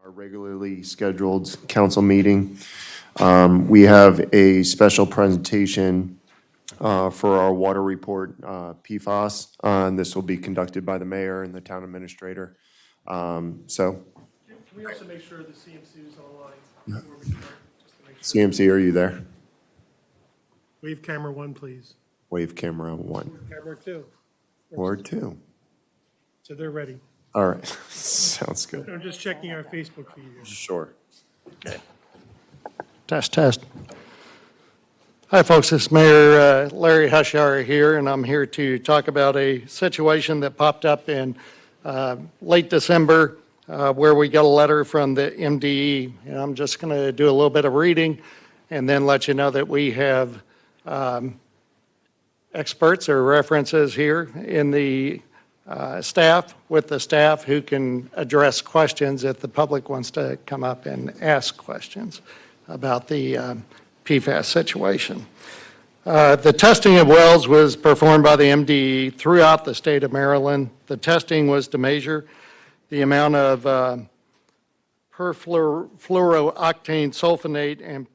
our regularly scheduled council meeting. We have a special presentation for our water report, PFAS, and this will be conducted by the mayor and the town administrator. Can we also make sure the CMC is online before we start? Just to make sure. CMC, are you there? Wave camera one, please. Wave camera one Camera two. or two. So they're ready. All right, sounds good. I'm just checking our Facebook feed here. Sure. Test, test. Hi, folks. It's Mayor Larry Hushar here, and I'm here to talk about a situation that popped up in late December where we got a letter from the MDE. And I'm just going to do a little bit of reading and then let you know that we have experts or references here in the staff, with the staff who can address questions if the public wants to come up and ask questions about the PFAS situation. The testing of wells was performed by the MDE throughout the state of Maryland. The testing was to measure the amount of perfluorooctane sulfonate and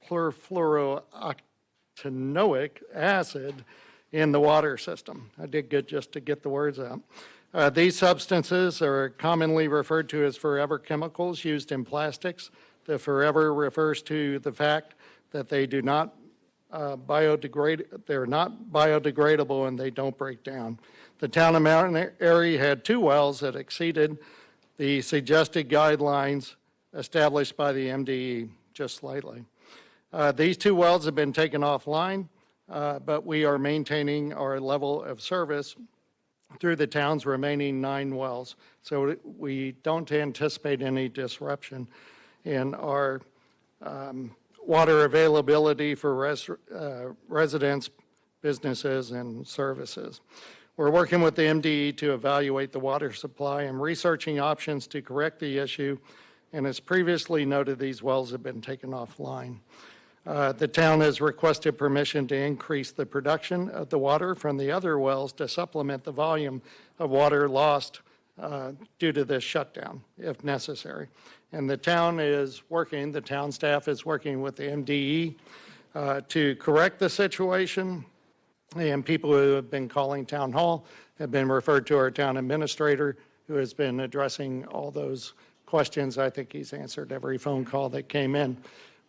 perfluorooctanoic acid in the water system. I did good just to get the words out. These substances are commonly referred to as forever chemicals used in plastics. The forever refers to the fact that they do not they're not biodegradable and they don't break down. The town of Mount Airy had 2 wells that exceeded the suggested guidelines established by the MDE just slightly. These 2 wells have been taken offline, but we are maintaining our level of service through the town's remaining 9 wells. So we don't anticipate any disruption in our water availability for residents, businesses, and services. We're working with the MDE to evaluate the water supply and researching options to correct the issue. And as previously noted, these wells have been taken offline. The town has requested permission to increase the production of the water from the other wells to supplement the volume of water lost due to this shutdown, if necessary. And the town staff is working with the MDE to correct the situation. And people who have been calling town hall have been referred to our town administrator, who has been addressing all those questions. I think he's answered every phone call that came in.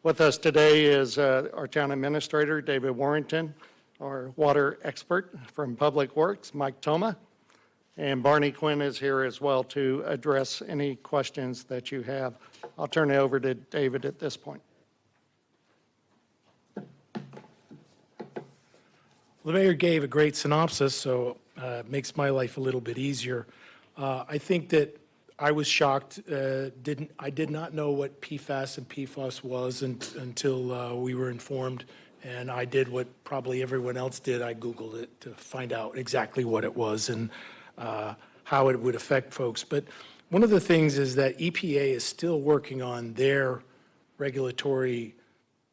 With us today is our town administrator, David Warrington, our water expert from Public Works, Mike Toma, and Barney Quinn is here as well to address any questions that you have. I'll turn it over to David at this point. The mayor gave a great synopsis, so it makes my life a little bit easier. I think that I was shocked. I did not know what PFAS and PFOS was until we were informed, and I did what probably everyone else did. I Googled it to find out exactly what it was and how it would affect folks. But one of the things is that EPA is still working on their regulatory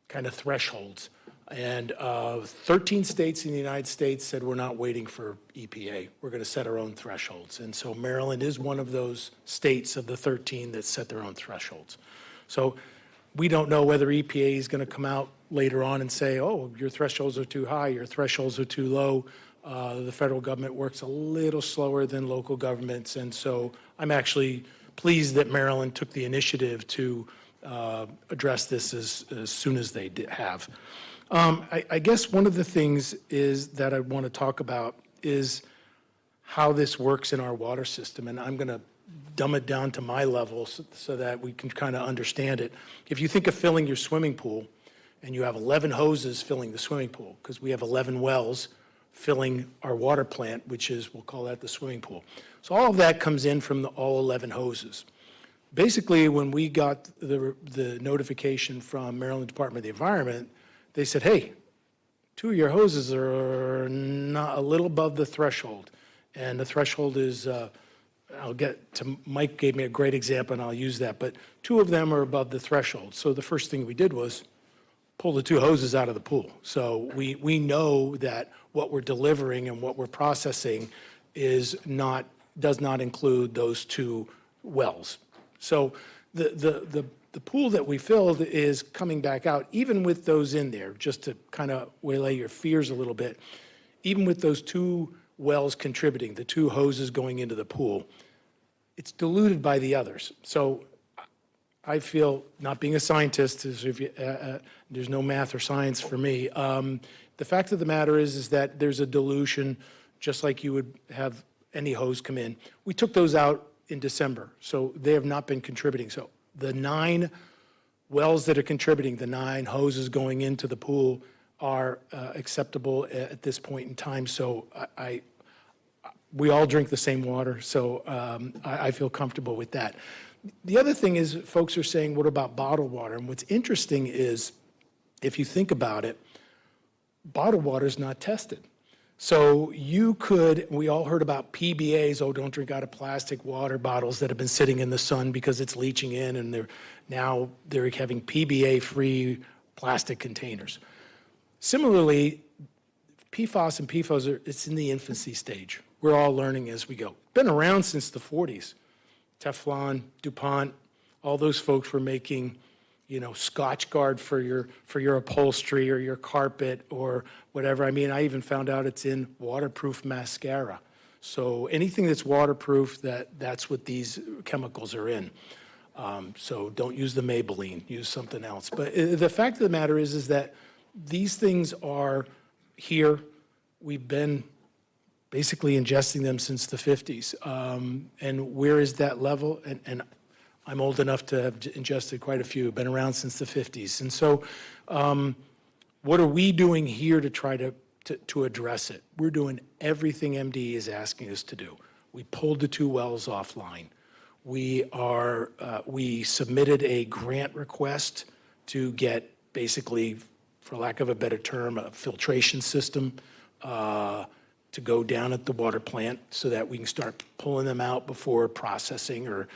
kind of thresholds. And 13 states in the United States said we're not waiting for EPA. We're going to set our own thresholds. And so Maryland is one of those states of the 13 that set their own thresholds. So we don't know whether EPA is going to come out later on and say, oh, your thresholds are too high, your thresholds are too low. The federal government works a little slower than local governments. And so I'm actually pleased that Maryland took the initiative to address this as soon as they have. I guess one of the things is that I want to talk about is how this works in our water system, and I'm going to dumb it down to my level so that we can kind of understand it. If you think of filling your swimming pool, and you have 11 hoses filling the swimming pool, because we have 11 wells filling our water plant, which is, we'll call that the swimming pool. So all of that comes in from all 11 hoses. Basically, when we got the notification from Maryland Department of the Environment, they said, hey, 2 of your hoses are not a little above the threshold. And the threshold is, I'll get to, Mike gave me a great example and I'll use that, but 2 of them are above the threshold. So the first thing we did was pull the 2 hoses out of the pool. So we know that what we're delivering and what we're processing does not include those 2 wells. So The pool that we filled is coming back out, even with those in there, just to kind of waylay your fears a little bit. Even with those 2 wells contributing, the 2 hoses going into the pool, it's diluted by the others. So I feel, not being a scientist, there's no math or science for me. The fact of the matter is that there's a dilution, just like you would have any hose come in. We took those out in December, so they have not been contributing. So the 9 wells that are contributing, the 9 hoses going into the pool are acceptable at this point in time. So we all drink the same water, so I feel comfortable with that. The other thing is, folks are saying, what about bottled water? And what's interesting is, if you think about it, bottled water is not tested. So you could, we all heard about PBAs, oh, don't drink out of plastic water bottles that have been sitting in the sun because it's leaching in, and they're having PBA-free plastic containers. Similarly, PFAS and PFOS, it's in the infancy stage. We're all learning as we go. Been around since the 40s. Teflon, DuPont, all those folks were making, Scotch Guard for your upholstery or your carpet or whatever. I mean, I even found out it's in waterproof mascara. So anything that's waterproof, that's what these chemicals are in. So don't use the Maybelline, use something else. But the fact of the matter is that these things are here. We've been basically ingesting them since the 50s. And where is that level? And I'm old enough to have ingested quite a few, been around since the 50s. And so what are we doing here to try to address it? We're doing everything MDE is asking us to do. We pulled the 2 wells offline. We submitted a grant request to get, basically, for lack of a better term, a filtration system to go down at the water plant so that we can start pulling them out before processing or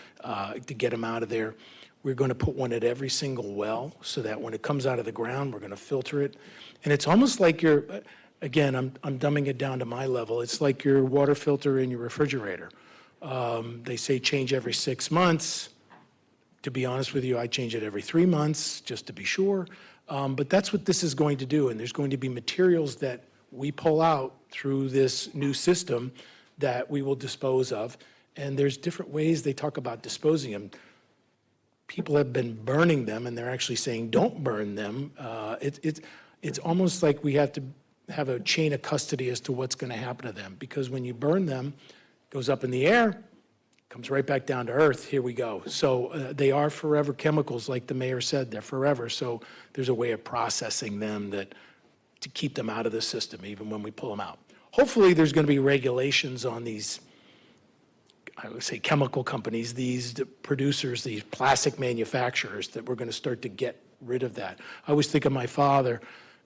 to get them out of there. We're going to put one at every single well so that when it comes out of the ground, we're going to filter it. And it's almost like again, I'm dumbing it down to my level. It's like your water filter in your refrigerator. They say change every 6 months. To be honest with you, I change it every 3 months just to be sure. But that's what this is going to do. And there's going to be materials that we pull out through this new system that we will dispose of. And there's different ways they talk about disposing them. People have been burning them, and they're actually saying don't burn them. It's almost like we have to have a chain of custody as to what's going to happen to them. Because when you burn them, it goes up in the air, comes right back down to earth. Here we go. So they are forever chemicals, like the mayor said. They're forever. So there's a way of processing them to keep them out of the system, even when we pull them out. Hopefully, there's going to be regulations on these, I would say, chemical companies, these producers, these plastic manufacturers, that we're going to start to get rid of that. I always think of my father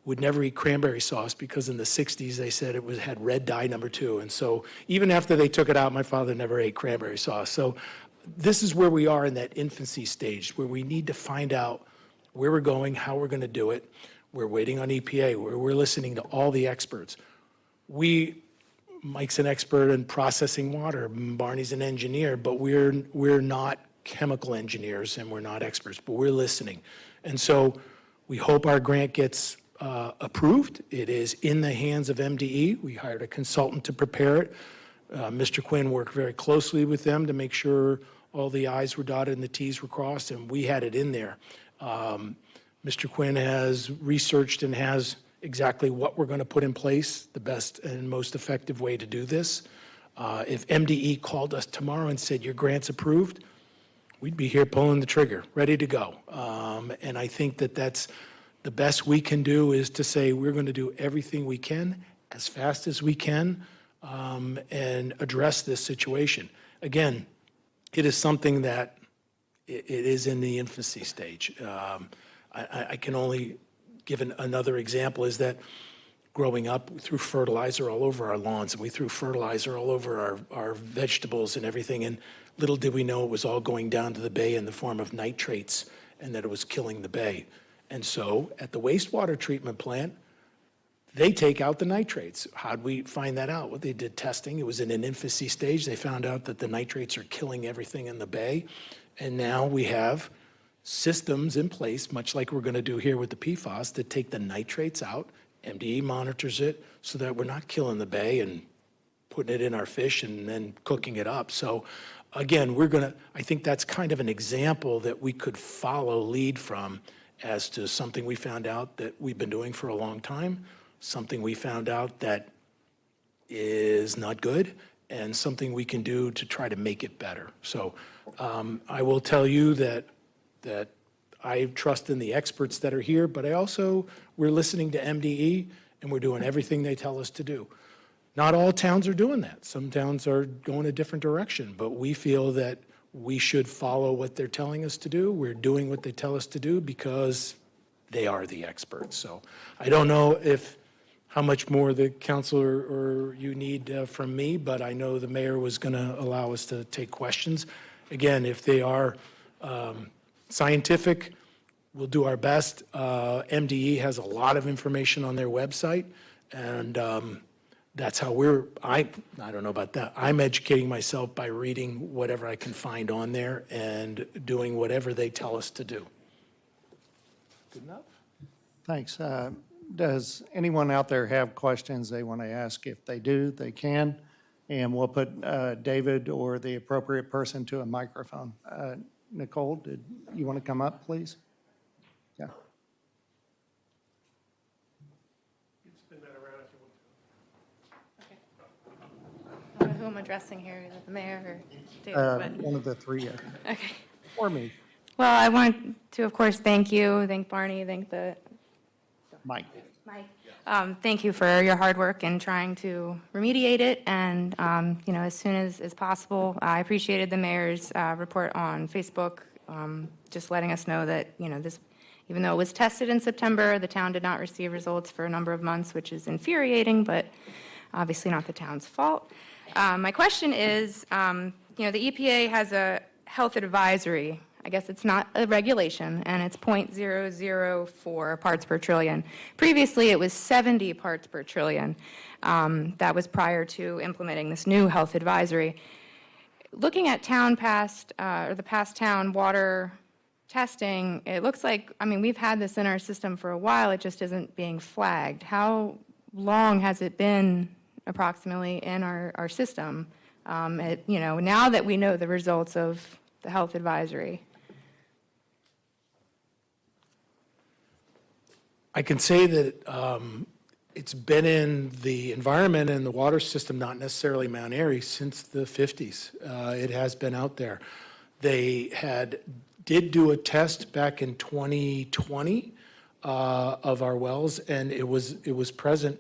would never eat cranberry sauce because in the 60s they said it had red dye number 2. And so even after they took it out, my father never ate cranberry sauce. So this is where we are in that infancy stage, where we need to find out where we're going, how we're going to do it. We're waiting on EPA. We're listening to all the experts. Mike's an expert in processing water. Barney's an engineer, but we're not chemical engineers and we're not experts, but we're listening. And so we hope our grant gets approved. It is in the hands of MDE. We hired a consultant to prepare it. Mr. Quinn worked very closely with them to make sure all the I's were dotted and the T's were crossed, and we had it in there. Mr. Quinn has researched and has exactly what we're going to put in place, the best and most effective way to do this. If MDE called us tomorrow and said, your grant's approved, we'd be here pulling the trigger, ready to go. And I think that's the best we can do, is to say we're going to do everything we can as fast as we can and address this situation. Again, it is something that it is in the infancy stage. I can only give another example, is that growing up, we threw fertilizer all over our lawns, and we threw fertilizer all over our vegetables and everything, and little did we know it was all going down to the bay in the form of nitrates, and that it was killing the bay. And so at the wastewater treatment plant, they take out the nitrates. How'd we find that out? Well, they did testing. It was in an infancy stage. They found out that the nitrates are killing everything in the bay. And now we have systems in place, much like we're going to do here with the PFAS, that take the nitrates out. MDE monitors it so that we're not killing the bay and putting it in our fish and then cooking it up. So again, I think that's kind of an example that we could follow lead from as to something we found out that we've been doing for a long time, something we found out that is not good, and something we can do to try to make it better. So I will tell you that I trust in the experts that are here, but we're listening to MDE, and we're doing everything they tell us to do. Not all towns are doing that. Some towns are going a different direction, but we feel that we should follow what they're telling us to do. We're doing what they tell us to do because they are the experts. So I don't know how much more the council or you need from me, but I know the mayor was going to allow us to take questions. Again, if they are scientific, we'll do our best. MDE has a lot of information on their website, and that's how I don't know about that. I'm educating myself by reading whatever I can find on there and doing whatever they tell us to do. Good enough? Thanks. Does anyone out there have questions they want to ask? If they do, they can, and we'll put David or the appropriate person to a microphone. Nicole, did you want to come up, please? Yeah. I don't know who I'm addressing here, either the mayor or David. One of the three, Okay. or me, Well, I want to, of course, thank Barney, thank Mike. Mike. Thank you for your hard work in trying to remediate it, and, as soon as possible. I appreciated the mayor's report on Facebook, just letting us know that, this, even though it was tested in September, the town did not receive results for a number of months, which is infuriating, but obviously not the town's fault. My question is, the EPA has a health advisory. I guess it's not a regulation, and it's 0.004 parts per trillion. Previously, it was 70 parts per trillion. That was prior to implementing this new health advisory. Looking at the past town water testing, it looks like, we've had this in our system for a while, it just isn't being flagged. How long has it been approximately in our system, now that we know the results of the health advisory? I can say that it's been in the environment and the water system, not necessarily Mount Airy, since the 50s. It has been out there. They did do a test back in 2020 of our wells, and it was present,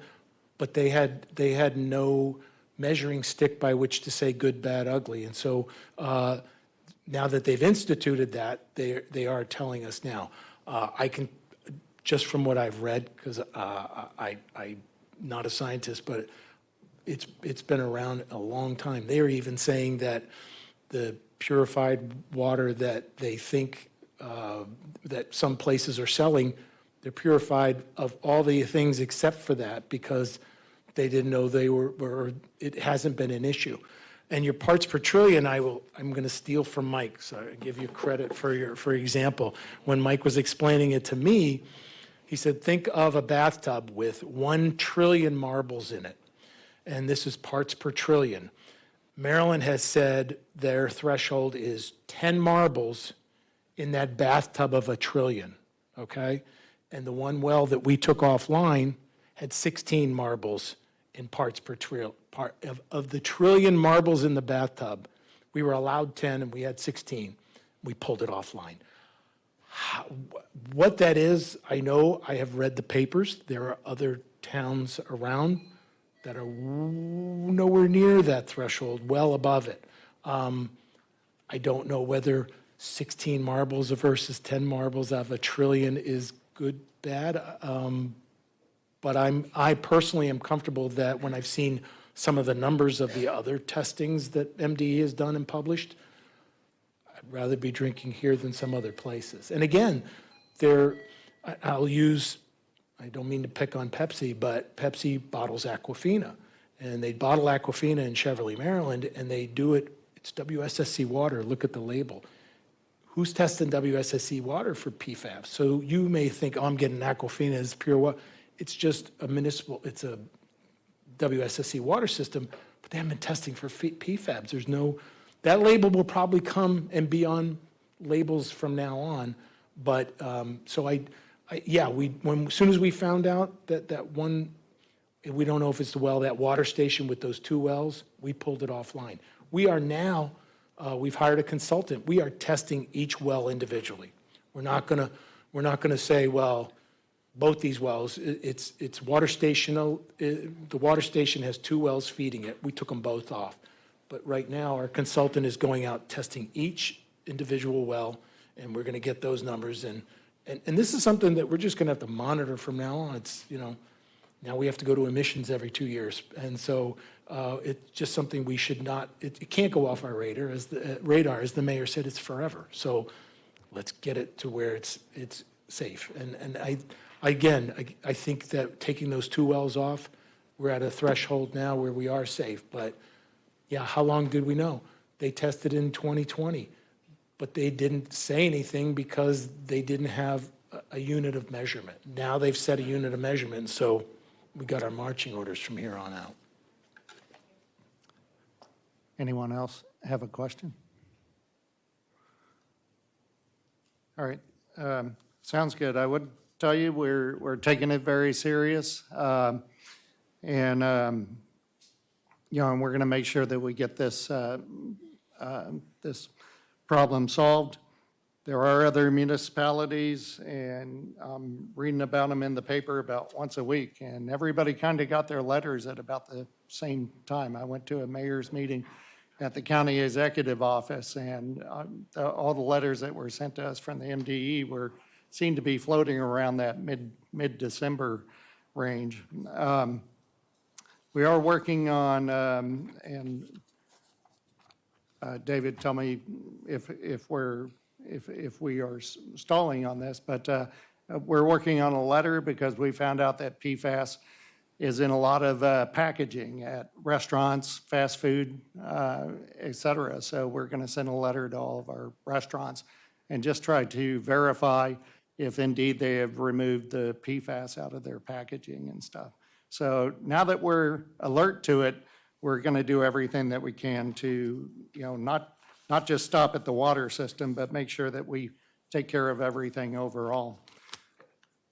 but they had no measuring stick by which to say good, bad, ugly. And so now that they've instituted that, they are telling us now. I can, just from what I've read, because I'm not a scientist, but it's been around a long time. They are even saying that the purified water that they think that some places are selling, they're purified of all the things except for that, because they didn't know it hasn't been an issue. And your parts per trillion, I'm going to steal from Mike, so I give you credit for example. When Mike was explaining it to me, he said, think of a bathtub with 1 trillion marbles in it, and this is parts per trillion. Maryland has said their threshold is 10 marbles in that bathtub of 1 trillion, okay? And the one well that we took offline had 16 marbles in parts per trillion. Of the trillion marbles in the bathtub, we were allowed 10 and we had 16. We pulled it offline. What that is, I know, I have read the papers. There are other towns around that are nowhere near that threshold, well above it. I don't know whether 16 marbles versus 10 marbles out of 1 trillion is good, bad. But I personally am comfortable that when I've seen some of the numbers of the other testings that MDE has done and published, I'd rather be drinking here than some other places. And again, I don't mean to pick on Pepsi, but Pepsi bottles Aquafina. And they bottle Aquafina in Cheverly, Maryland, and they do it, it's WSSC water, look at the label. who's testing WSSE water for PFAS? So you may think, oh, I'm getting Aquafina as pure water. It's just a municipal, it's a WSSE water system, but they haven't been testing for PFAS. There's no, that label will probably come and be on labels from now on. But, so yeah, as soon as we found out that one, we don't know if it's the well, that water station with those 2 wells, we pulled it offline. We are now, we've hired a consultant. We are testing each well individually. We're not gonna say, well, both these wells, it's water stational, the water station has 2 wells feeding it. We took them both off. But right now, our consultant is going out testing each individual well, and we're gonna get those numbers. And this is something that we're just gonna have to monitor from now on. It's, now we have to go to emissions every 2 years. And so it's just something we should not, it can't go off our radar. As the mayor said, it's forever. So let's get it to where it's safe. And I think that taking those 2 wells off, we're at a threshold now where we are safe. But yeah, how long did we know? They tested in 2020, but they didn't say anything because they didn't have a unit of measurement. Now they've set a unit of measurement, so we got our marching orders from here on out. Anyone else have a question? All right, sounds good. I would tell you we're taking it very serious, and and we're going to make sure that we get this this problem solved. There are other municipalities, and I'm reading about them in the paper about once a week, and everybody kind of got their letters at about the same time. I went to a mayor's meeting at the county executive office, and all the letters that were sent to us from the MDE seemed to be floating around that mid-December range. We are working on, and David, tell me if we are stalling on this, but we're working on a letter because we found out that PFAS is in a lot of packaging at restaurants, fast food, et cetera. So we're going to send a letter to all of our restaurants and just try to verify if indeed they have removed the PFAS out of their packaging and stuff. So now that we're alert to it, we're going to do everything that we can to, not just stop at the water system, but make sure that we take care of everything overall.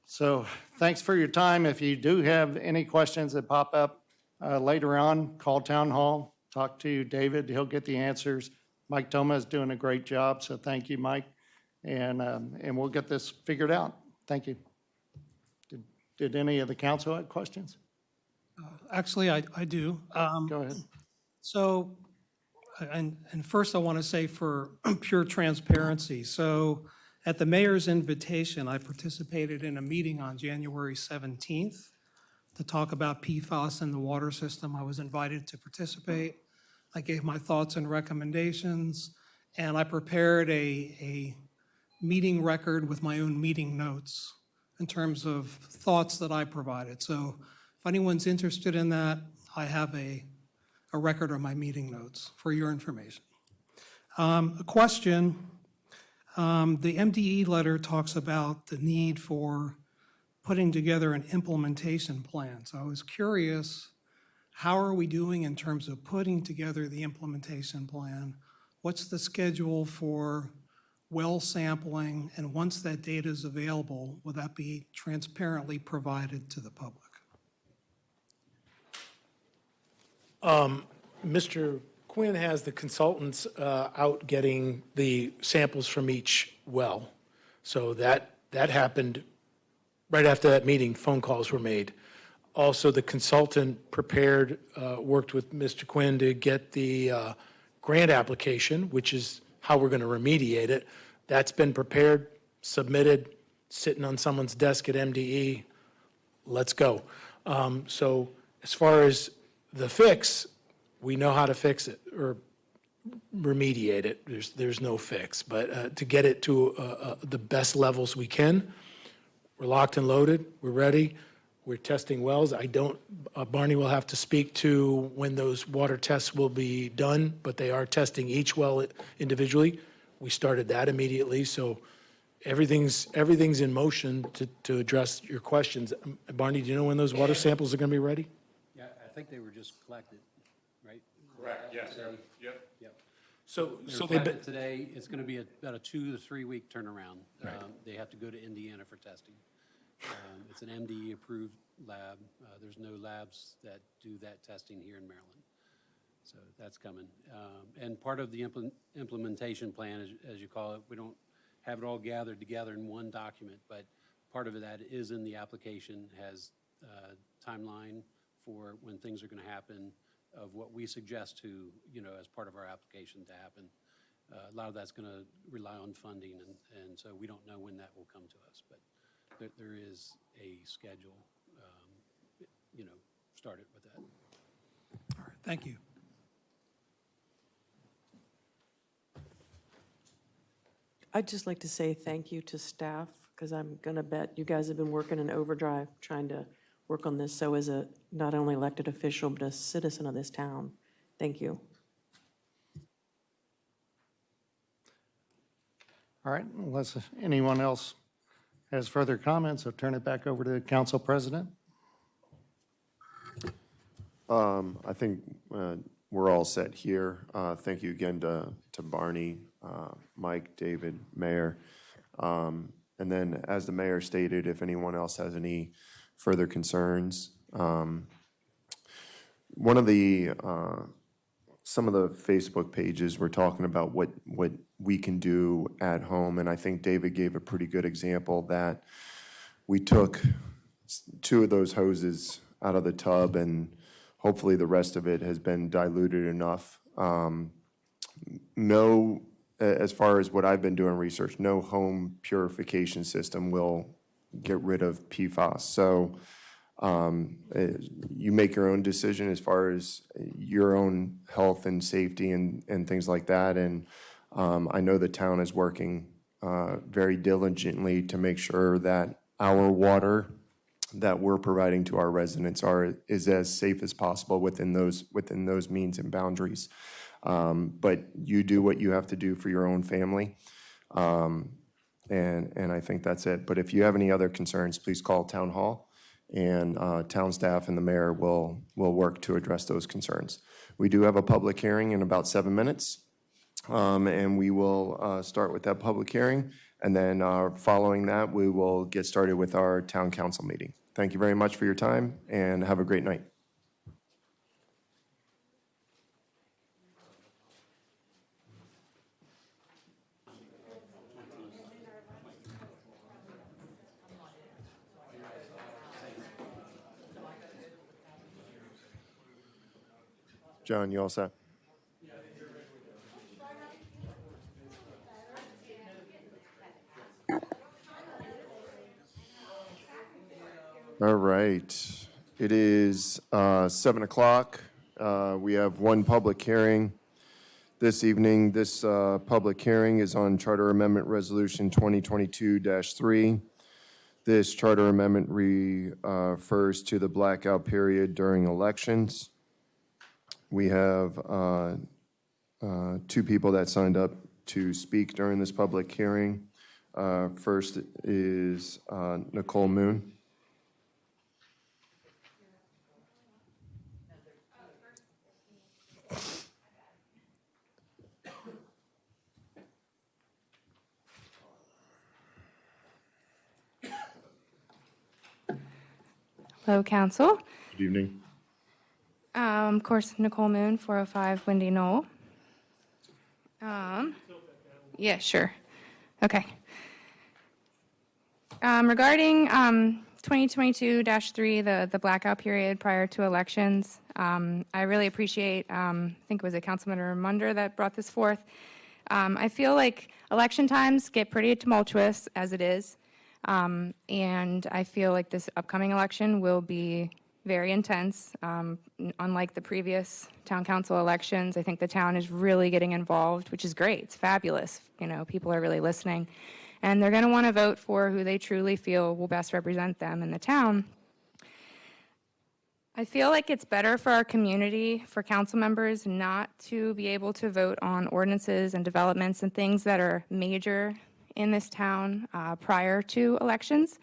So thanks for your time. If you do have any questions that pop up later on, call Town Hall, talk to David. He'll get the answers. Mike Toma is doing a great job, so thank you, Mike. And we'll get this figured out. Thank you. Did any of the council have questions? Actually, I do. Go ahead. So, and first I want to say for pure transparency. So at the mayor's invitation, I participated in a meeting on January 17th to talk about PFAS in the water system. I was invited to participate. I gave my thoughts and recommendations, and I prepared a meeting record with my own meeting notes in terms of thoughts that I provided. So if anyone's interested in that, I have a record of my meeting notes for your information. A question, the MDE letter talks about the need for putting together an implementation plan. So I was curious, how are we doing in terms of putting together the implementation plan? What's the schedule for well sampling? And once that data is available, will that be transparently provided to the public? Mr. Quinn has the consultants out getting the samples from each well. So that happened right after that meeting. Phone calls were made. Also, the consultant worked with Mr. Quinn to get the grant application, which is how we're going to remediate it. That's been prepared, submitted, sitting on someone's desk at MDE. Let's go. So as far as the fix, we know how to fix it or remediate it. There's no fix. But to get it to the best levels we can, we're locked and loaded. We're ready. We're testing wells. Barney will have to speak to when those water tests will be done, but they are testing each well individually. We started that immediately, so everything's in motion to address your questions. Barney, do you know when those water samples are going to be ready? Yeah, I think they were just collected, right? Correct, yes, yep. Yep. So They were they've been, collected today. It's going to be about a 2 to 3 week turnaround. They have to go to Indiana for testing. It's an MDE-approved lab. There's no labs that do that testing here in Maryland. So that's coming. And part of the implementation plan, as you call it, we don't have it all gathered together in one document, but part of that is in the application, has timeline for when things are going to happen, of what we suggest to, as part of our application to happen. A lot of that's going to rely on funding, and so we don't know when that will come to us, but there is a schedule, started with that. All right, thank you. I'd just like to say thank you to staff, because I'm going to bet you guys have been working in overdrive trying to work on this. So as a not only elected official, but a citizen of this town, thank you. All right, unless anyone else has further comments, I'll turn it back over to the council president. I think we're all set here. Thank you again to Barney, Mike, David, Mayor. And then, as the mayor stated, if anyone else has any further concerns, one of the some of the Facebook pages were talking about what we can do at home, and I think David gave a pretty good example that we took 2 of those hoses out of the tub, and hopefully the rest of it has been diluted enough. No, as far as what I've been doing research, no home purification system will get rid of PFAS. So you make your own decision as far as your own health and safety and things like that. And I know the town is working very diligently to make sure that our water that we're providing to our residents is as safe as possible within those means and boundaries. But you do what you have to do for your own family, and I think that's it. But if you have any other concerns, please call Town Hall, and town staff and the mayor will work to address those concerns. We do have a public hearing in about 7 minutes, and we will start with that public hearing, and then following that, we will get started with our town council meeting. Thank you very much for your time, and have a great night. John, you all set? All right. It is 7 o'clock. We have one public hearing this evening. This public hearing is on Charter Amendment Resolution 2022-3. This charter amendment refers to the blackout period during elections. We have 2 people that signed up to speak during this public hearing. First is Nicole Moon. Hello, council. Good evening. Of course, Nicole Moon, 405 Windy Knoll. Yeah, sure. Okay. Regarding 2022-3, the blackout period prior to elections, I really appreciate, I think it was Councilman Munder that brought this forth. I feel like election times get pretty tumultuous as it is, and I feel like this upcoming election will be very intense. Unlike the previous town council elections, I think the town is really getting involved, which is great. It's fabulous. People are really listening. And they're going to want to vote for who they truly feel will best represent them in the town. I feel like it's better for our community, for council members, not to be able to vote on ordinances and developments and things that are major in this town prior to elections,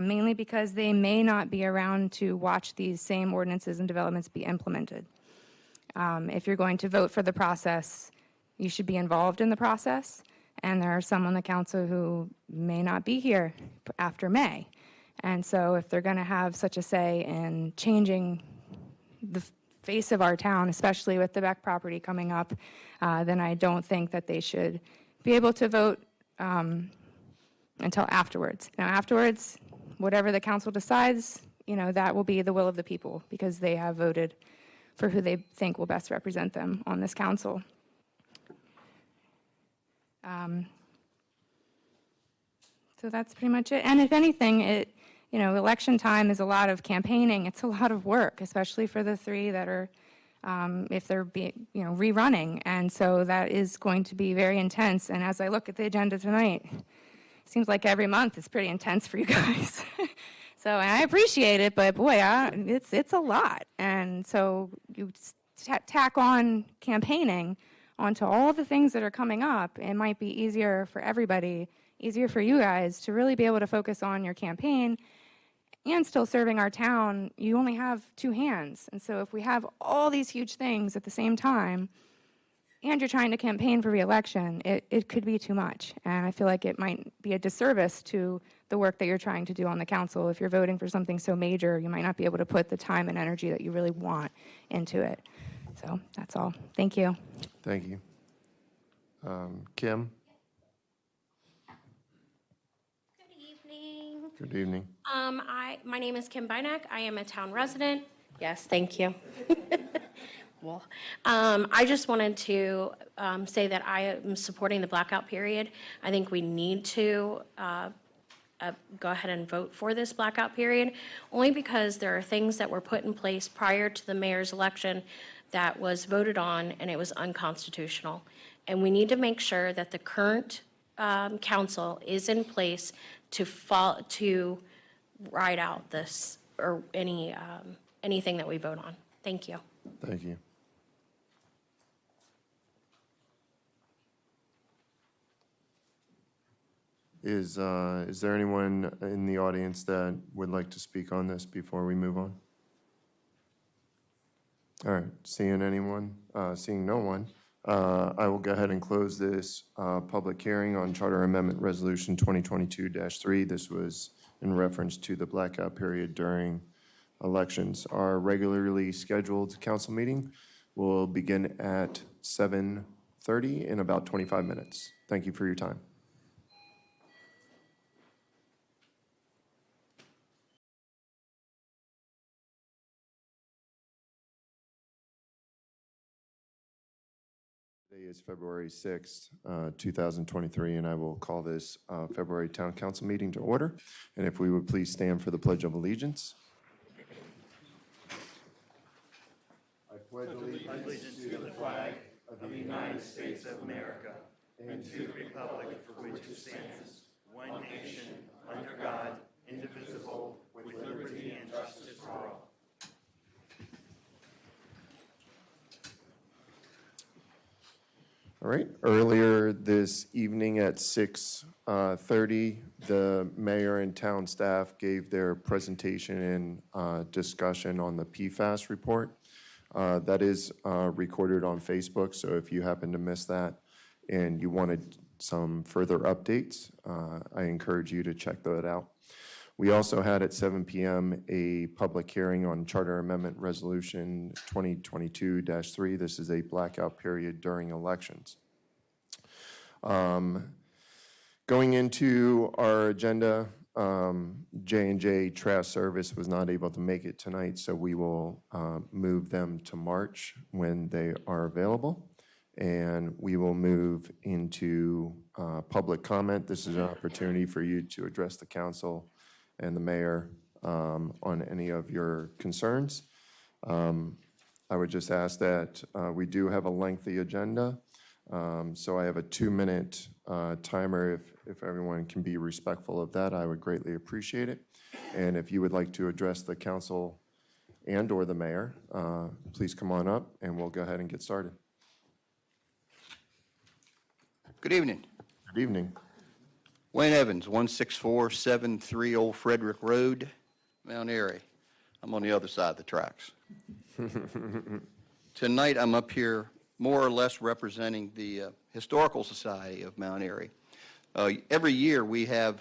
mainly because they may not be around to watch these same ordinances and developments be implemented. If you're going to vote for the process, you should be involved in the process, and there are some on the council who may not be here after May. And so if they're going to have such a say in changing the face of our town, especially with the Beck property coming up, then I don't think that they should be able to vote until afterwards. Now, afterwards, whatever the council decides, that will be the will of the people, because they have voted for who they think will best represent them on this council. So that's pretty much it. And if anything, election time is a lot of campaigning. It's a lot of work, especially for the three that are, if they're rerunning. And so that is going to be very intense. And as I look at the agenda tonight, it seems like every month is pretty intense for you guys. So, and I appreciate it, but boy, it's a lot. And so you tack on campaigning onto all the things that are coming up. It might be easier for everybody, easier for you guys to really be able to focus on your campaign and still serving our town. You only have two hands. And so if we have all these huge things at the same time, and you're trying to campaign for re-election, it could be too much. And I feel like it might be a disservice to the work that you're trying to do on the council. If you're voting for something so major, you might not be able to put the time and energy that you really want into it. So that's all. Thank you. Thank you. Kim? Good evening. Good evening. My name is Kim Bynack. I am a town resident. Yes, thank you. Well, I just wanted to say that I am supporting the blackout period. I think we need to go ahead and vote for this blackout period, only because there are things that were put in place prior to the mayor's election that was voted on, and it was unconstitutional. And we need to make sure that the current council is in place to ride out this or anything that we vote on. Thank you. Thank you. Is there anyone in the audience that would like to speak on this before we move on? All right, seeing no one, I will go ahead and close this public hearing on Charter Amendment Resolution 2022-3. This was in reference to the blackout period during elections. Our regularly scheduled council meeting will begin at 7:30 in about 25 minutes. Thank you for your time. Today is February 6th, 2023, and I will call this February Town Council meeting to order. And if we would please stand for the Pledge of Allegiance. I pledge allegiance to the flag of the United States of America and to the republic for which it stands, one nation, under God, indivisible, with liberty and justice for all. All right, earlier this evening at 6:30, the mayor and town staff gave their presentation and discussion on the PFAS report. That is recorded on Facebook, so if you happen to miss that and you wanted some further updates, I encourage you to check that out. We also had at 7 p.m. a public hearing on Charter Amendment Resolution 2022-3. This is a blackout period during elections. Going into our agenda, J&J Trash Service was not able to make it tonight, so we will move them to March when they are available. And we will move into public comment. This is an opportunity for you to address the council and the mayor on any of your concerns. I would just ask that we do have a lengthy agenda, so I have a 2-minute timer. If everyone can be respectful of that, I would greatly appreciate it. And if you would like to address the council and/or the mayor, please come on up, and we'll go ahead and get started. Good evening. Good evening. Wayne Evans, 16473 Old Frederick Road, Mount Airy. I'm on the other side of the tracks. Tonight, I'm up here more or less representing the Historical Society of Mount Airy. Every year, we have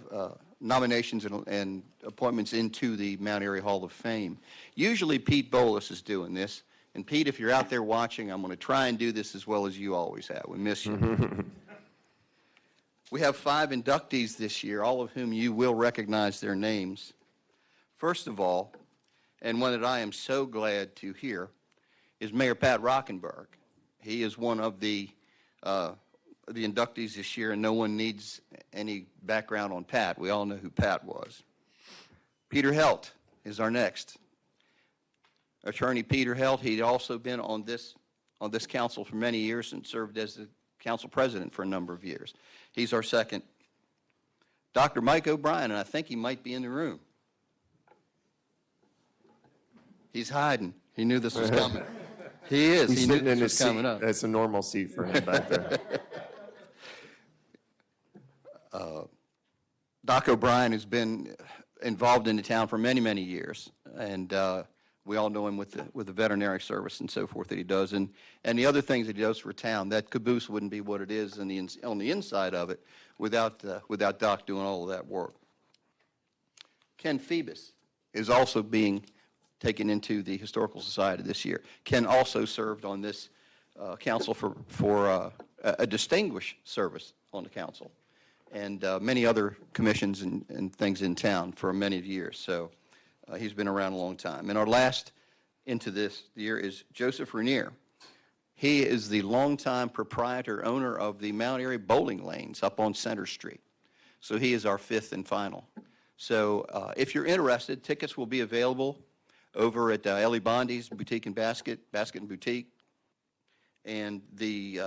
nominations and appointments into the Mount Airy Hall of Fame. Usually, Pete Bolus is doing this. And Pete, if you're out there watching, I'm going to try and do this as well as you always have. We miss you. We have 5 inductees this year, all of whom you will recognize their names. First of all, and one that I am so glad to hear, is Mayor Pat Rockenberg. He is one of the inductees this year, and no one needs any background on Pat. We all know who Pat was. Peter Helt is our next. Attorney Peter Helt, he'd also been on this council for many years and served as the council president for a number of years. He's our second. Dr. Mike O'Brien, and I think he might be in the room. He's hiding. He knew this was coming. He is. He's He knew sitting in this his was coming seat. up. That's a normal seat for him back there. Doc O'Brien has been involved in the town for many, many years, and we all know him with the veterinary service and so forth that he does, and the other things that he does for town. That caboose wouldn't be what it is on the inside of it without Doc doing all of that work. Ken Phoebus is also being taken into the Historical Society this year. Ken also served on this council for a distinguished service on the council, and many other commissions and things in town for many years. So he's been around a long time. And our last into this year is Joseph Renier. He is the longtime proprietor, owner of the Mount Airy bowling lanes up on Center Street. So he is our 5th and final. So if you're interested, tickets will be available over at Ellie Bondi's Boutique and Basket and Boutique. And the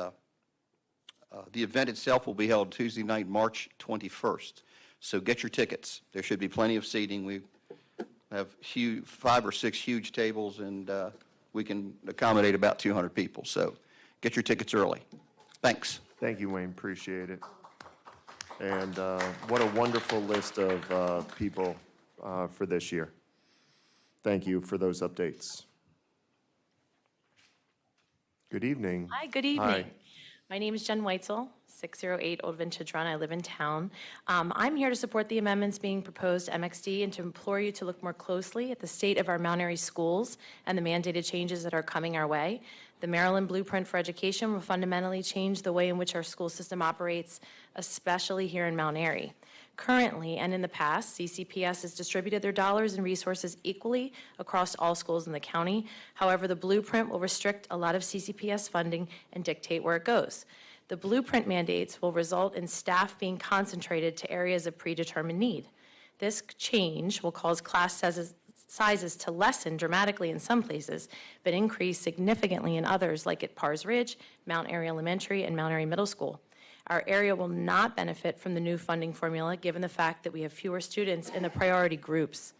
event itself will be held Tuesday night, March 21st. So get your tickets. There should be plenty of seating. We have 5 or 6 huge tables, and we can accommodate about 200 people. So get your tickets early. Thanks. Thank you, Wayne. Appreciate it. And what a wonderful list of people for this year. Thank you for those updates. Good evening. Hi, good evening. Hi. My name is Jen Weitzel, 608 Old Vintage Run. I live in town. I'm here to support the amendments being proposed to MXD and to implore you to look more closely at the state of our Mount Airy schools and the mandated changes that are coming our way. The Maryland Blueprint for Education will fundamentally change the way in which our school system operates, especially here in Mount Airy. Currently, and in the past, CCPS has distributed their dollars and resources equally across all schools in the county. However, the blueprint will restrict a lot of CCPS funding and dictate where it goes. The blueprint mandates will result in staff being concentrated to areas of predetermined need. This change will cause class sizes to lessen dramatically in some places, but increase significantly in others, like at Pars Ridge, Mount Airy Elementary, and Mount Airy Middle School. Our area will not benefit from the new funding formula, given the fact that we have fewer students in the priority groups.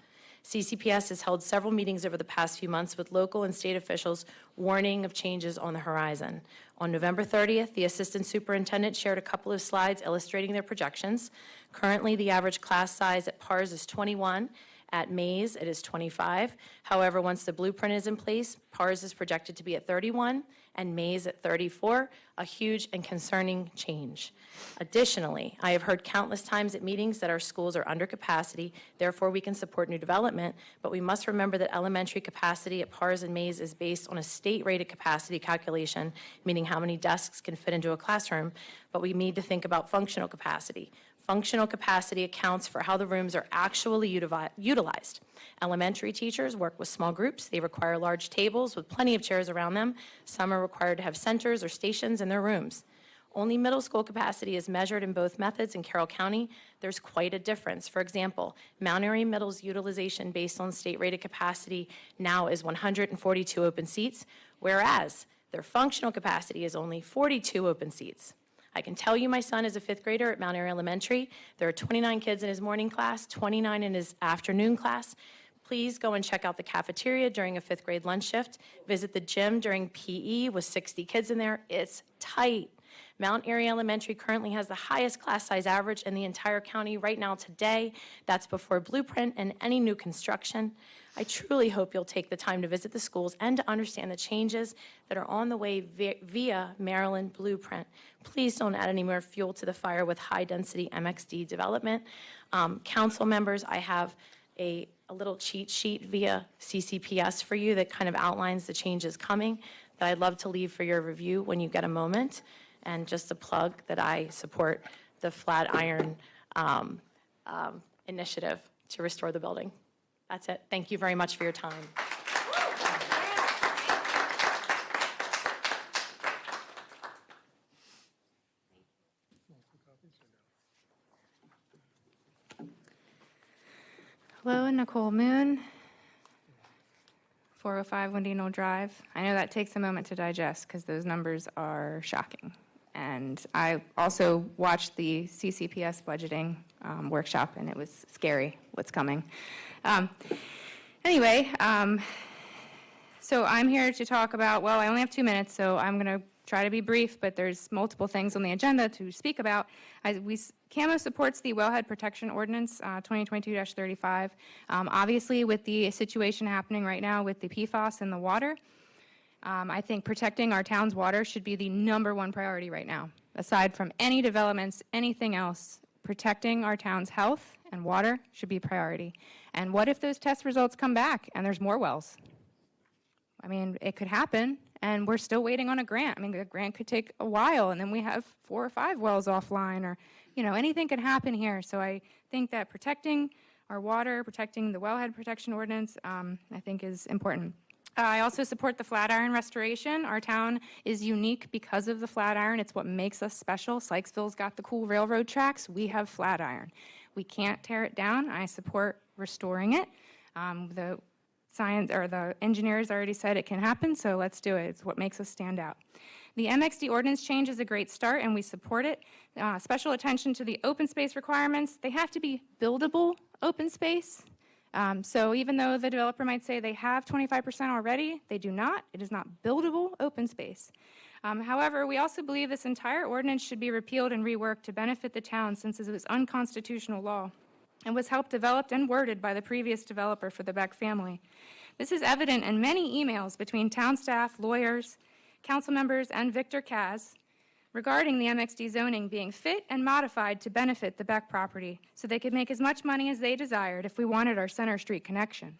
CCPS has held several meetings over the past few months with local and state officials warning of changes on the horizon. On November 30th, the assistant superintendent shared a couple of slides illustrating their projections. Currently, the average class size at Pars is 21. At Mays, it is 25. However, once the blueprint is in place, Pars is projected to be at 31 and Mays at 34, a huge and concerning change. Additionally, I have heard countless times at meetings that our schools are under capacity, therefore we can support new development, but we must remember that elementary capacity at Pars and Mays is based on a state-rated capacity calculation, meaning how many desks can fit into a classroom, but we need to think about functional capacity. Functional capacity accounts for how the rooms are actually utilized. Elementary teachers work with small groups. They require large tables with plenty of chairs around them. Some are required to have centers or stations in their rooms. Only middle school capacity is measured in both methods in Carroll County. There's quite a difference. For example, Mount Airy Middle's utilization based on state-rated capacity now is 142 open seats, whereas their functional capacity is only 42 open seats. I can tell you my son is a 5th grader at Mount Airy Elementary. There are 29 kids in his morning class, 29 in his afternoon class. Please go and check out the cafeteria during a 5th grade lunch shift. Visit the gym during PE with 60 kids in there. It's tight. Mount Airy Elementary currently has the highest class size average in the entire county right now today. That's before Blueprint and any new construction. I truly hope you'll take the time to visit the schools and to understand the changes that are on the way via Maryland Blueprint. Please don't add any more fuel to the fire with high-density MXD development. Council members, I have a little cheat sheet via CCPS for you that kind of outlines the changes coming that I'd love to leave for your review when you get a moment. And just a plug that I support the Flatiron initiative to restore the building. That's it. Thank you very much for your time. Hello, Nicole Moon, 405 Windy Knoll Drive. I know that takes a moment to digest because those numbers are shocking. And I also watched the CCPS budgeting workshop, and it was scary what's coming. Anyway, so I'm here to talk about, well, I only have 2 minutes, so I'm going to try to be brief, but there's multiple things on the agenda to speak about. CAMO supports the Wellhead Protection Ordinance 2022-35. Obviously, with the situation happening right now with the PFAS in the water, I think protecting our town's water should be the #1 priority right now. Aside from any developments, anything else, protecting our town's health and water should be a priority. And what if those test results come back and there's more wells? I mean, it could happen, and we're still waiting on a grant. I mean, the grant could take a while, and then we have 4 or 5 wells offline, or, you know, anything could happen here. So I think that protecting our water, protecting the Wellhead Protection Ordinance, I think is important. I also support the Flatiron restoration. Our town is unique because of the Flatiron. It's what makes us special. Sykesville's got the cool railroad tracks. We have Flatiron. We can't tear it down. I support restoring it. The science or the engineers already said it can happen, so let's do it. It's what makes us stand out. The MXD ordinance change is a great start, and we support it. Special attention to the open space requirements. They have to be buildable open space. So even though the developer might say they have 25% already, they do not. It is not buildable open space. However, we also believe this entire ordinance should be repealed and reworked to benefit the town, since it was unconstitutional law and was helped developed and worded by the previous developer for the Beck family. This is evident in many emails between town staff, lawyers, council members, and Victor Kaz regarding the MXD zoning being fit and modified to benefit the Beck property so they could make as much money as they desired if we wanted our Center Street connection.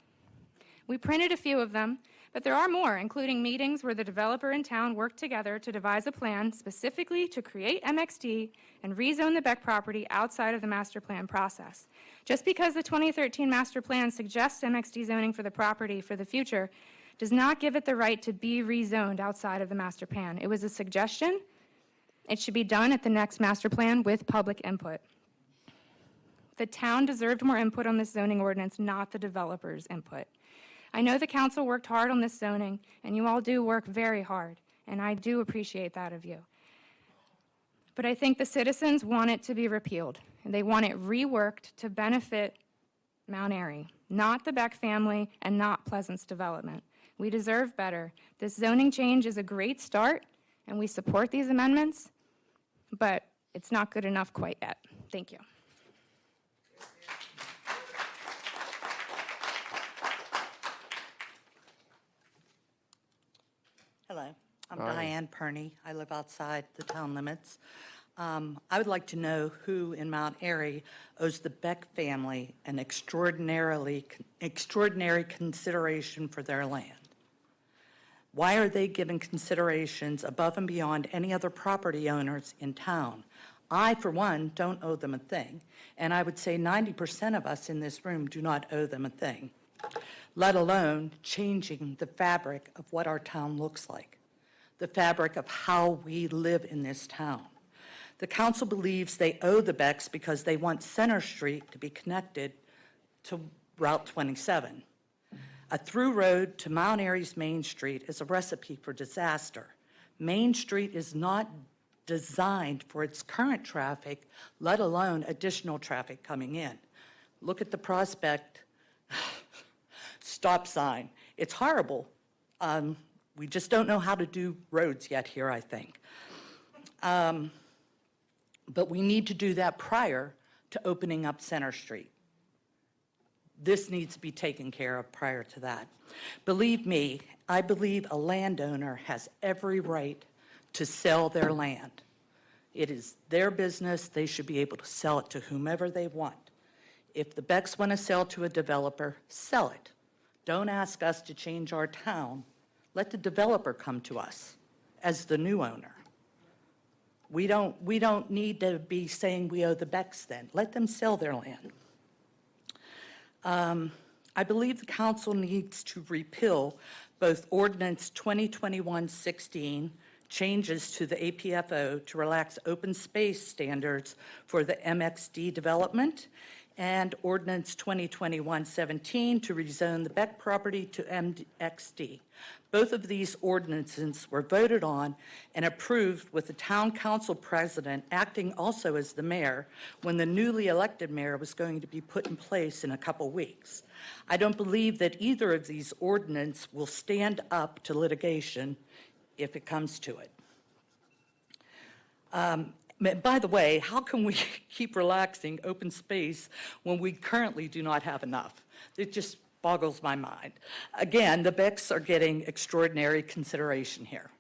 We printed a few of them, but there are more, including meetings where the developer and town worked together to devise a plan specifically to create MXD and rezone the Beck property outside of the master plan process. Just because the 2013 master plan suggests MXD zoning for the property for the future does not give it the right to be rezoned outside of the master plan. It was a suggestion. It should be done at the next master plan with public input. The town deserved more input on this zoning ordinance, not the developer's input. I know the council worked hard on this zoning, and you all do work very hard, and I do appreciate that of you. But I think the citizens want it to be repealed, and they want it reworked to benefit Mount Airy, not the Beck family and not Pleasant's development. We deserve better. This zoning change is a great start, and we support these amendments, but it's not good enough quite yet. Thank you. Hello, I'm Diane Perney. I live outside the town limits. I would like to know who in Mount Airy owes the Beck family an extraordinary consideration for their land. Why are they given considerations above and beyond any other property owners in town? I, for one, don't owe them a thing, and I would say 90% of us in this room do not owe them a thing, let alone changing the fabric of what our town looks like, the fabric of how we live in this town. The council believes they owe the Becks because they want Center Street to be connected to Route 27. A through road to Mount Airy's Main Street is a recipe for disaster. Main Street is not designed for its current traffic, let alone additional traffic coming in. Look at the prospect stop sign. It's horrible. We just don't know how to do roads yet here, I think. But we need to do that prior to opening up Center Street. This needs to be taken care of prior to that. Believe me, I believe a landowner has every right to sell their land. It is their business. They should be able to sell it to whomever they want. If the Becks want to sell to a developer, sell it. Don't ask us to change our town. Let the developer come to us as the new owner. We don't need to be saying we owe the Becks then. Let them sell their land. I believe the council needs to repeal both Ordinance 2021-16, changes to the APFO to relax open space standards for the MXD development, and Ordinance 2021-17 to rezone the Beck property to MXD. Both of these ordinances were voted on and approved with the town council president acting also as the mayor when the newly elected mayor was going to be put in place in a couple weeks. I don't believe that either of these ordinances will stand up to litigation if it comes to it. By the way, how can we keep relaxing open space when we currently do not have enough? It just boggles my mind. Again, the Becks are getting extraordinary consideration here.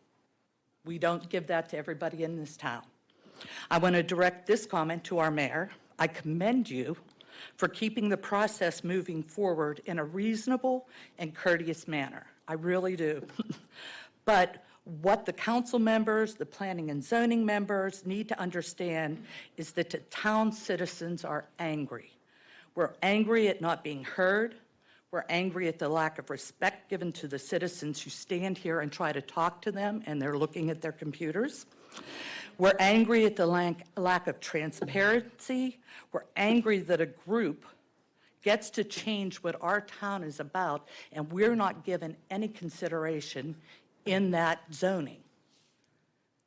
We don't give that to everybody in this town. I want to direct this comment to our mayor. I commend you for keeping the process moving forward in a reasonable and courteous manner. I really do. But what the council members, the planning and zoning members need to understand is that the town citizens are angry. We're angry at not being heard. We're angry at the lack of respect given to the citizens who stand here and try to talk to them and they're looking at their computers. We're angry at the lack of transparency. We're angry that a group gets to change what our town is about and we're not given any consideration in that zoning.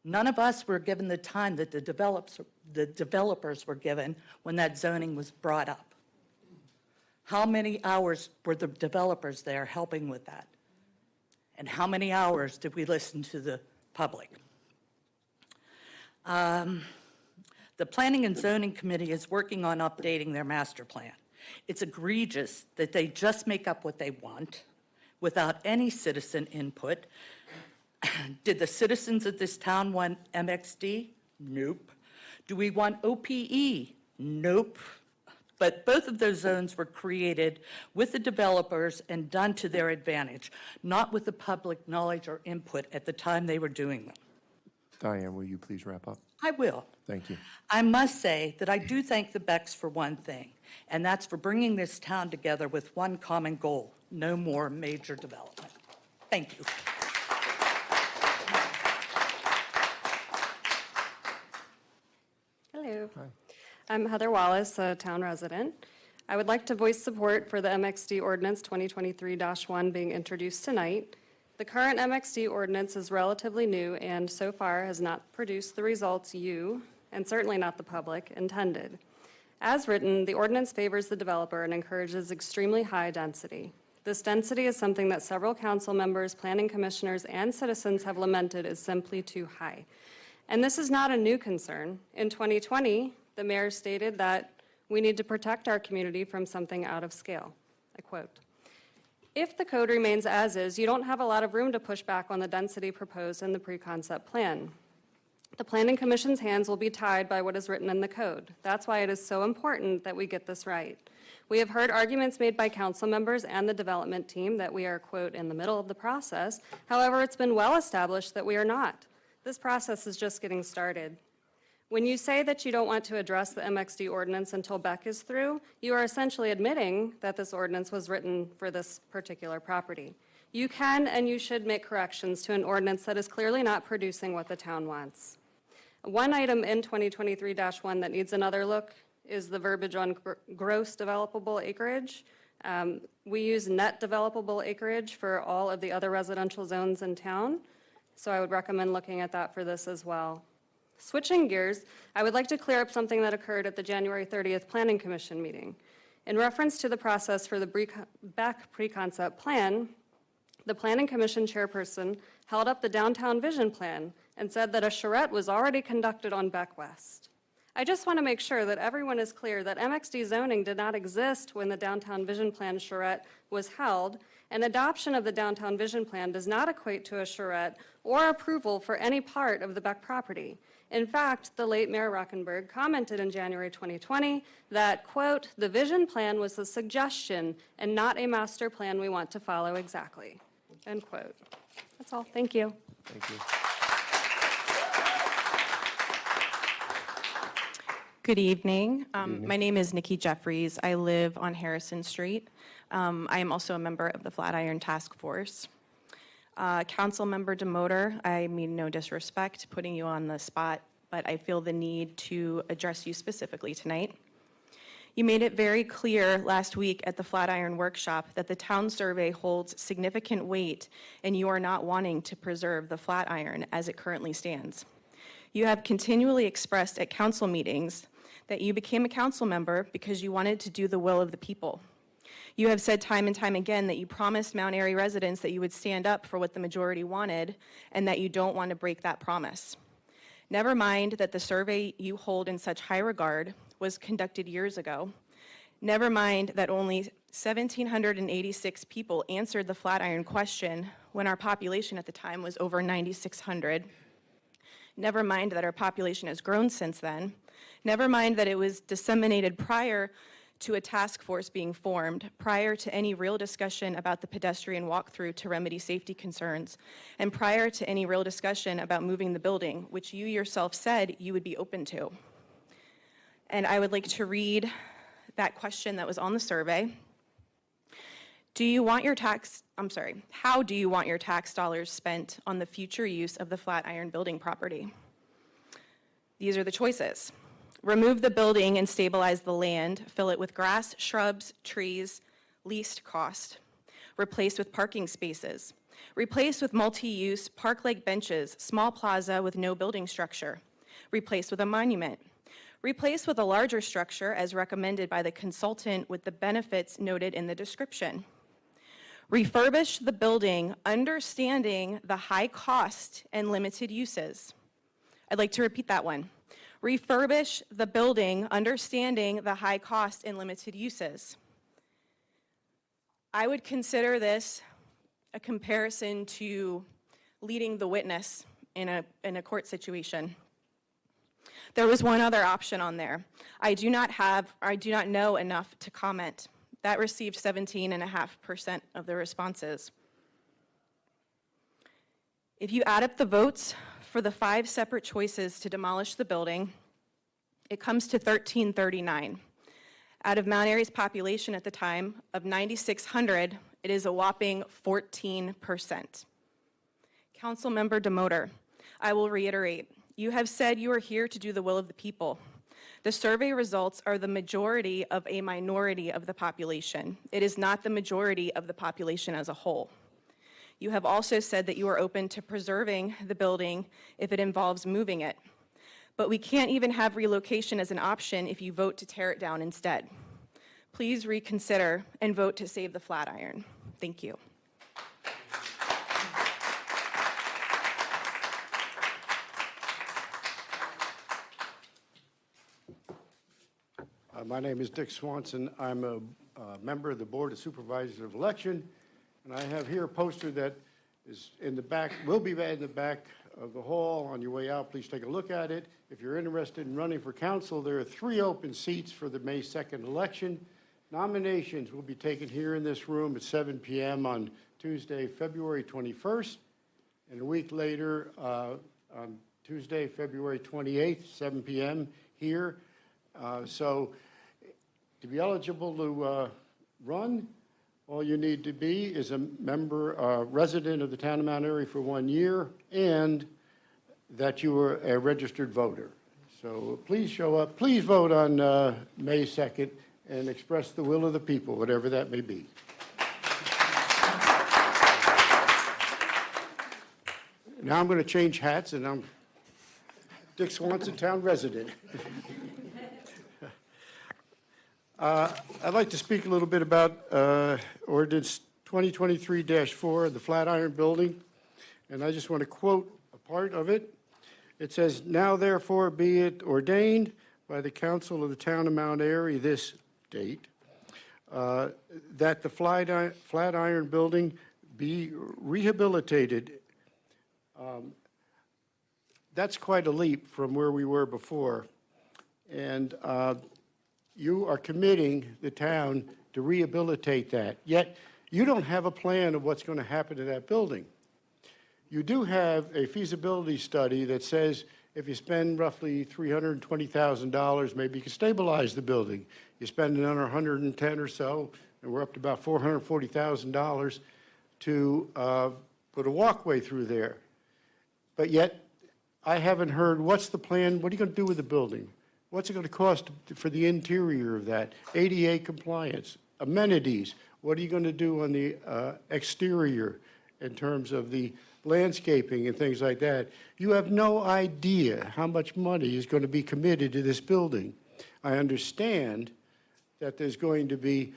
None of us were given the time that the developers were given when that zoning was brought up. How many hours were the developers there helping with that? And how many hours did we listen to the public? The Planning and Zoning Committee is working on updating their master plan. It's egregious that they just make up what they want without any citizen input. Did the citizens of this town want MXD? Nope. Do we want OPE? Nope. But both of those zones were created with the developers and done to their advantage, not with the public knowledge or input at the time they were doing them. Diane, will you please wrap up? I will. Thank you. I must say that I do thank the Becks for one thing, and that's for bringing this town together with one common goal: no more major development. Thank you. Hello. Hi. I'm Heather Wallace, a town resident. I would like to voice support for the MXD Ordinance 2023-1 being introduced tonight. The current MXD ordinance is relatively new and so far has not produced the results you, and certainly not the public, intended. As written, the ordinance favors the developer and encourages extremely high density. This density is something that several council members, planning commissioners, and citizens have lamented is simply too high. And this is not a new concern. In 2020, the mayor stated that we need to protect our community from something out of scale. I quote, "If the code remains as is, you don't have a lot of room to push back on the density proposed in the pre-concept plan. The Planning Commission's hands will be tied by what is written in the code. That's why it is so important that we get this right. We have heard arguments made by council members and the development team that we are, quote, in the middle of the process. However, it's been well established that we are not. This process is just getting started. When you say that you don't want to address the MXD ordinance until Beck is through, you are essentially admitting that this ordinance was written for this particular property. You can and you should make corrections to an ordinance that is clearly not producing what the town wants. One item in 2023-1 that needs another look is the verbiage on gross developable acreage. We use net developable acreage for all of the other residential zones in town, so I would recommend looking at that for this as well. Switching gears, I would like to clear up something that occurred at the January 30th Planning Commission meeting. In reference to the process for the Beck pre-concept plan, the Planning Commission chairperson held up the Downtown Vision Plan and said that a charrette was already conducted on Beck West. I just want to make sure that everyone is clear that MXD zoning did not exist when the Downtown Vision Plan charrette was held, and adoption of the Downtown Vision Plan does not equate to a charrette or approval for any part of the Beck property. In fact, the late Mayor Rockenberg commented in January 2020 that, quote, "The vision plan was a suggestion and not a master plan we want to follow exactly," end quote. That's all. Thank you. Thank you. Good evening. My name is Nikki Jeffries. I live on Harrison Street. I am also a member of the Flatiron Task Force. Councilmember Demoter, I mean no disrespect putting you on the spot, but I feel the need to address you specifically tonight. You made it very clear last week at the Flatiron workshop that the town survey holds significant weight and you are not wanting to preserve the Flatiron as it currently stands. You have continually expressed at council meetings that you became a council member because you wanted to do the will of the people. You have said time and time again that you promised Mount Airy residents that you would stand up for what the majority wanted and that you don't want to break that promise. Never mind that the survey you hold in such high regard was conducted years ago. Never mind that only 1,786 people answered the Flatiron question when our population at the time was over 9,600. Never mind that our population has grown since then. Never mind that it was disseminated prior to a task force being formed, prior to any real discussion about the pedestrian walkthrough to remedy safety concerns, and prior to any real discussion about moving the building, which you yourself said you would be open to. And I would like to read that question that was on the survey. How do you want your tax dollars spent on the future use of the Flatiron building property? These are the choices. Remove the building and stabilize the land, fill it with grass, shrubs, trees, least cost. Replace with parking spaces. Replace with multi-use park-like benches, small plaza with no building structure. Replace with a monument. Replace with a larger structure as recommended by the consultant with the benefits noted in the description. Refurbish the building, understanding the high cost and limited uses. I'd like to repeat that one. Refurbish the building, understanding the high cost and limited uses. I would consider this a comparison to leading the witness in a court situation. There was one other option on there. I do not know enough to comment. That received 17.5% of the responses. If you add up the votes for the 5 separate choices to demolish the building, it comes to 1,339. Out of Mount Airy's population at the time of 9,600, it is a whopping 14%. Councilmember Demoter, I will reiterate, you have said you are here to do the will of the people. The survey results are the majority of a minority of the population. It is not the majority of the population as a whole. You have also said that you are open to preserving the building if it involves moving it. But we can't even have relocation as an option if you vote to tear it down instead. Please reconsider and vote to save the Flatiron. Thank you. My name is Dick Swanson. I'm a member of the Board of Supervisors of Election, and I have here a poster that is in the back, will be in the back of the hall. On your way out, please take a look at it. If you're interested in running for council, there are 3 open seats for the May 2nd election. Nominations will be taken here in this room at 7 p.m. on Tuesday, February 21st, and a week later on Tuesday, February 28th, 7 p.m. here. So to be eligible to run, all you need to be is a member, resident of the town of Mount Airy for 1 year, and that you are a registered voter. So please show up. Please vote on May 2nd and express the will of the people, whatever that may be. Now I'm going to change hats, and I'm Dick Swanson, town resident. I'd like to speak a little bit about ordinance 2023-4, the Flatiron Building, and I just want to quote a part of it. It says, "Now therefore be it ordained by the council of the town of Mount Airy this date, that the Flatiron Building be rehabilitated." That's quite a leap from where we were before. And you are committing the town to rehabilitate that. Yet, you don't have a plan of what's going to happen to that building. You do have a feasibility study that says if you spend roughly $320,000, maybe you can stabilize the building. You spend another 110 or so, and we're up to about $440,000 to put a walkway through there. But yet, I haven't heard, what's the plan? What are you going to do with the building? What's it going to cost for the interior of that? ADA compliance, amenities. What are you going to do on the exterior in terms of the landscaping and things like that? You have no idea how much money is going to be committed to this building. I understand that there's going to be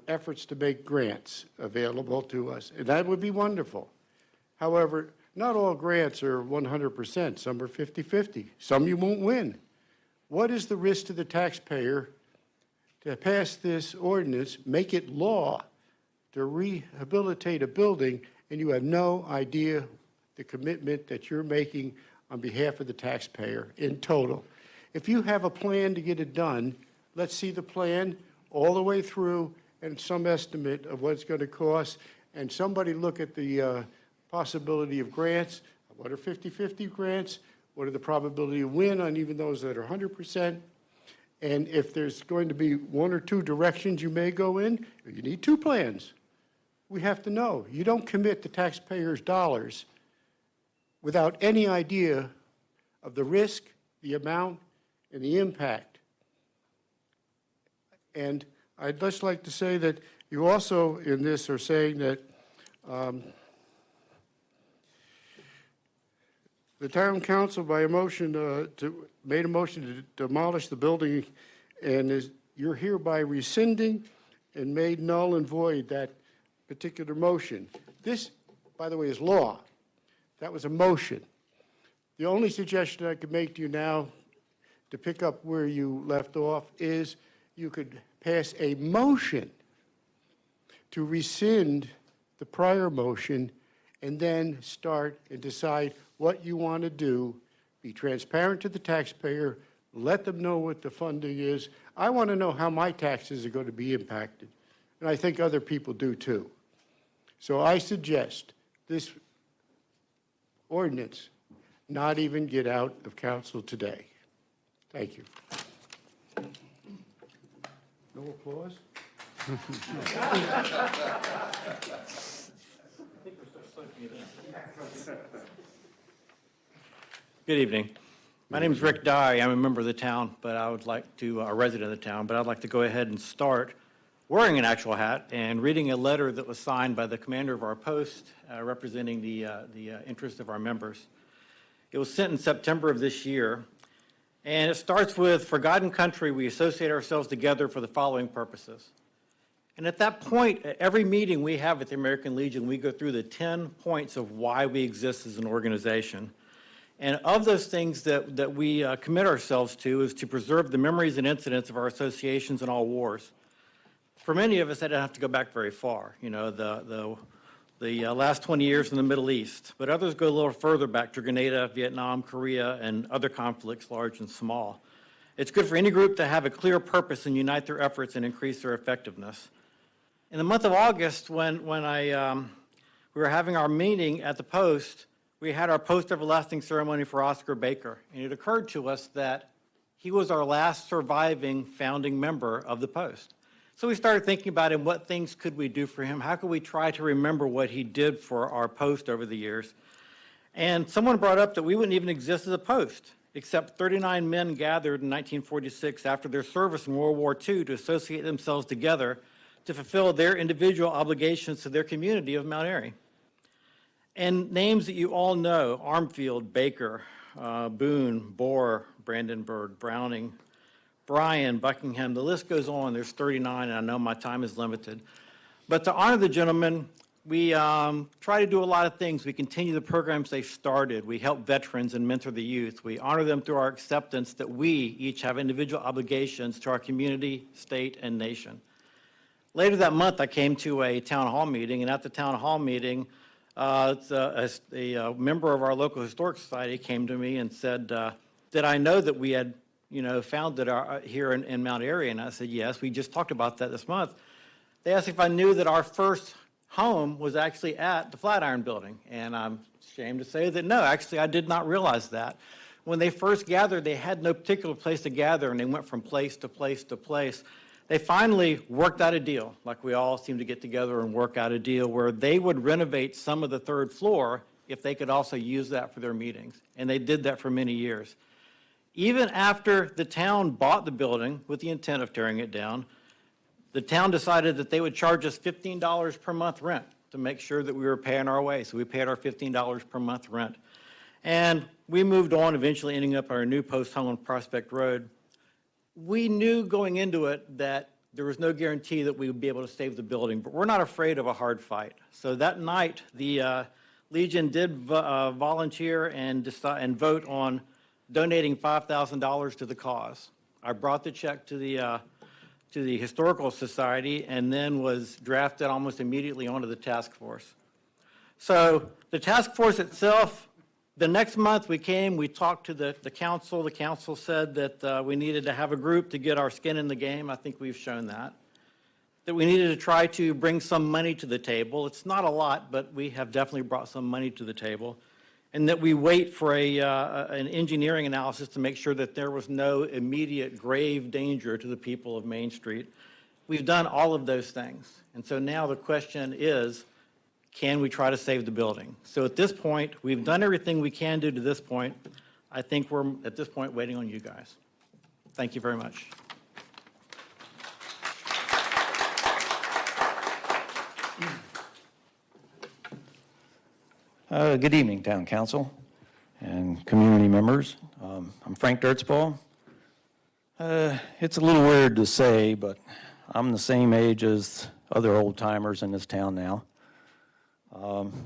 efforts to make grants available to us, and that would be wonderful. However, not all grants are 100%. Some are 50-50. Some you won't win. What is the risk to the taxpayer to pass this ordinance, make it law, to rehabilitate a building, and you have no idea the commitment that you're making on behalf of the taxpayer in total? If you have a plan to get it done, let's see the plan all the way through and some estimate of what it's going to cost, and somebody look at the possibility of grants. What are 50-50 grants? What are the probability of win on even those that are 100%? And if there's going to be one or two directions you may go in, you need two plans. We have to know. You don't commit the taxpayers' dollars without any idea of the risk, the amount, and the impact. And I'd just like to say that you also, in this, are saying that the town council, by a motion made a motion to demolish the building, and you're hereby rescinding and made null and void that particular motion. This, by the way, is law. That was a motion. The only suggestion I could make to you now, to pick up where you left off, is you could pass a motion to rescind the prior motion and then start and decide what you want to do. Be transparent to the taxpayer, let them know what the funding is. I want to know how my taxes are going to be impacted, and I think other people do too. So I suggest this ordinance not even get out of council today. Thank you. No applause? Good evening. My name is Rick Dye. I'm a member of the town, but I would like to, a resident of the town, but I'd like to go ahead and start wearing an actual hat and reading a letter that was signed by the commander of our post representing the interest of our members. It was sent in September of this year, and it starts with, "Forgotten country, we associate ourselves together for the following purposes." And at that point, at every meeting we have at the American Legion, we go through the 10 points of why we exist as an organization. And of those things that we commit ourselves to is to preserve the memories and incidents of our associations in all wars. For many of us, that doesn't have to go back very far, you know, the last 20 years in the Middle East. But others go a little further back to Grenada, Vietnam, Korea, and other conflicts, large and small. It's good for any group to have a clear purpose and unite their efforts and increase their effectiveness. In the month of August, when we were having our meeting at the Post, we had our post-everlasting ceremony for Oscar Baker, and it occurred to us that he was our last surviving founding member of the Post. So we started thinking about him, what things could we do for him? How could we try to remember what he did for our Post over the years? And someone brought up that we wouldn't even exist as a Post, except 39 men gathered in 1946 after their service in World War II to associate themselves together to fulfill their individual obligations to their community of Mount Airy. And names that you all know: Armfield, Baker, Boone, Bohr, Brandenburg, Browning, Bryan, Buckingham, the list goes on. There's 39, and I know my time is limited. But to honor the gentlemen, we try to do a lot of things. We continue the programs they started. We help veterans and mentor the youth. We honor them through our acceptance that we each have individual obligations to our community, state, and nation. Later that month, I came to a town hall meeting, and at the town hall meeting, a member of our local historic society came to me and said, did I know that we had, founded here in Mount Airy? And I said, yes, we just talked about that this month. They asked if I knew that our first home was actually at the Flatiron Building, and I'm ashamed to say that no, actually I did not realize that. When they first gathered, they had no particular place to gather, and they went from place to place to place. They finally worked out a deal, like we all seem to get together and work out a deal, where they would renovate some of the third floor if they could also use that for their meetings, and they did that for many years. Even after the town bought the building with the intent of tearing it down, the town decided that they would charge us $15 per month rent to make sure that we were paying our way. So we paid our $15 per month rent. And we moved on, eventually ending up at our new post home on Prospect Road. We knew going into it that there was no guarantee that we would be able to save the building, but we're not afraid of a hard fight. So that night, the Legion did volunteer and vote on donating $5,000 to the cause. I brought the check to the Historical Society and then was drafted almost immediately onto the task force. So the task force itself, the next month we came, we talked to the council. The council said that we needed to have a group to get our skin in the game. I think we've shown that. That we needed to try to bring some money to the table. It's not a lot, but we have definitely brought some money to the table. And that we wait for an engineering analysis to make sure that there was no immediate grave danger to the people of Main Street. We've done all of those things. And so now the question is, can we try to save the building? So at this point, we've done everything we can do to this point. I think we're, at this point, waiting on you guys. Thank you very much. Good evening, Town Council and community members. I'm Frank Dirtsball. It's a little weird to say, but I'm the same age as other old-timers in this town now.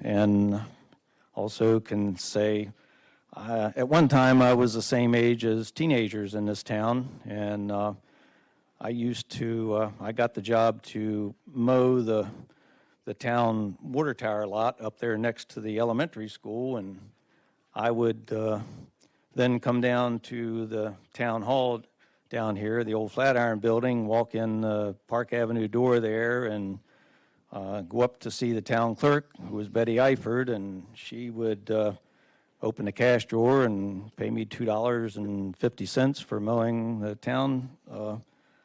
And also can say, at one time I was the same age as teenagers in this town, and I got the job to mow the town water tower lot up there next to the elementary school, and I would then come down to the town hall down here, the old Flatiron building, walk in the Park Avenue door there, and go up to see the town clerk, who was Betty Eifert, and she would open the cash drawer and pay me $2.50 for mowing the town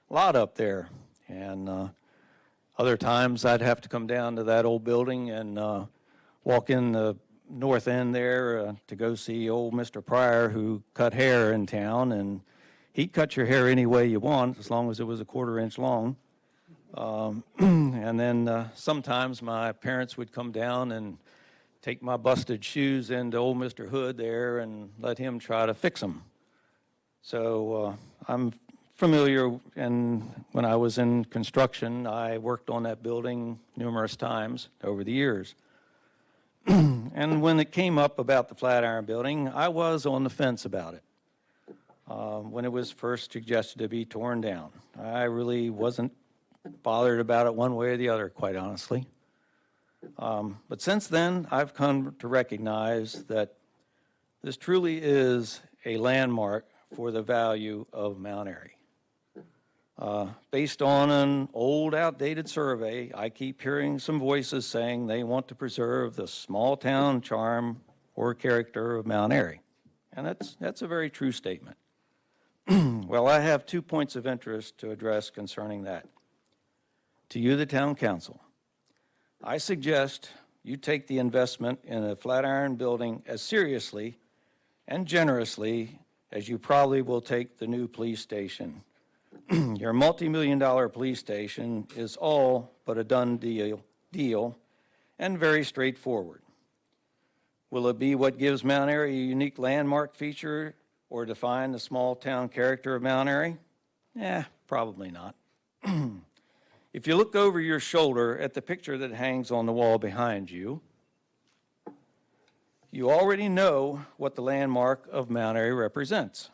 lot up there. And other times I'd have to come down to that old building and walk in the north end there to go see old Mr. Pryor, who cut hair in town, and he'd cut your hair any way you want as long as it was a 1/4 inch long. And then sometimes my parents would come down and take my busted shoes into old Mr. Hood there and let him try to fix them. So I'm familiar, and when I was in construction, I worked on that building numerous times over the years. And when it came up about the Flatiron building, I was on the fence about it. When it was first suggested to be torn down, I really wasn't bothered about it one way or the other, quite honestly. But since then, I've come to recognize that this truly is a landmark for the value of Mount Airy. Based on an old, outdated survey, I keep hearing some voices saying they want to preserve the small town charm or character of Mount Airy. And that's a very true statement. Well, I have 2 points of interest to address concerning that. To you, the Town Council, I suggest you take the investment in a Flatiron building as seriously and generously as you probably will take the new police station. Your multi-million-dollar police station is all but a done deal and very straightforward. Will it be what gives Mount Airy a unique landmark feature or define the small town character of Mount Airy? Probably not. If you look over your shoulder at the picture that hangs on the wall behind you, you already know what the landmark of Mount Airy represents.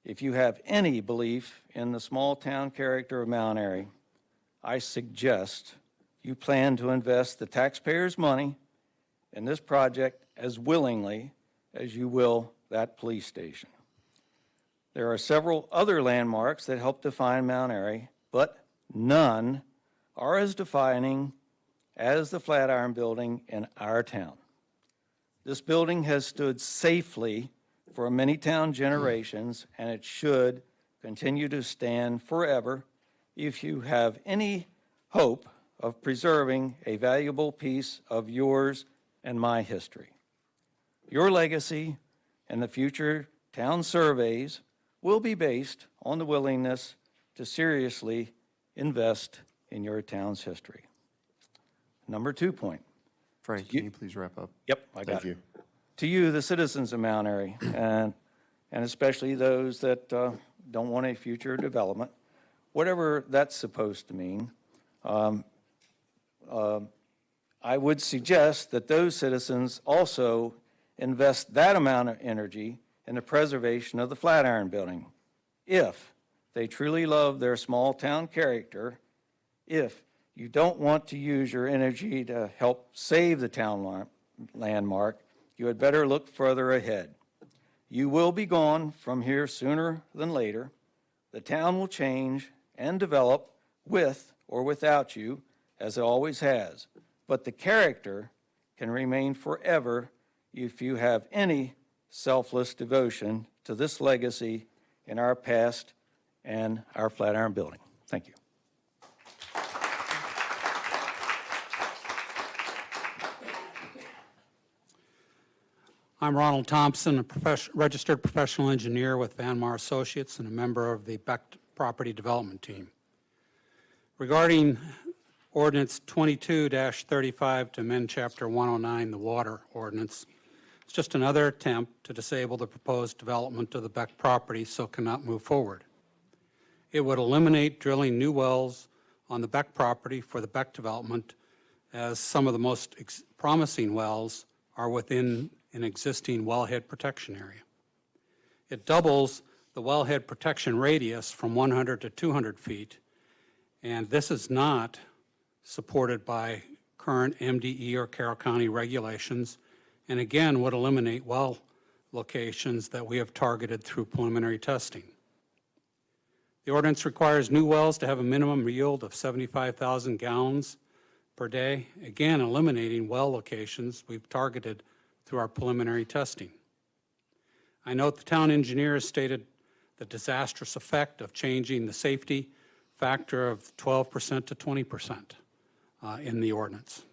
If you have any belief in the small town character of Mount Airy, I suggest you plan to invest the taxpayers' money in this project as willingly as you will that police station. There are several other landmarks that help define Mount Airy, but none are as defining as the Flatiron Building in our town. This building has stood safely for many town generations, and it should continue to stand forever if you have any hope of preserving a valuable piece of yours and my history. Your legacy and the future town surveys will be based on the willingness to seriously invest in your town's history. Number 2 point. Frank, can you please wrap up? Yep, I got Thank you. To you, the citizens of Mount Airy, and especially those that don't want a future development, whatever that's supposed to mean, I would suggest that those citizens also invest that amount of energy in the preservation of the Flatiron Building. If they truly love their small town character, if you don't want to use your energy to help save the town landmark, you had better look further ahead. You will be gone from here sooner than later. The town will change and develop with or without you, as it always has. But the character can remain forever if you have any selfless devotion to this legacy in our past and our Flatiron Building. Thank you. I'm Ronald Thompson, a registered professional engineer with Van Mar Associates and a member of the Beck Property Development Team. Regarding Ordinance 22-35 to amend Chapter 109, the Water Ordinance, it's just another attempt to disable the proposed development of the Beck property so it cannot move forward. It would eliminate drilling new wells on the Beck property for the Beck development, as some of the most promising wells are within an existing wellhead protection area. It doubles the wellhead protection radius from 100 to 200 feet, and this is not supported by current MDE or Carroll County regulations, and again would eliminate well locations that we have targeted through preliminary testing. The ordinance requires new wells to have a minimum yield of 75,000 gallons per day, again eliminating well locations we've targeted through our preliminary testing. I note the town engineer has stated the disastrous effect of changing the safety factor of 12% to 20% in the ordinance.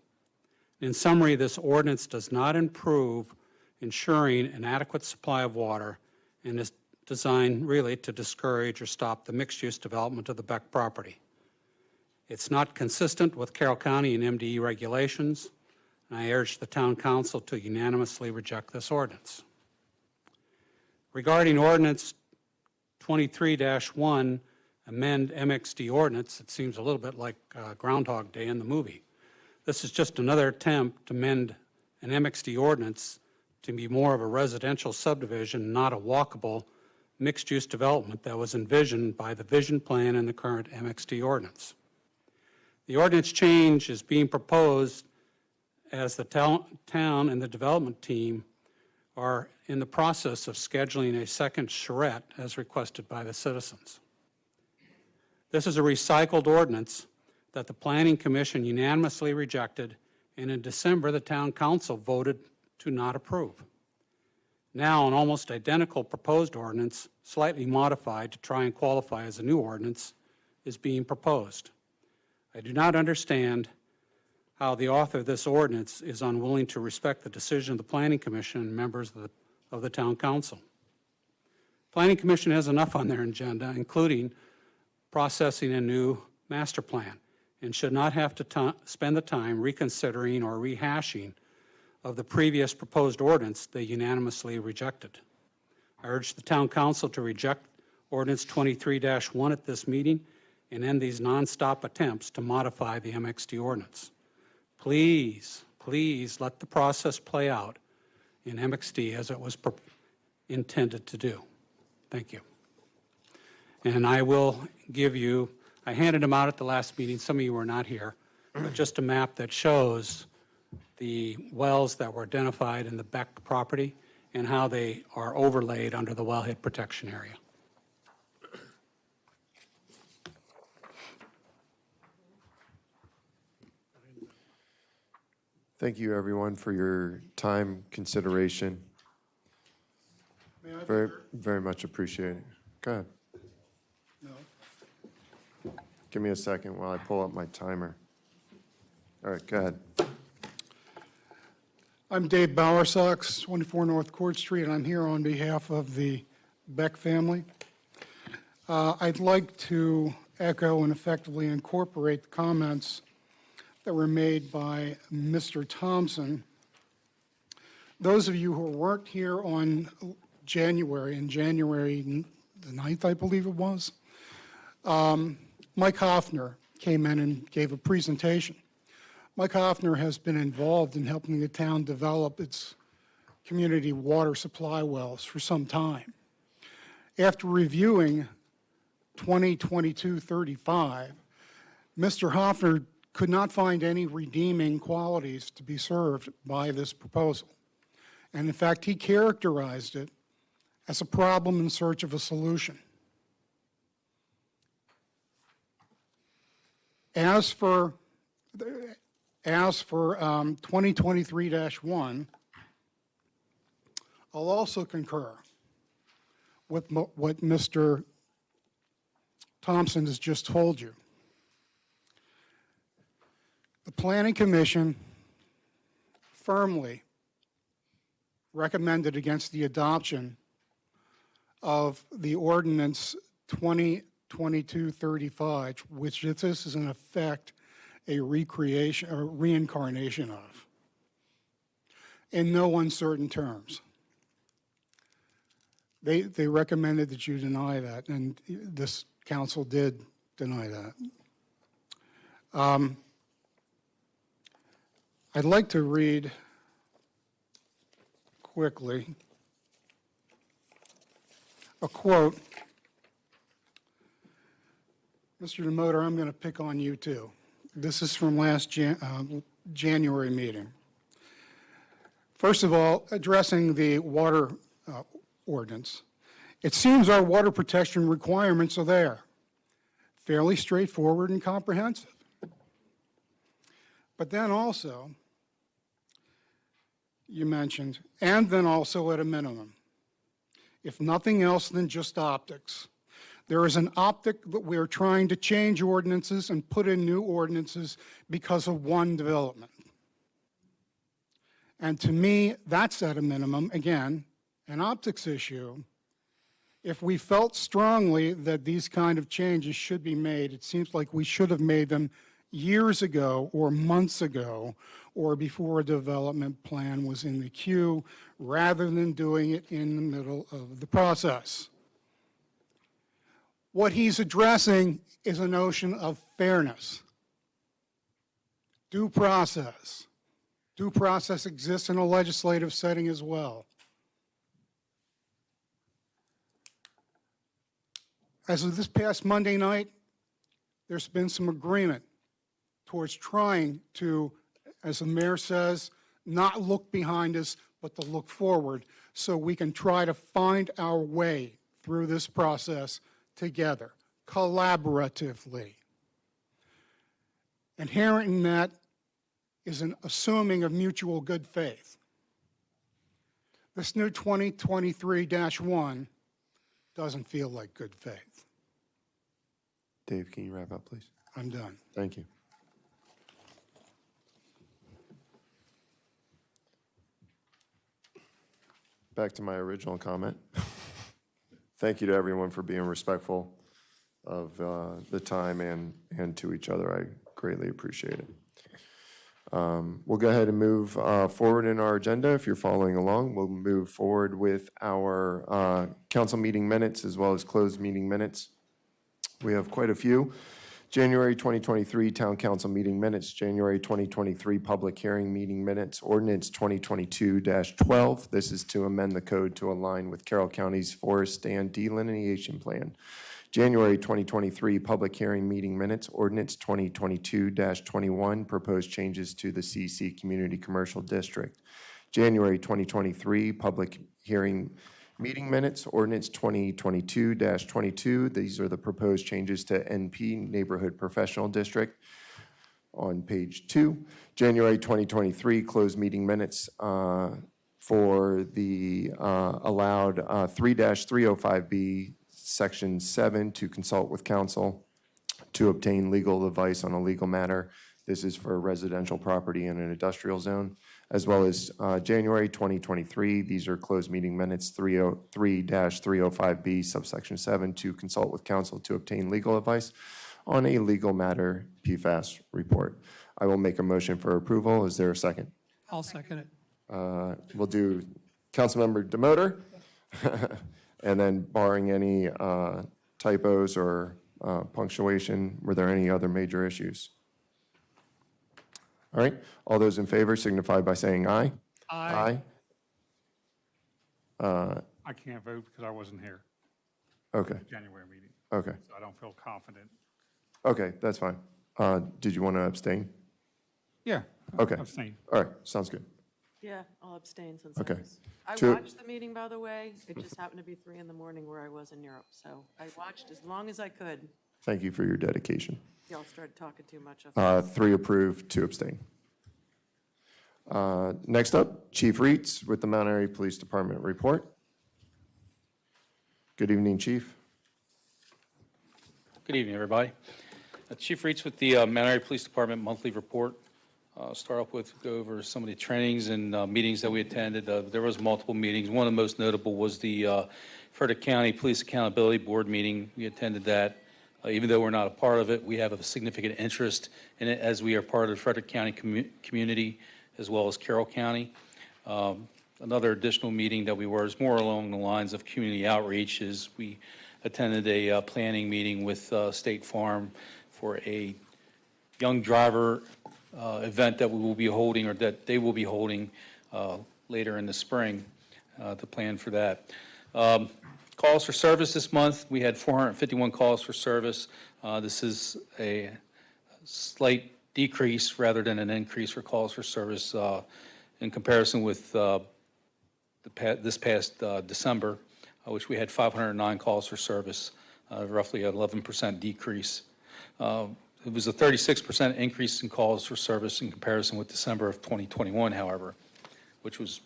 In summary, this ordinance does not improve ensuring an adequate supply of water and is designed really to discourage or stop the mixed-use development of the Beck property. It's not consistent with Carroll County and MDE regulations, and I urge the town council to unanimously reject this ordinance. Regarding Ordinance 23-1, amend MXD ordinance, it seems a little bit like Groundhog Day in the movie. This is just another attempt to amend an MXD ordinance to be more of a residential subdivision, not a walkable mixed-use development that was envisioned by the vision plan in the current MXD ordinance. The ordinance change is being proposed as the town and the development team are in the process of scheduling a second charrette as requested by the citizens. This is a recycled ordinance that the Planning Commission unanimously rejected, and in December the town council voted to not approve. Now an almost identical proposed ordinance, slightly modified to try and qualify as a new ordinance, is being proposed. I do not understand how the author of this ordinance is unwilling to respect the decision of the Planning Commission and members of the Town Council. Planning Commission has enough on their agenda, including processing a new master plan, and should not have to spend the time reconsidering or rehashing of the previous proposed ordinance they unanimously rejected. I urge the Town Council to reject Ordinance 23-1 at this meeting and end these nonstop attempts to modify the MXD ordinance. Please, please let the process play out in MXD as it was intended to do. Thank you. And I will give you, I handed them out at the last meeting, some of you were not here, but just a map that shows the wells that were identified in the Beck property and how they are overlaid under the wellhead protection area. Thank you, everyone, for your time, consideration. Very, very much appreciated. Go ahead. No. Give me a second while I pull up my timer. All right, go ahead. I'm Dave Bowersox, 24 North Court Street, and I'm here on behalf of the Beck family. I'd like to echo and effectively incorporate the comments that were made by Mr. Thompson. Those of you who weren't here on January the 9th, I believe it was, Mike Hoffner came in and gave a presentation. Mike Hoffner has been involved in helping the town develop its community water supply wells for some time. After reviewing 2022-35, Mr. Hoffner could not find any redeeming qualities to be served by this proposal. And in fact, he characterized it as a problem in search of a solution. As for 2023-1, I'll also concur with what Mr. Thompson has just told you. The Planning Commission firmly recommended against the adoption of the Ordinance 2022-35, which this is in effect a recreation or reincarnation of, in no uncertain terms. They recommended that you deny that, and this council did deny that. I'd like to read quickly a quote. Mr. DeMotor, I'm going to pick on you too. This is from last January meeting. First of all, addressing the water ordinance, it seems our water protection requirements are there. Fairly straightforward and comprehensive. But then also, you mentioned, and then also at a minimum, if nothing else than just optics. There is an optic that we are trying to change ordinances and put in new ordinances because of one development. And to me, that's at a minimum, again, an optics issue. If we felt strongly that these kind of changes should be made, it seems like we should have made them years ago or months ago or before a development plan was in the queue, rather than doing it in the middle of the process. What he's addressing is a notion of fairness, due process. Due process exists in a legislative setting as well. As of this past Monday night, there's been some agreement towards trying to, as the mayor says, not look behind us, but to look forward so we can try to find our way through this process together, collaboratively. Inherent in that is an assuming of mutual good faith. This new 2023-1 doesn't feel like good faith. Dave, can you wrap up, please? I'm done. Thank you. Back to my original comment. Thank you to everyone for being respectful of the time and to each other. I greatly appreciate it. We'll go ahead and move forward in our agenda. If you're following along, we'll move forward with our council meeting minutes as well as closed meeting minutes. We have quite a few. January 2023 Town Council meeting minutes, January 2023 public hearing meeting minutes, Ordinance 2022-12. This is to amend the code to align with Carroll County's forest stand delineation plan. January 2023 public hearing meeting minutes, Ordinance 2022-21, proposed changes to the CC Community Commercial District. January 2023 public hearing meeting minutes, Ordinance 2022-22. These are the proposed changes to NP, Neighborhood Professional District, on page 2. January 2023 closed meeting minutes for the allowed 3-305B, Section 7, to consult with counsel to obtain legal advice on a legal matter. This is for a residential property in an industrial zone, as well as January 2023. These are closed meeting minutes, 3-305B, subsection 7, to consult with counsel to obtain legal advice on a legal matter PFAS report. I will make a motion for approval. Is there a second? I'll second it. We'll do Councilmember Demoter, and then barring any typos or punctuation, were there any other major issues? All right, all those in favor signify by saying aye. Aye. Aye. I can't vote because I wasn't here. Okay, January meeting. okay, So I don't feel confident. okay, that's fine. Did you want to abstain? Yeah. Okay. Abstain. All right, sounds good. Yeah, I'll abstain since Okay. I Two- watched the meeting, by the way. It just happened to be 3 in the morning where I was in Europe, so I watched as long as I could. Thank you for your dedication. Y'all started talking too much. 3 approved, 2 abstain. Next up, Chief Reitz with the Mount Airy Police Department report. Good evening, Chief. Good evening, everybody. Chief Reitz with the Mount Airy Police Department monthly report. Start off with, go over some of the trainings and meetings that we attended. There was multiple meetings. One of the most notable was the Frederick County Police Accountability Board meeting. We attended that. Even though we're not a part of it, we have a significant interest in it as we are part of the Frederick County community as well as Carroll County. Another additional meeting that we were is more along the lines of community outreach. Is we attended a planning meeting with State Farm for a young driver event that we will be holding, or that they will be holding later in the spring, to plan for that. Calls for service this month, we had 451 calls for service. This is a slight decrease rather than an increase for calls for service in comparison with this past December, which we had 509 calls for service, roughly an 11% decrease. It was a 36% increase in calls for service in comparison with December of 2021, however, which was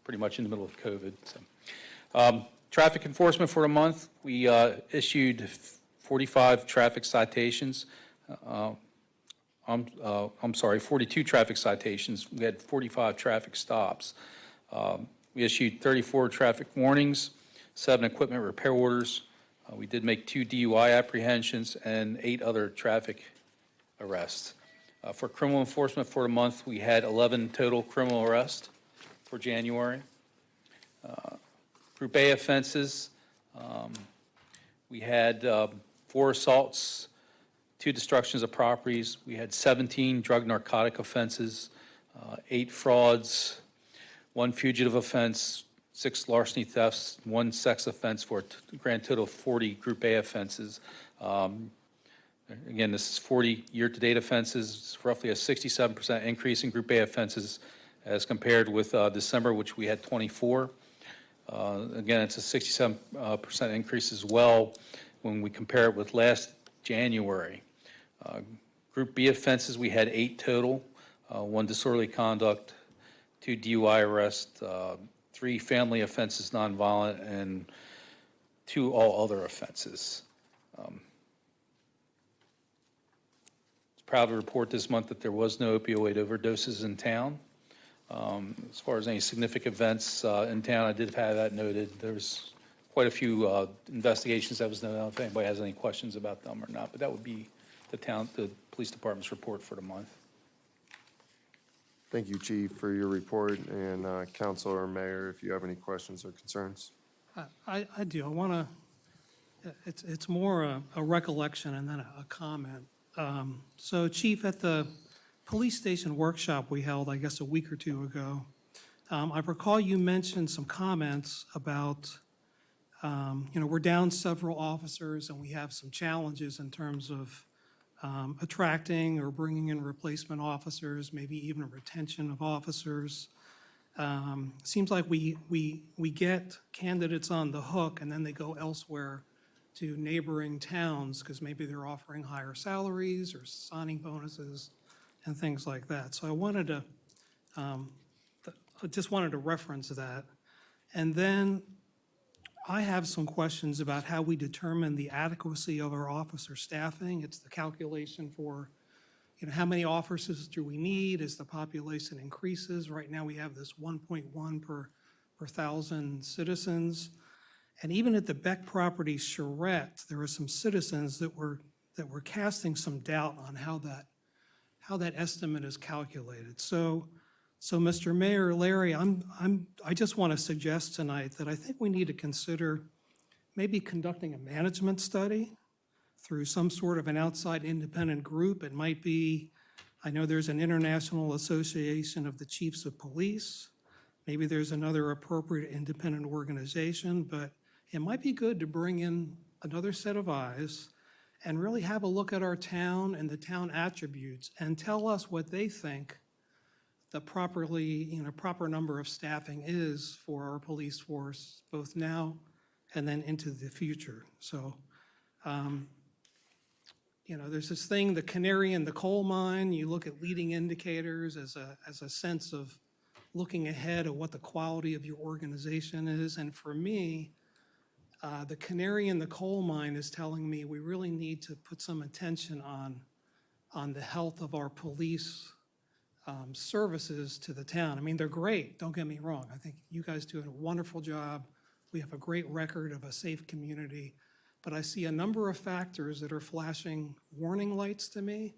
pretty much in the middle of COVID. So, traffic enforcement for the month, we issued 45 traffic citations. I'm sorry, 42 traffic citations. We had 45 traffic stops. We issued 34 traffic warnings, 7 equipment repair orders. We did make 2 DUI apprehensions and 8 other traffic arrests. For criminal enforcement for the month, we had 11 total criminal arrests for January. Group A offenses, we had 4 assaults, 2 destructions of properties. We had 17 drug narcotic offenses, 8 frauds, 1 fugitive offense, 6 larceny thefts, 1 sex offense, for a grand total of 40 Group A offenses. Again, this is 40 year-to-date offenses. It's roughly a 67% increase in Group A offenses as compared with December, which we had 24. Again, it's a 67% increase as well when we compare it with last January. Group B offenses, we had 8 total, 1 disorderly conduct, 2 DUI arrests, 3 family offenses, nonviolent, and 2 all other offenses. Proud to report this month that there was no opioid overdoses in town. As far as any significant events in town, I did have that noted. There's quite a few investigations that was done. I don't know if anybody has any questions about them or not, but that would be the police department's report for the month. Thank you, Chief, for your report, and Council or Mayor, if you have any questions or concerns. I do. I want to, it's more a recollection and then a comment. So Chief, at the police station workshop we held, I guess, a week or two ago, I recall you mentioned some comments about, we're down several officers and we have some challenges in terms of attracting or bringing in replacement officers, maybe even retention of officers. Seems like we get candidates on the hook and then they go elsewhere to neighboring towns because maybe they're offering higher salaries or signing bonuses and things like that. So I wanted to, I just wanted to reference that. And then I have some questions about how we determine the adequacy of our officer staffing. It's the calculation for, how many officers do we need as the population increases? Right now we have this 1.1 per 1,000 citizens. And even at the Beck property charrette, there were some citizens that were casting some doubt on how that estimate is calculated. So Mr. Mayor, Larry, I just want to suggest tonight that I think we need to consider maybe conducting a management study through some sort of an outside independent group. It might be, I know there's an International Association of the Chiefs of Police. Maybe there's another appropriate independent organization, but it might be good to bring in another set of eyes and really have a look at our town and the town attributes and tell us what they think the proper number of staffing is for our police force, both now and then into the future. So, there's this thing, the canary in the coal mine. You look at leading indicators as a sense of looking ahead at what the quality of your organization is. And for me, the canary in the coal mine is telling me we really need to put some attention on the health of our police services to the town. I mean, they're great, don't get me wrong. I think you guys do a wonderful job. We have a great record of a safe community, but I see a number of factors that are flashing warning lights to me,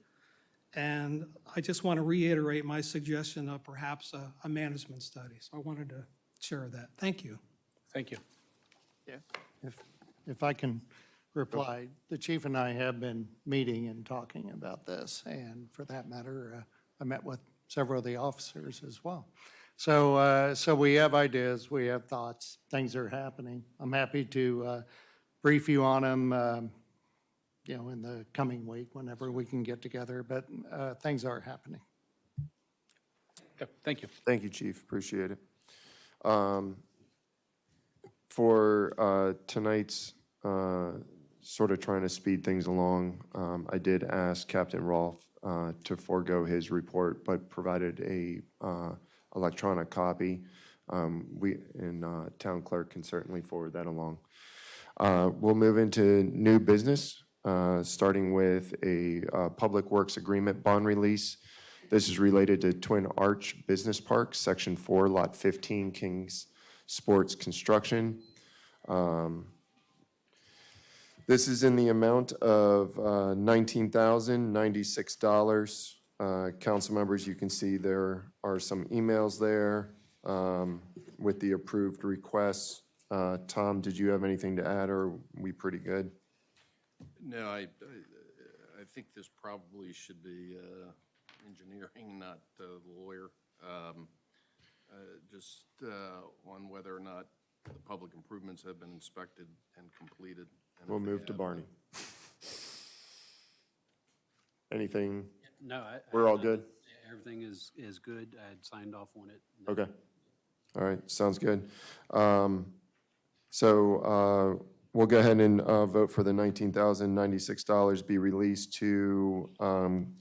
and I just want to reiterate my suggestion of perhaps a management study. So I wanted to share that. Thank you. Thank you. Yeah. If I can reply, the chief and I have been meeting and talking about this, and for that matter, I met with several of the officers as well. So we have ideas, we have thoughts, things are happening. I'm happy to brief you on them, in the coming week, whenever we can get together, but things are happening. Yeah, thank you. Thank you, Chief. Appreciate it. For tonight's sort of trying to speed things along, I did ask Captain Rolfe to forego his report, but provided a electronic copy. Town clerk can certainly forward that along. We'll move into new business, starting with a Public Works Agreement bond release. This is related to Twin Arch Business Park, Section 4, Lot 15, Kings Sports Construction. This is in the amount of $19,096. Council members, you can see there are some emails there with the approved requests. Tom, did you have anything to add, or are we pretty good? No, I think this probably should be engineering, not the lawyer. Just on whether or not the public improvements have been inspected and completed. And We'll move to Barney. Anything? No, We're all good? Everything is good. I had signed off on it. Okay. All right, sounds good. We'll go ahead and vote for the $19,096 be released to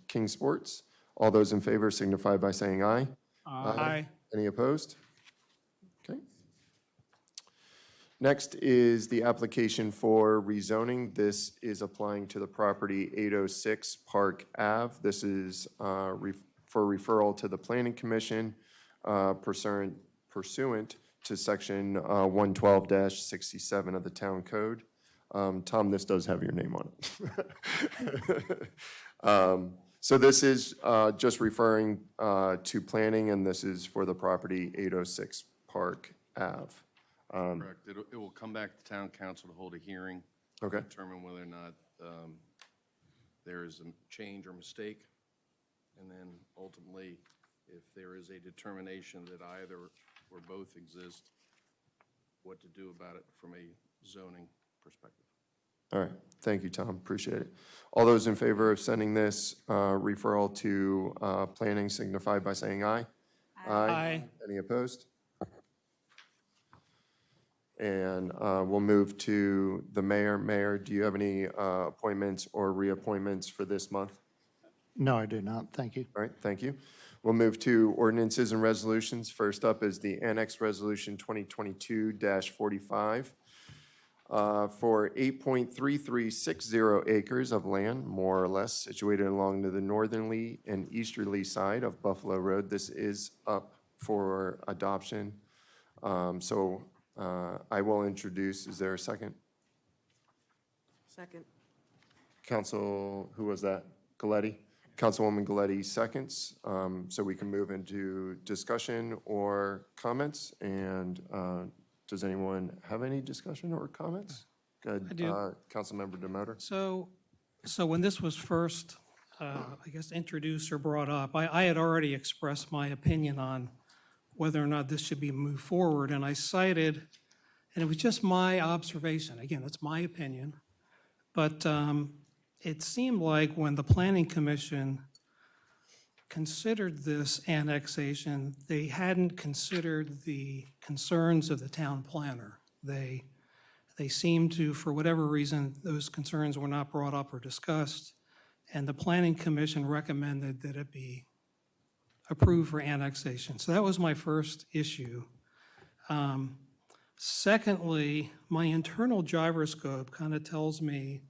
King Sports. All those in favor signify by saying aye. Aye. Any opposed? Okay. Next is the application for rezoning. This is applying to the property 806 Park Ave. This is for referral to the Planning Commission pursuant to Section 112-67 of the Town Code. Tom, this does have your name on it. So this is just referring to planning, and this is for the property 806 Park Ave. Correct. It will come back to town council to hold a hearing. Okay. Determine whether or not there is a change or mistake. And then ultimately, if there is a determination that either or both exist, what to do about it from a zoning perspective. All right, thank you, Tom, appreciate it. All those in favor of sending this referral to planning signify by saying aye. Aye. Any opposed? And we'll move to the mayor. Mayor, do you have any appointments or reappointments for this month? No, I do not. Thank you. All right, thank you. We'll move to ordinances and resolutions. First up is the Annex Resolution 2022-45 for 8.3360 acres of land, more or less, situated along the northerly and easterly side of Buffalo Road. This is up for adoption. I will introduce, is there a second? Second. Council, who was that? Galletti? Councilwoman Galletti seconds, so we can move into discussion or comments. And does anyone have any discussion or comments? Good. I do. Councilmember DeMotor. So when this was first, I guess, introduced or brought up, I had already expressed my opinion on whether or not this should be moved forward, and I cited, and it was just my observation, again, it's my opinion, but it seemed like when the Planning Commission considered this annexation, they hadn't considered the concerns of the town planner. They seemed to, for whatever reason, those concerns were not brought up or discussed, and the Planning Commission recommended that it be approved for annexation. So that was my first issue. Secondly, my internal gyroscope kind of tells me,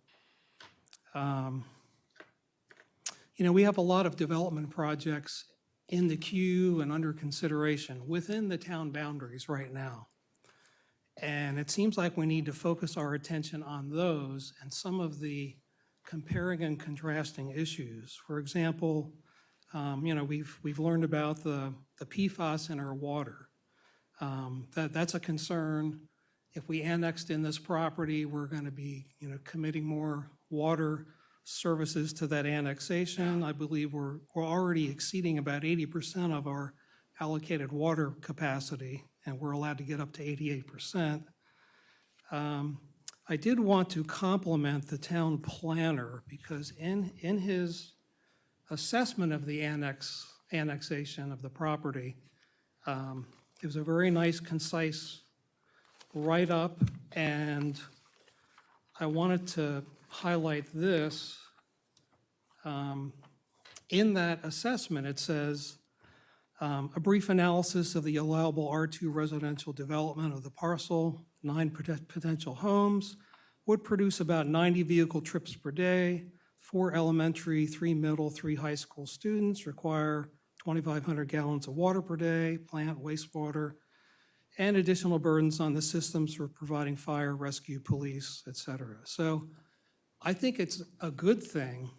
we have a lot of development projects in the queue and under consideration within the town boundaries right now. And it seems like we need to focus our attention on those and some of the comparing and contrasting issues. For example, we've learned about the PFAS in our water. That's a concern. If we annexed in this property, we're going to be, committing more water services to that annexation. I believe we're already exceeding about 80% of our allocated water capacity, and we're allowed to get up to 88%. I did want to compliment the town planner because in his assessment of the annexation of the property, it was a very nice, concise write-up, and I wanted to highlight this. In that assessment, it says, a brief analysis of the allowable R2 residential development of the parcel, 9 potential homes, would produce about 90 vehicle trips per day, 4 elementary, 3 middle, 3 high school students, require 2,500 gallons of water per day, plant, wastewater, and additional burdens on the systems for providing fire, rescue, police, et cetera. So I think it's a good thing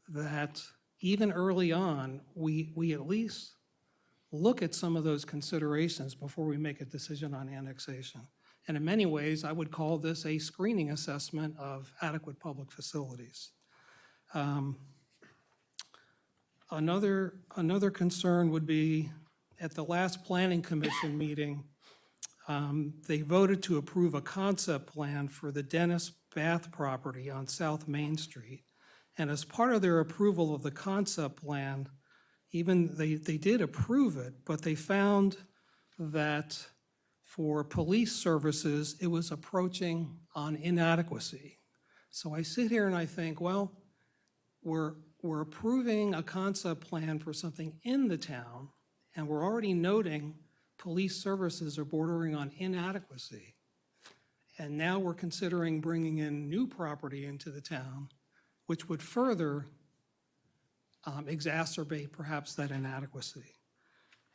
that even early on, we at least look at some of those considerations before we make a decision on annexation. And in many ways, I would call this a screening assessment of adequate public facilities. Another concern would be, at the last Planning Commission meeting, they voted to approve a concept plan for the Dennis Bath property on South Main Street. And as part of their approval of the concept plan, even they did approve it, but they found that for police services, it was approaching on inadequacy. So I sit here and I think, well, we're approving a concept plan for something in the town, and we're already noting police services are bordering on inadequacy. And now we're considering bringing in new property into the town, which would further exacerbate perhaps that inadequacy.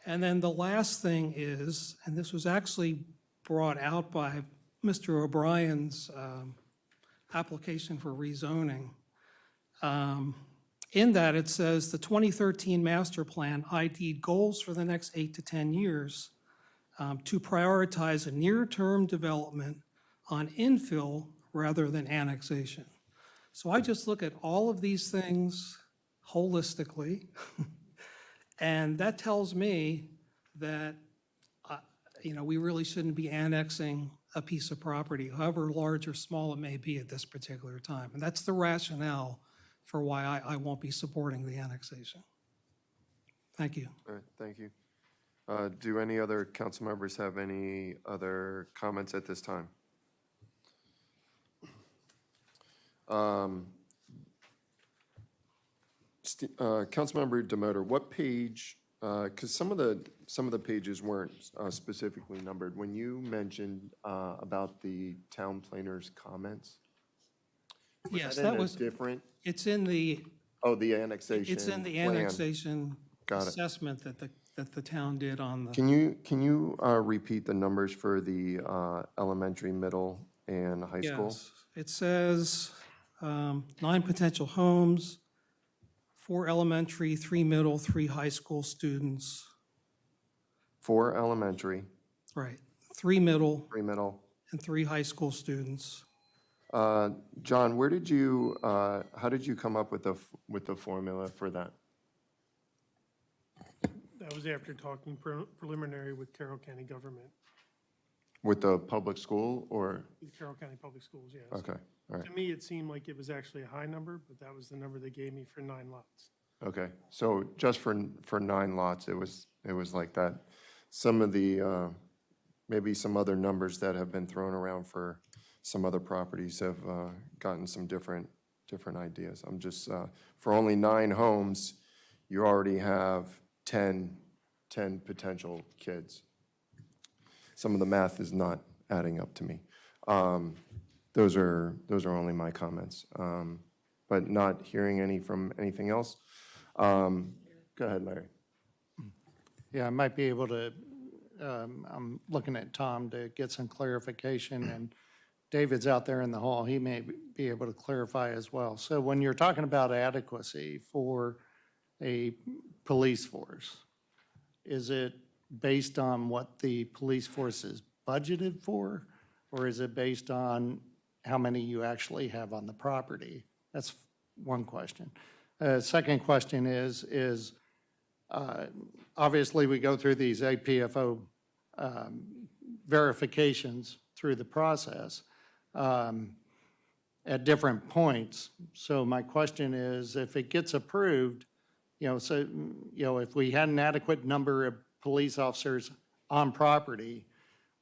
And then the last thing is, and this was actually brought out by Mr. O'Brien's application for rezoning, In that, it says the 2013 master plan ID'd goals for the next 8 to 10 years to prioritize a near-term development on infill rather than annexation. So I just look at all of these things holistically, and that tells me that, we really shouldn't be annexing a piece of property, however large or small it may be at this particular time. And that's the rationale for why I won't be supporting the annexation. Thank you. All right, thank you. Do any other council members have any other comments at this time? Councilmember Demoter, what page, because some of the pages weren't specifically numbered. When you mentioned about the town planner's comments, Yes, that that in a was, different, it's in the, oh, the annexation it's in the plan. annexation Got it. assessment that the town did on the. Can you repeat the numbers for the elementary, middle, and high school? Yes, it says 9 potential homes, 4 elementary, 3 middle, 3 high school students. 4 elementary, Right, 3 middle 3 middle. and 3 high school students. John, how did you come up with the formula for that? That was after talking preliminary with Carroll County government, With the public school or? with Carroll County Public Schools, yes. Okay, all right. To me, it seemed like it was actually a high number, but that was the number they gave me for 9 lots. Okay, so just for 9 lots, it was like that. Some of the, maybe some other numbers that have been thrown around for some other properties have gotten some different ideas. I'm just, for only 9 homes, you already have 10 potential kids. Some of the math is not adding up to me. Those are only my comments, but not hearing anything else. Go ahead, Larry. Yeah, I might be able to, I'm looking at Tom to get some clarification, and David's out there in the hall. He may be able to clarify as well. So when you're talking about adequacy for a police force, is it based on what the police force is budgeted for, or is it based on how many you actually have on the property? That's one question. Second question is obviously we go through these APFO verifications through the process at different points. So my question is, if it gets approved, if we had an adequate number of police officers on property,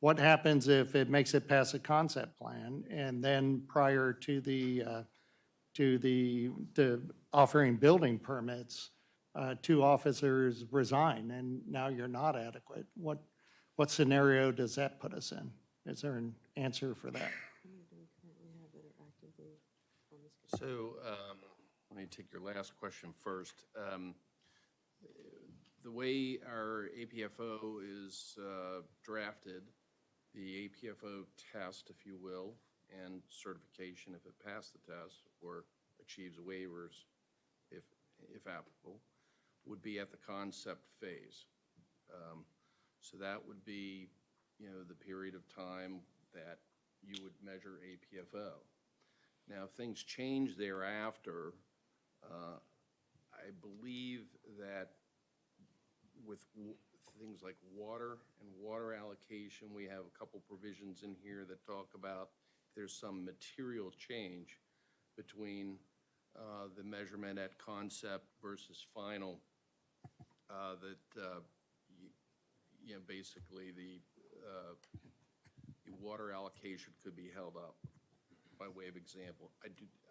what happens if it makes it past a concept plan and then prior to the offering building permits, 2 officers resign and now you're not adequate? What scenario does that put us in? Is there an answer for that? So let me take your last question first. The way our APFO is drafted, the APFO test, if you will, and certification if it passed the test or achieves waivers if applicable, would be at the concept phase. So that would be, the period of time that you would measure APFO. Now, if things change thereafter, I believe that with things like water and water allocation, we have a couple provisions in here that talk about there's some material change between the measurement at concept versus final, basically the water allocation could be held up. By way of example,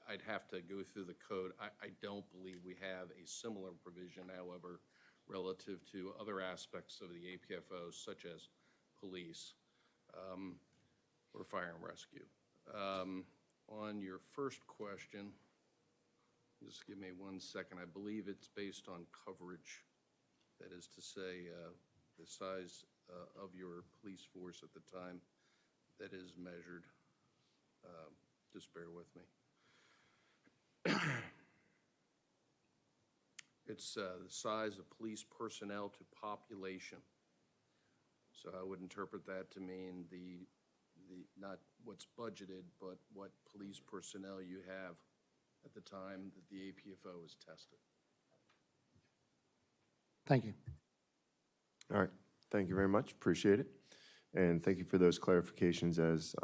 I'd have to go through the code. I don't believe we have a similar provision, however, relative to other aspects of the APFO, such as police or fire and rescue. On your first question, just give me 1 second. I believe it's based on coverage. That is to say, the size of your police force at the time that is measured. Just bear with me. It's the size of police personnel to population. So I would interpret that to mean not what's budgeted, but what police personnel you have at the time that the APFO is tested. Thank you. All right, thank you very much, appreciate it. And thank you for those clarifications as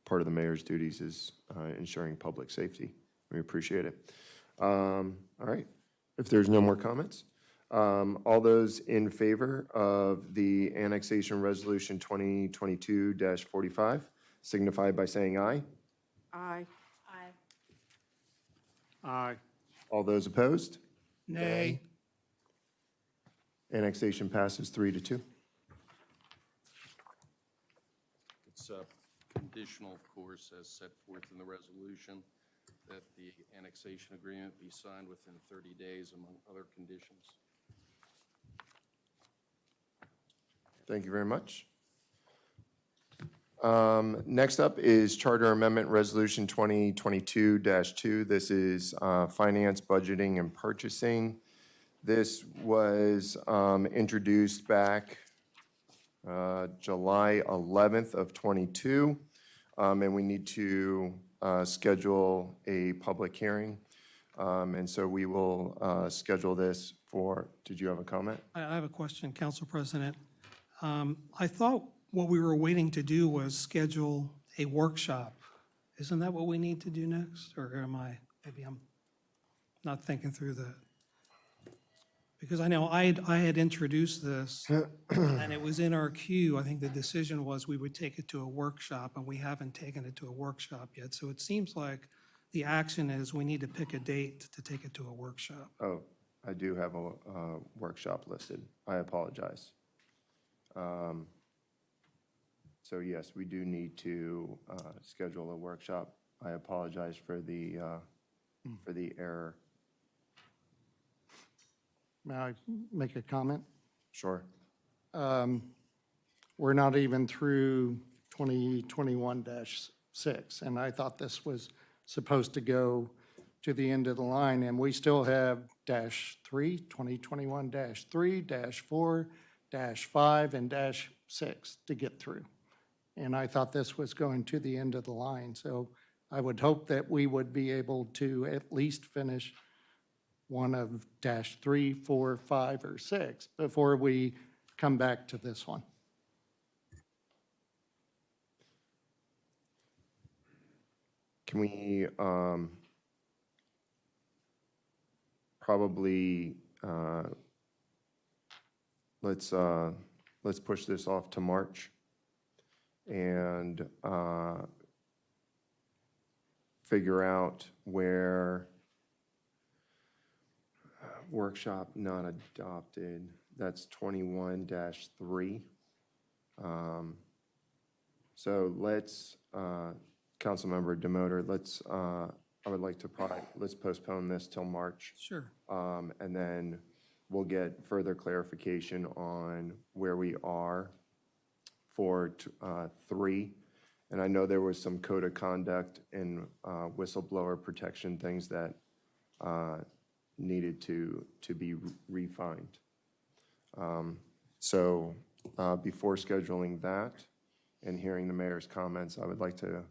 part of the mayor's duties is ensuring public safety. We appreciate it. All right, if there's no more comments, all those in favor of the Annexation Resolution 2022-45 signify by saying aye. Aye. Aye. Aye. All those opposed? Nay. Annexation passes 3-2. It's conditional, of course, as set forth in the resolution, that the annexation agreement be signed within 30 days, among other conditions. Thank you very much. Next up is Charter Amendment Resolution 2022-2. This is finance, budgeting, and purchasing. This was introduced back July 11th of 22, and we need to schedule a public hearing. And so we will schedule this for, did you have a comment? I have a question, Council President. I thought what we were waiting to do was schedule a workshop. Isn't that what we need to do next? Or maybe I'm not thinking through that. Because I know I had introduced this, and it was in our queue. I think the decision was we would take it to a workshop, and we haven't taken it to a workshop yet. So it seems like the action is we need to pick a date to take it to a workshop. Oh, I do have a workshop listed. I apologize. So yes, we do need to schedule a workshop. I apologize for the error. May I make a comment? Sure. We're not even through 2021-6, and I thought this was supposed to go to the end of the line, and we still have -3, 2021-3, -4, -5, and -6 to get through. And I thought this was going to the end of the line, so I would hope that we would be able to at least finish one of -3, 4, 5, or 6 before we come back to this one. Can we probably, let's push this off to March and figure out where workshop not adopted, that's 21-3. So let's, Councilmember Demoter, I would like to let's postpone this till March. Sure. And then we'll get further clarification on where we are for 3. And I know there was some code of conduct and whistleblower protection things that needed to be refined. So before scheduling that and hearing the mayor's comments, I would like to,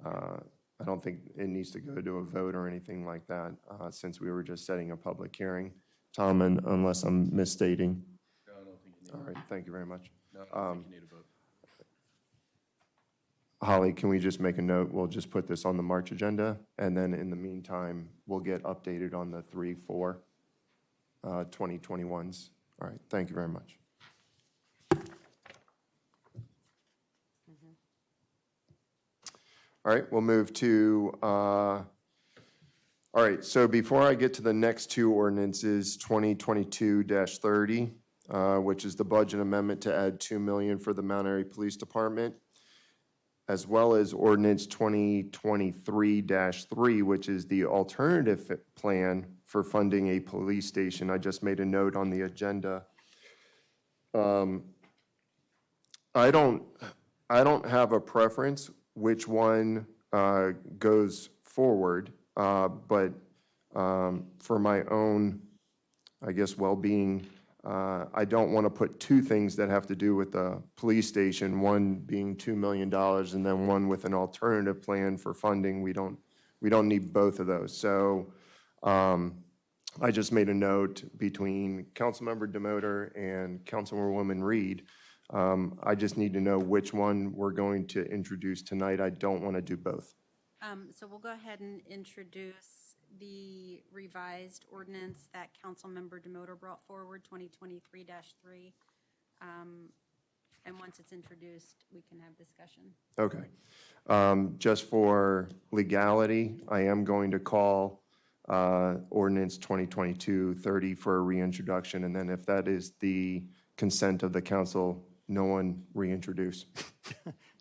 I don't think it needs to go to a vote or anything like that, since we were just setting a public hearing. Tom, unless I'm misstating. No, I don't think you need. All right, thank you very much. No, I don't think you need a vote. Holly, can we just make a note? We'll just put this on the March agenda, and then in the meantime, we'll get updated on the 3, 4, 2021s. All right, thank you very much. All right, we'll move to, all right, so before I get to the next two ordinances, 2022-30, which is the budget amendment to add $2 million for the Mount Airy Police Department, as well as ordinance 2023-3, which is the alternative plan for funding a police station. I just made a note on the agenda. I don't have a preference which one goes forward, but for my own I guess, well-being. I don't want to put two things that have to do with the police station, one being $2 million and then one with an alternative plan for funding. We don't need both of those. So I just made a note between Councilmember Demoter and Councilwoman Reed. I just need to know which one we're going to introduce tonight. I don't want to do both. So we'll go ahead and introduce the revised ordinance that Councilmember Demoter brought forward, 2023-3. And once it's introduced, we can have discussion. Okay. Just for legality, I am going to call ordinance 2022-30 for a reintroduction, and then if that is the consent of the council, no one reintroduce.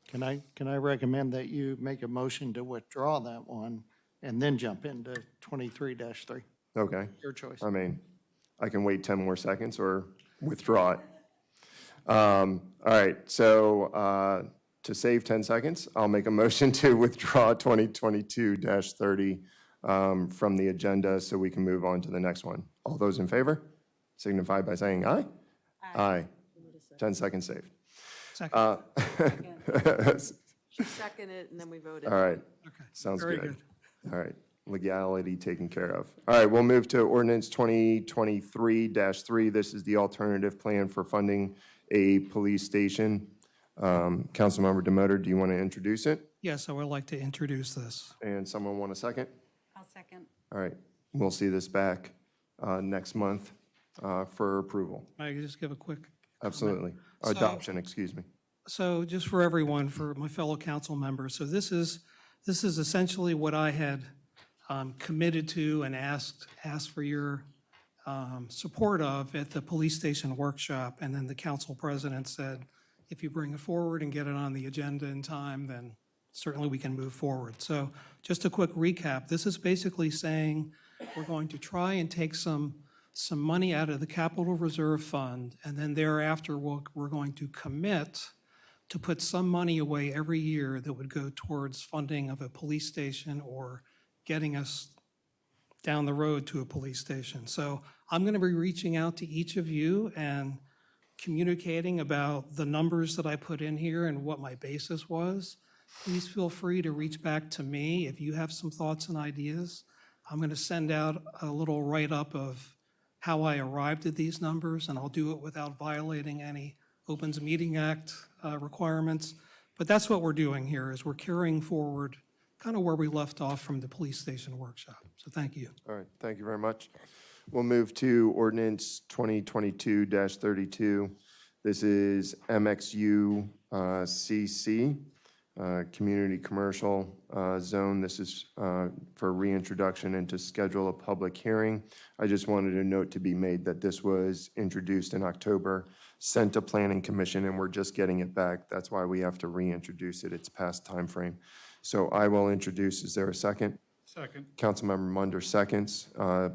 Can I recommend that you make a motion to withdraw that one and then jump into 23-3? Okay. Your choice. I mean, I can wait 10 more seconds or withdraw it. All right, so to save 10 seconds, I'll make a motion to withdraw 2022-30 from the agenda so we can move on to the next one. All those in favor signify by saying aye. Aye. 10 seconds saved. Second. She seconded, and then we voted. All right. Okay. Sounds Very good. All right. Legality taken care of. All right, we'll move to ordinance 2023-3. This is the alternative plan for funding a police station. Councilmember Demoter, do you want to introduce it? Yes, I would like to introduce this. And someone want a second? I'll second. All right, we'll see this back next month for approval. I can just give a quick Absolutely. So- Adoption, excuse me. So just for everyone, for my fellow council members, so this is essentially what I had committed to and asked for your support of at the police station workshop. And then the council president said, if you bring it forward and get it on the agenda in time, then certainly we can move forward. So just a quick recap. This is basically saying we're going to try and take some money out of the capital reserve fund, and then thereafter we're going to commit to put some money away every year that would go towards funding of a police station or getting us down the road to a police station. So I'm going to be reaching out to each of you and communicating about the numbers that I put in here and what my basis was. Please feel free to reach back to me if you have some thoughts and ideas. I'm going to send out a little write-up of how I arrived at these numbers, and I'll do it without violating any Opens Meeting Act requirements. But that's what we're doing here, is we're carrying forward kind of where we left off from the police station workshop. So thank you. All right, thank you very much. We'll move to ordinance 2022-32. This is MXU CC, Community Commercial Zone. This is for reintroduction and to schedule a public hearing. I just wanted a note to be made that this was introduced in October, sent to Planning Commission, and we're just getting it back. That's why we have to reintroduce it. It's past time frame. So I will introduce. Is there a second? Second. Councilmember Munder seconds.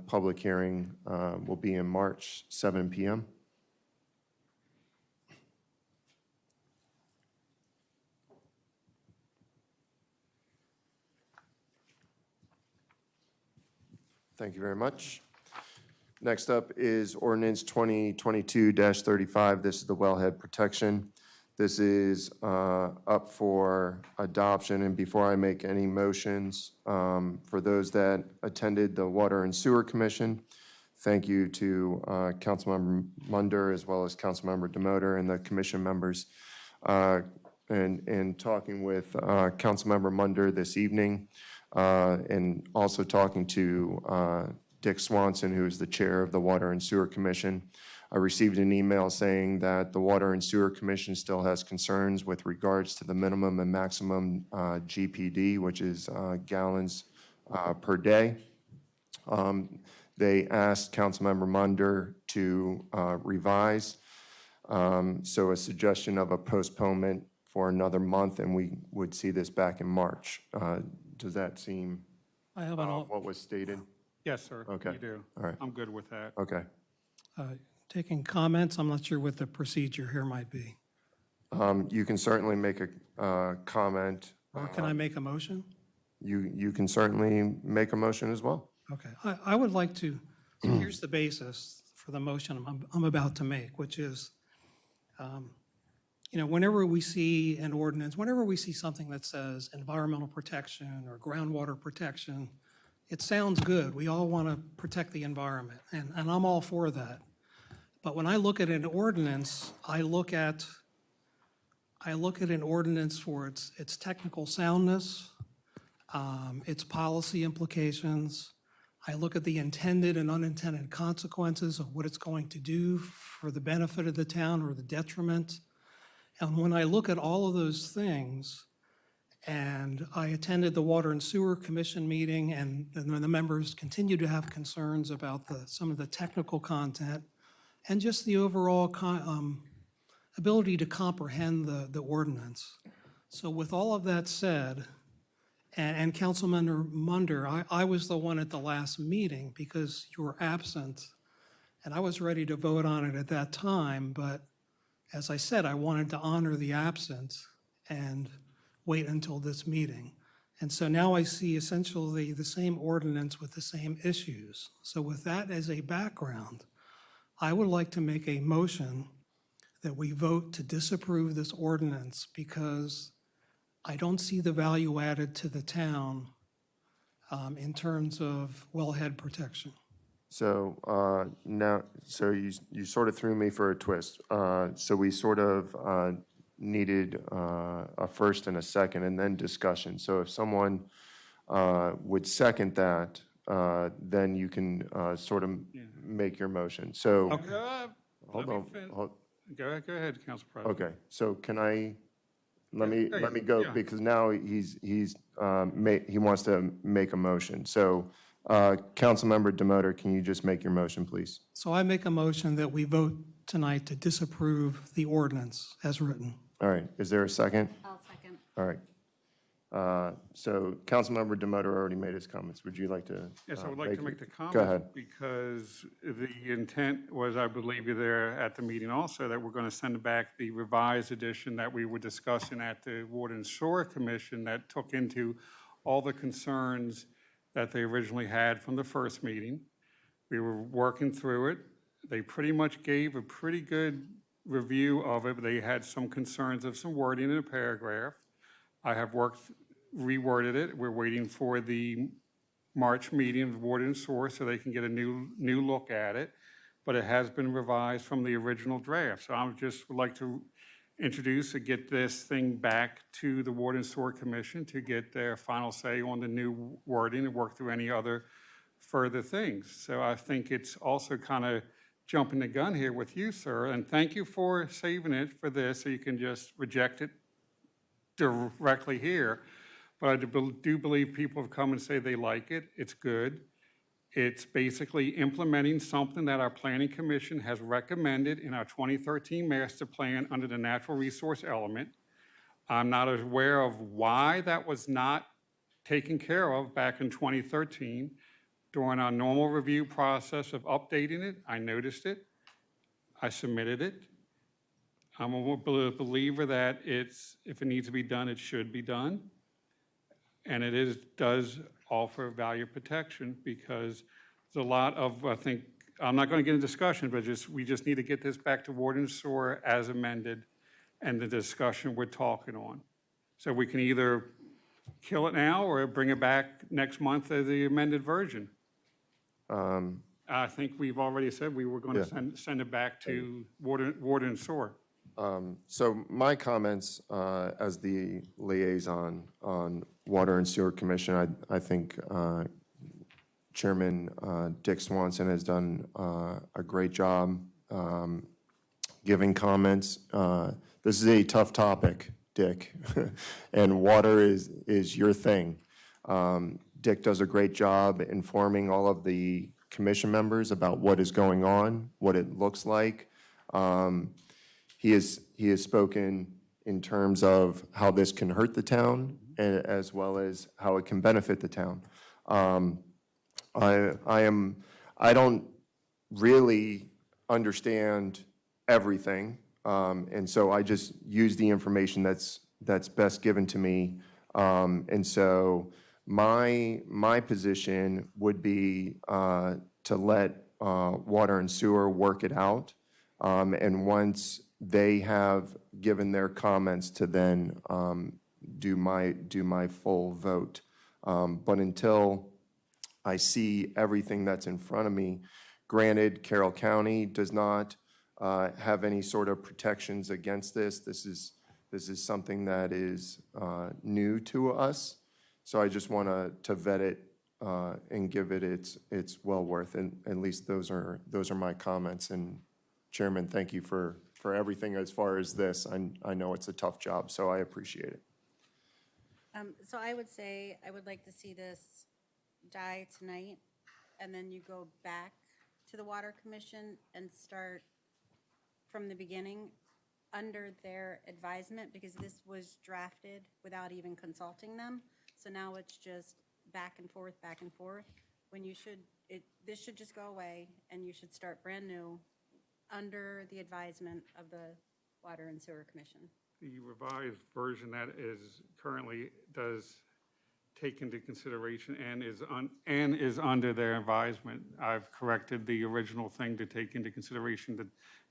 Public hearing will be in March, 7 p.m. Thank you very much. Next up is ordinance 2022-35. This is the wellhead protection. This is up for adoption, and before I make any motions, for those that attended the Water and Sewer Commission, thank you to Councilmember Munder as well as Councilmember Demoter and the commission members. And talking with Councilmember Munder this evening, and also talking to Dick Swanson, who is the chair of the Water and Sewer Commission. I received an email saying that the Water and Sewer Commission still has concerns with regards to the minimum and maximum GPD, which is gallons per day. They asked Councilmember Munder to revise, so a suggestion of a postponement for another month, and we would see this back in March. Does that seem I have what was stated? Yes, sir. Okay. You do. All right. I'm good with that. Okay. Taking comments, I'm not sure what the procedure here might be. You can certainly make a comment. Or can I make a motion? You can certainly make a motion as well. Okay, I would like to, so here's the basis. for the motion I'm about to make, which is, whenever we see an ordinance, whenever we see something that says environmental protection or groundwater protection, it sounds good. We all want to protect the environment, and I'm all for that. But when I look at an ordinance, I look at an ordinance for its technical soundness, its policy implications. I look at the intended and unintended consequences of what it's going to do for the benefit of the town or the detriment. And when I look at all of those things, and I attended the Water and Sewer Commission meeting, and the members continue to have concerns about some of the technical content and just the overall ability to comprehend the ordinance. So with all of that said, and Councilmember Munder, I was the one at the last meeting because you were absent, and I was ready to vote on it at that time, but as I said, I wanted to honor the absence and wait until this meeting. And so now I see essentially the same ordinance with the same issues. So with that as a background, I would like to make a motion that we vote to disapprove this ordinance because I don't see the value added to the town in terms of wellhead protection. So so you sort of threw me for a twist. So we sort of needed a first and a second and then discussion. So if someone would second that, then you can sort of make your motion. So, hold on. Go ahead, Council President. Okay, so can I, let me go, because now he wants to make a motion. So, Councilmember Demoter, can you just make your motion, please? So I make a motion that we vote tonight to disapprove the ordinance as written. All right, is there a second? I'll second. All right. So Councilmember Demoter already made his comments. Would you like to? Yes, I would like to make the comment. Go ahead. Because the intent was, I believe you're there at the meeting also, that we're going to send back the revised edition that we were discussing at the Water and Sewer Commission that took into all the concerns that they originally had from the first meeting. We were working through it. They pretty much gave a pretty good review of it, but they had some concerns of some wording in a paragraph. I have reworded it. We're waiting for the March meeting of Water and Sewer so they can get a new look at it, but it has been revised from the original draft. So I just would like to introduce and get this thing back to the Water and Sewer Commission to get their final say on the new wording and work through any other further things. So I think it's also kind of jumping the gun here with you, sir, and thank you for saving it for this so you can just reject it directly here. But I do believe people have come and say they like it. It's good. It's basically implementing something that our Planning Commission has recommended in our 2013 master plan under the natural resource element. I'm not aware of why that was not taken care of back in 2013. During our normal review process of updating it, I noticed it. I submitted it. I'm a believer that if it needs to be done, it should be done. And it does offer value protection because there's a lot of, I think, I'm not going to get into discussion, but we just need to get this back to Water and Sewer as amended and the discussion we're talking on. So we can either kill it now or bring it back next month as the amended version. I think we've already said we were going to send it back to Water and Sewer. So my comments as the liaison on Water and Sewer Commission, I think Chairman Dick Swanson has done a great job giving comments. This is a tough topic, Dick, and water is your thing. Dick does a great job informing all of the commission members about what is going on, what it looks like. He has spoken in terms of how this can hurt the town, as well as how it can benefit the town. I don't really understand everything, and so I just use the information that's best given to me. And so my position would be to let Water and Sewer work it out. And once they have given their comments to then do my full vote. But until I see everything that's in front of me, granted, Carroll County does not have any sort of protections against this. This is something that is new to us. So I just want to vet it and give it its well worth. And at least those are my comments. And Chairman, thank you for everything as far as this. I know it's a tough job, so I appreciate it. So I would say I would like to see this die tonight, and then you go back to the Water Commission and start from the beginning under their advisement, because this was drafted without even consulting them. So now it's just back and forth, when you should, this should just go away, and you should start brand new under the advisement of the Water and Sewer Commission. The revised version that is currently does take into consideration and is under their advisement. I've corrected the original thing to take into consideration the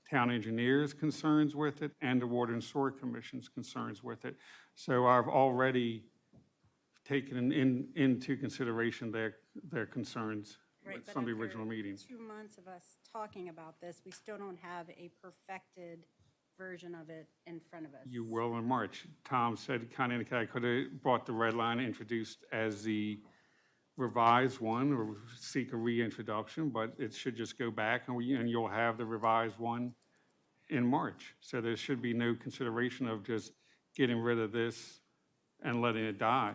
town engineer's concerns with it and the Water and Sewer Commission's concerns with it. So I've already taken into consideration their concerns from the original meeting. 2 months of us talking about this, we still don't have a perfected version of it in front of us. You will in March. Tom said, kind of indicated I could have brought the red line introduced as the revised one or seek a reintroduction, but it should just go back and you'll have the revised one in March. So there should be no consideration of just getting rid of this and letting it die.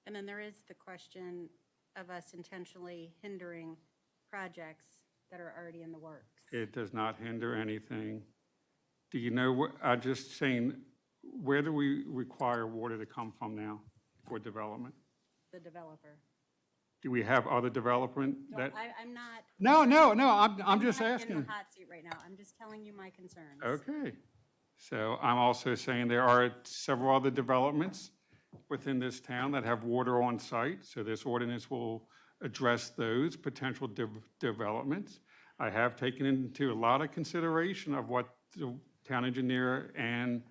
And then there is the question of us intentionally hindering projects that are already in the works. It does not hinder anything. Do you know what, I'm just saying, where do we require water to come from now for development? The developer. Do we have other development No, that? I'm not. I'm just not asking. in the hot seat right now. I'm just telling you my concerns. Okay. So I'm also saying there are several other developments within this town that have water on site. So this ordinance will address those potential developments. I have taken into a lot of consideration of what the town engineer and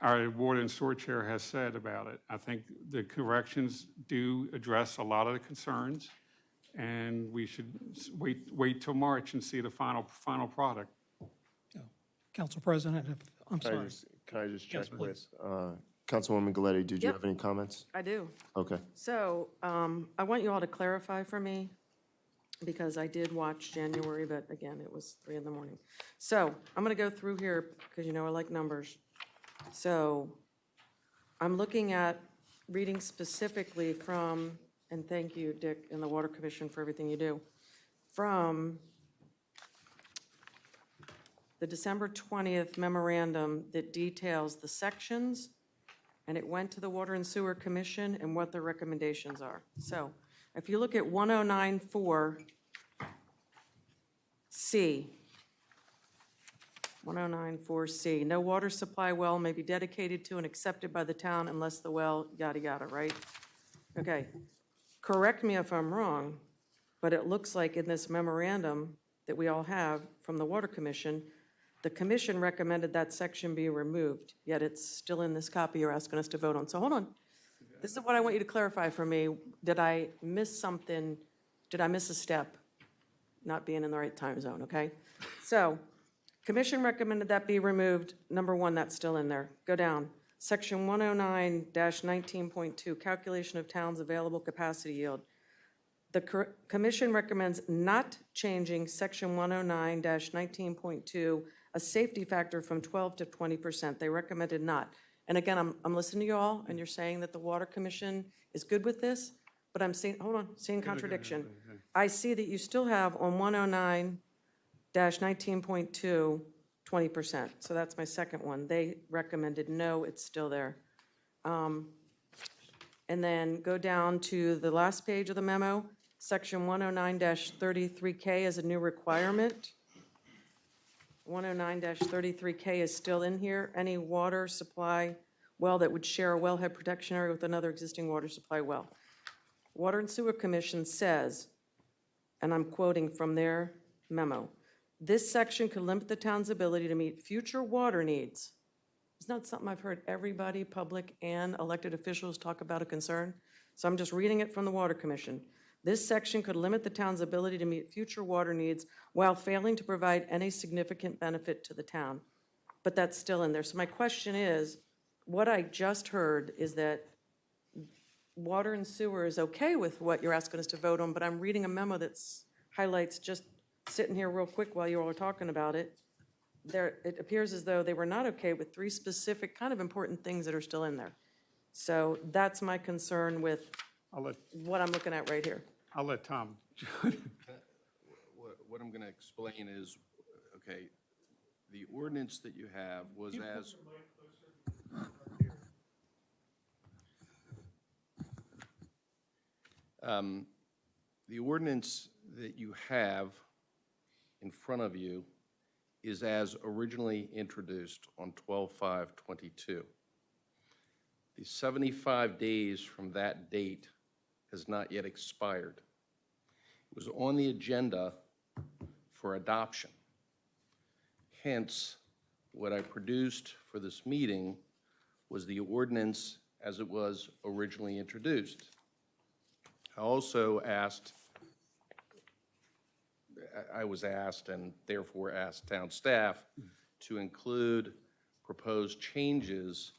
our water and sewer chair has said about it. I think the corrections do address a lot of the concerns, and we should wait till March and see the final product. Council President, I'm Can sorry. I just check Yes, please. with Councilwoman Galletti? Did you Yep. have any comments? I do. Okay. So I want you all to clarify for me, because I did watch January, but again, it was 3 in the morning. So I'm going to go through here, because you know I like numbers. So I'm looking at reading specifically from, and thank you, Dick, and the Water Commission for everything you do, from the December 20th memorandum that details the sections, and it went to the Water and Sewer Commission and what their recommendations are. So if you look at 1094C, 1094C, no water supply well may be dedicated to and accepted by the town unless the well, yada, yada, right? Okay, correct me if I'm wrong, but it looks like in this memorandum that we all have from the Water Commission, the commission recommended that section be removed, yet it's still in this copy you're asking us to vote on. So hold on. This is what I want you to clarify for me. Did I miss something? Did I miss a step? Not being in the right time zone, okay? So, commission recommended that be removed. Number 1, that's still in there. Go down. Section 109-19.2, calculation of town's available capacity yield. The commission recommends not changing section 109-19.2, a safety factor from 12 to 20%. They recommended not. And again, I'm listening to you all, and you're saying that the Water Commission is good with this, but I'm seeing, hold on, seeing contradiction. I see that you still have on 109-19.2, 20%. So that's my second one. They recommended no, it's still there. And then go down to the last page of the memo, section 109-33K is a new requirement. 109-33K is still in here. Any water supply well that would share a wellhead protection area with another existing water supply well. Water and Sewer Commission says and I'm quoting from their memo, "This section could limit the town's ability to meet future water needs." It's not something I've heard everybody, public and elected officials, talk about a concern. So I'm just reading it from the Water Commission. "This section could limit the town's ability to meet future water needs while failing to provide any significant benefit to the town." But that's still in there. So my question is, what I just heard is that water and sewer is okay with what you're asking us to vote on, but I'm reading a memo that highlights, just sitting here real quick while you all are talking about it, it appears as though they were not okay with 3 specific kind of important things that are still in there. So that's my concern with what I'm looking at right here. I'll let Tom. What I'm going to explain is, okay, the ordinance that you have was as. The ordinance that you have in front of you is as originally introduced on 12/5/22. The 75 days from that date has not yet expired. It was on the agenda for adoption. Hence, what I produced for this meeting was the ordinance as it was originally introduced. I also was asked and therefore asked town staff to include proposed changes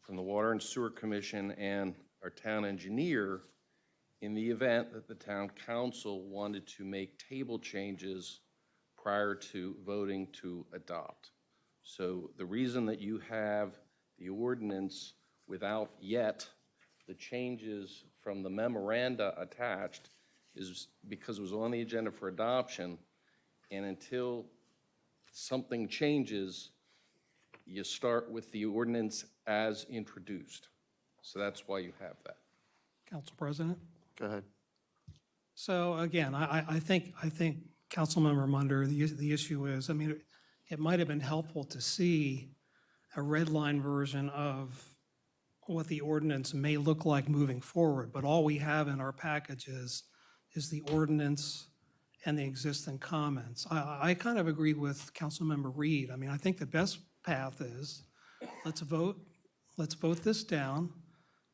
from the Water and Sewer Commission and our town engineer in the event that the town council wanted to make table changes prior to voting to adopt. So the reason that you have the ordinance without yet the changes from the memoranda attached is because it was on the agenda for adoption, and until something changes, you start with the ordinance as introduced. So that's why you have that. Council President? Go ahead. So again, I think Councilmember Munder, the issue is, I mean, it might have been helpful to see a red line version of what the ordinance may look like moving forward, but all we have in our package is the ordinance and the existing comments. I kind of agree with Councilmember Reed. I mean, I think the best path is, let's vote this down,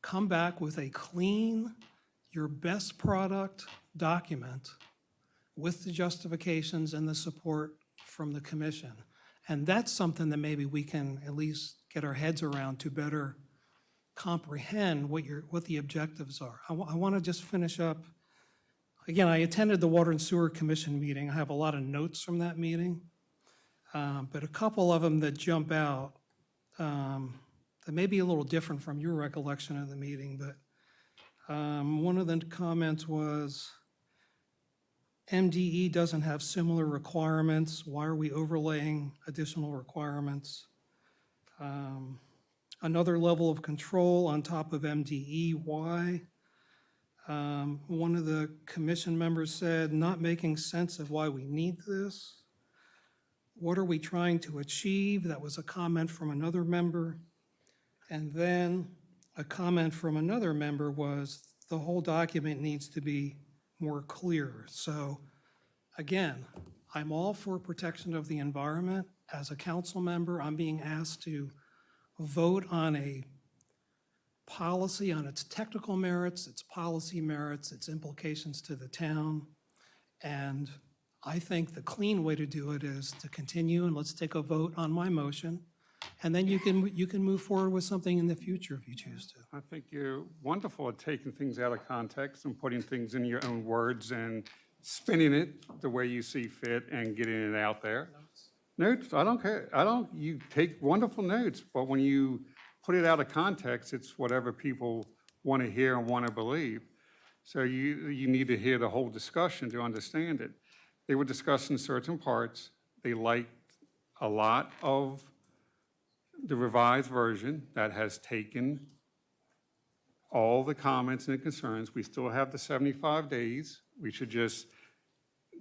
come back with a clean, your best product document with the justifications and the support from the commission. And that's something that maybe we can at least get our heads around to better comprehend what the objectives are. I want to just finish up. Again, I attended the Water and Sewer Commission meeting. I have a lot of notes from that meeting, but a couple of them that jump out that may be a little different from your recollection of the meeting, but one of the comments was, MDE doesn't have similar requirements. Why are we overlaying additional requirements? Another level of control on top of MDE, why? One of the commission members said, not making sense of why we need this. What are we trying to achieve? That was a comment from another member. And then a comment from another member was, the whole document needs to be more clear. So again, I'm all for protection of the environment. As a council member, I'm being asked to vote on a policy on its technical merits, its policy merits, its implications to the town. And I think the clean way to do it is to continue, and let's take a vote on my motion. And then you can move forward with something in the future if you choose to. I think you're wonderful at taking things out of context and putting things in your own words and spinning it the way you see fit and getting it out there. Notes, I don't care. You take wonderful notes, but when you put it out of context, it's whatever people want to hear and want to believe. So you need to hear the whole discussion to understand it. They were discussing certain parts. They liked a lot of the revised version that has taken all the comments and concerns. We still have the 75 days. We should just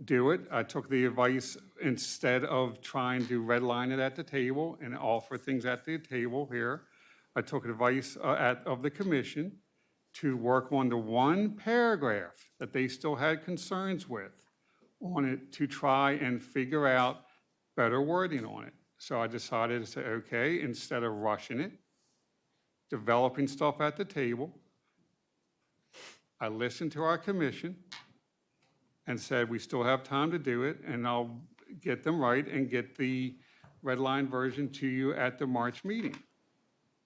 do it. I took the advice, instead of trying to redline it at the table and offer things at the table here, I took advice of the commission to work on the one paragraph that they still had concerns with on it to try and figure out better wording on it. So I decided to say, okay, instead of rushing it, developing stuff at the table, I listened to our commission and said, we still have time to do it, and I'll get them right and get the red line version to you at the March meeting.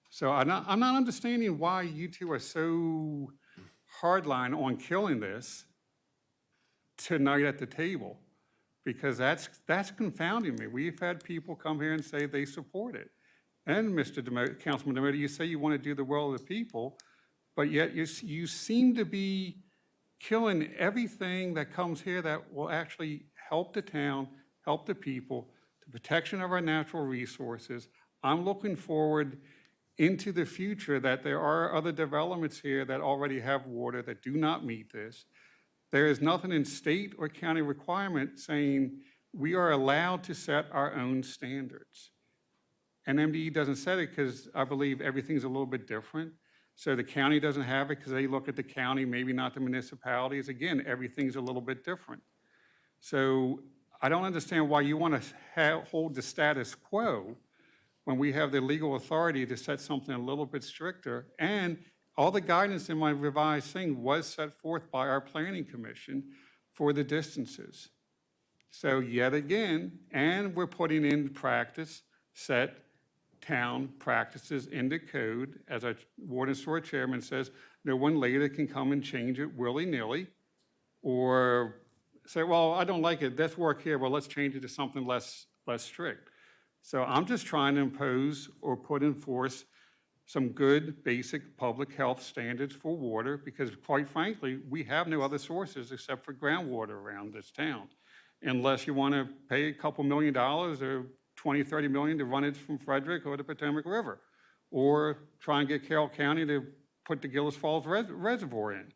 So I'm not understanding why you two are so hardline on killing this tonight at the table, because that's confounding me. We've had people come here and say they support it. And Councilman DeMotta, you say you want to do the will of the people, but yet you seem to be killing everything that comes here that will actually help the town, help the people, the protection of our natural resources. I'm looking forward into the future that there are other developments here that already have water that do not meet this. There is nothing in state or county requirement saying we are allowed to set our own standards. And MDE doesn't set it because I believe everything's a little bit different. So the county doesn't have it because they look at the county, maybe not the municipalities. Again, everything's a little bit different. So I don't understand why you want to hold the status quo when we have the legal authority to set something a little bit stricter. And all the guidance in my revised thing was set forth by our planning commission for the distances. So yet again, and we're putting in practice, set town practices into code. As our Water and Sewer chairman says, no one later can come and change it willy-nilly or say, well, I don't like it, let's work here, well, let's change it to something less strict. So I'm just trying to impose or put in force some good basic public health standards for water, because quite frankly, we have no other sources except for groundwater around this town. Unless you want to pay a couple $1 million or 20, 30 million to run it from Frederick or the Potomac River, or try and get Carroll County to put the Gillis Falls Reservoir in.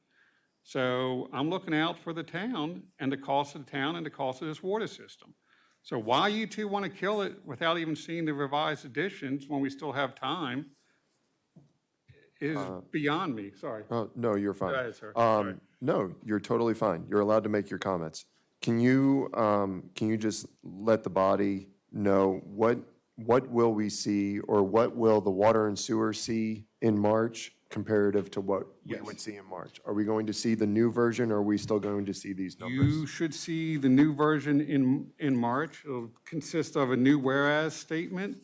So I'm looking out for the town and the cost of the town and the cost of this water system. So why you two want to kill it without even seeing the revised editions when we still have time is beyond me. Sorry. Oh, no, you're fine. Go ahead, sir. Sorry. No, you're totally fine. You're allowed to make your comments. Can you just let the body know what will we see, or what will the water and sewer see in March comparative to what we would see in March? Are we going to see the new version, or are we still going to see these numbers? You should see the new version in March. It'll consist of a new whereas statement.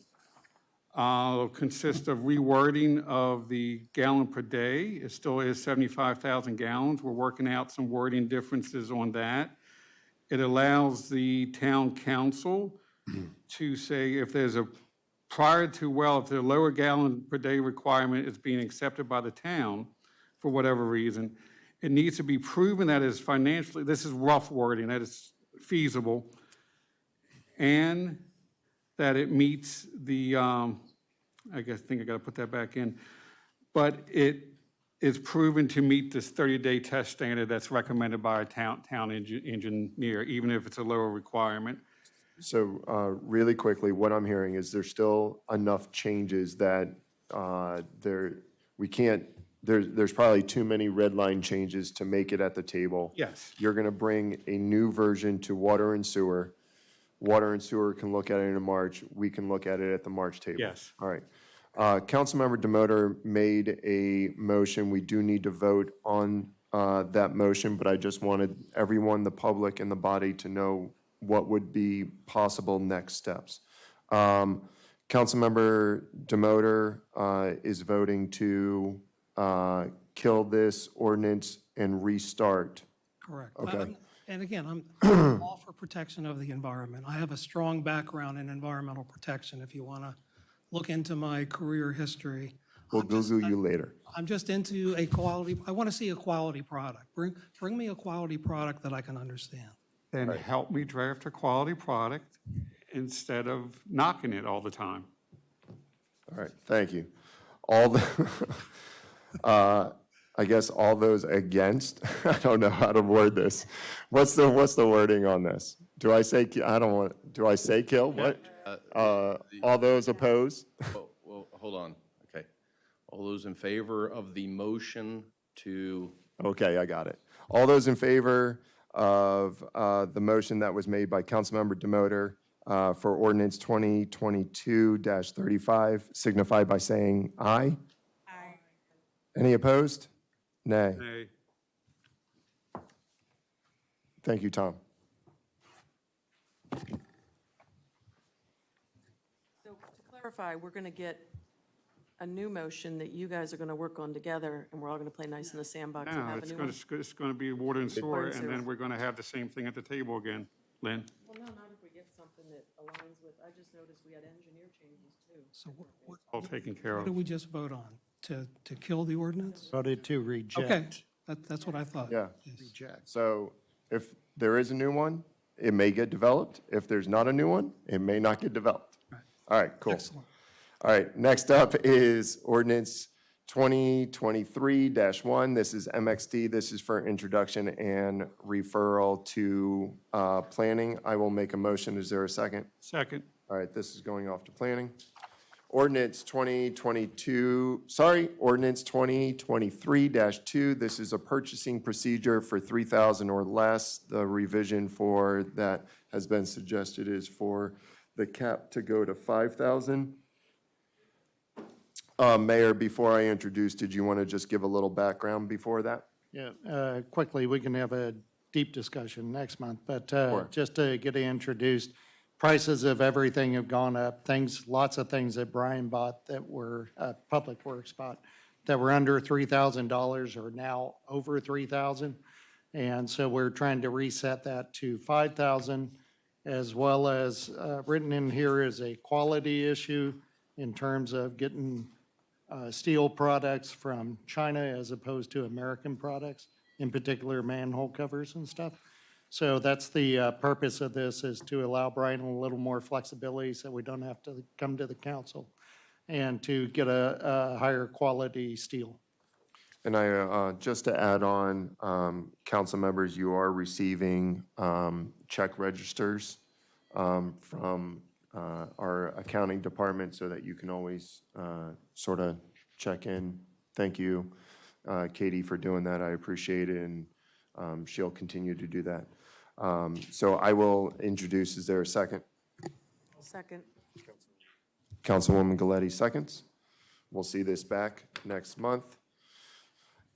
It'll consist of rewording of the gallon per day. It still is 75,000 gallons. We're working out some wording differences on that. It allows the town council to say if there's a prior to, well, if the lower gallon per day requirement is being accepted by the town for whatever reason, it needs to be proven that it's financially, this is rough wording, that it's feasible, and that it meets the, I think I got to put that back in, but it is proven to meet this 30-day test standard that's recommended by a town engineer, even if it's a lower requirement. So really quickly, what I'm hearing is there's still enough changes that there's probably too many red line changes to make it at the table. Yes. You're going to bring a new version to water and sewer. Water and sewer can look at it in March. We can look at it at the March table. Yes. All right. Councilmember DeMotta made a motion. We do need to vote on that motion, but I just wanted everyone, the public and the body, to know what would be possible next steps. Councilmember DeMotta is voting to kill this ordinance and restart. Correct. Okay. And again, I'm all for protection of the environment. I have a strong background in environmental protection. If you want to look into my career history. We'll Google you later. I'm just into a quality, I want to see a quality product. Bring me a quality product that I can understand. Then help me draft a quality product instead of knocking it all the time. All right, thank you. I guess all those against, I don't know how to word this. What's the wording on this? Do I say kill? What? All those opposed? Well, hold on. Okay. All those in favor of the motion to... Okay, I got it. All those in favor of the motion that was made by Councilmember Demoter for ordinance 2022-35 signify by saying aye. Aye. Any opposed? Nay. Nay. Thank you, Tom. So to clarify, we're going to get a new motion that you guys are going to work on together, and we're all going to play nice in the sandbox and No, have a new one? it's going to be water and sewer, Water and and then sewer. we're going to have the same thing at the table again. Lynn? Well, no, not if we get something that aligns with, I just noticed we had engineer changes too. So what All taken care did of. we just vote on? To kill the ordinance? Voted to reject. Okay, that's what I thought. Yeah. Reject. So if there is a new one, it may get developed. If there's not a new one, it may not get developed. All right, cool. Excellent. All right, next up is ordinance 2023-1. This is MXD. This is for introduction and referral to planning. I will make a motion. Is there a second? Second. All right, this is going off to planning. Ordinance 2023-2. This is a purchasing procedure for 3,000 or less. The revision for that has been suggested is for the cap to go to 5,000. Mayor, before I introduce, did you want to just give a little background before that? Yeah, quickly, we can have a deep discussion next month, but Sure. just to get it introduced, prices of everything have gone up. Lots of things that Brian bought that were, Public Works bought, that were under $3,000 are now over $3,000. And so we're trying to reset that to 5,000, as well as written in here is a quality issue in terms of getting steel products from China as opposed to American products, in particular manhole covers and stuff. So that's the purpose of this, is to allow Brian a little more flexibility so we don't have to come to the council and to get a higher quality steel. And I, just to add on, council members, you are receiving check registers from our accounting department so that you can always sort of check in. Thank you, Katie, for doing that. I appreciate it, and she'll continue to do that. So I will introduce, is there a second? Second. Councilwoman Galletti seconds. We'll see this back next month.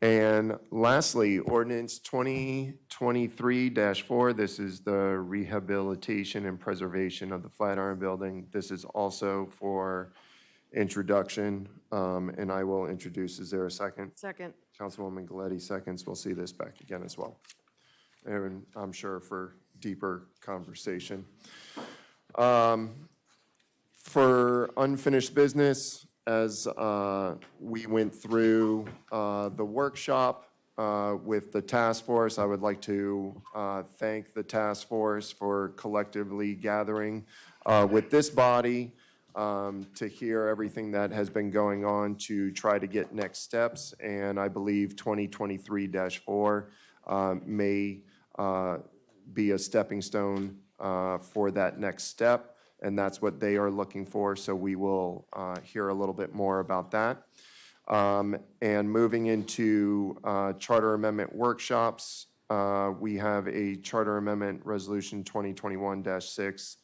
And lastly, ordinance 2023-4, this is the rehabilitation and preservation of the Flatiron Building. This is also for introduction, and I will introduce. Is there a second? Second. Councilwoman Galletti seconds. We'll see this back again as well. And I'm sure for deeper conversation. For unfinished business, as we went through the workshop with the task force, I would like to thank the task force for collectively gathering with this body to hear everything that has been going on to try to get next steps. And I believe 2023-4 may be a stepping stone for that next step. And that's what they are looking for, so we will hear a little bit more about that. And moving into charter amendment workshops, we have a charter amendment resolution 2021-6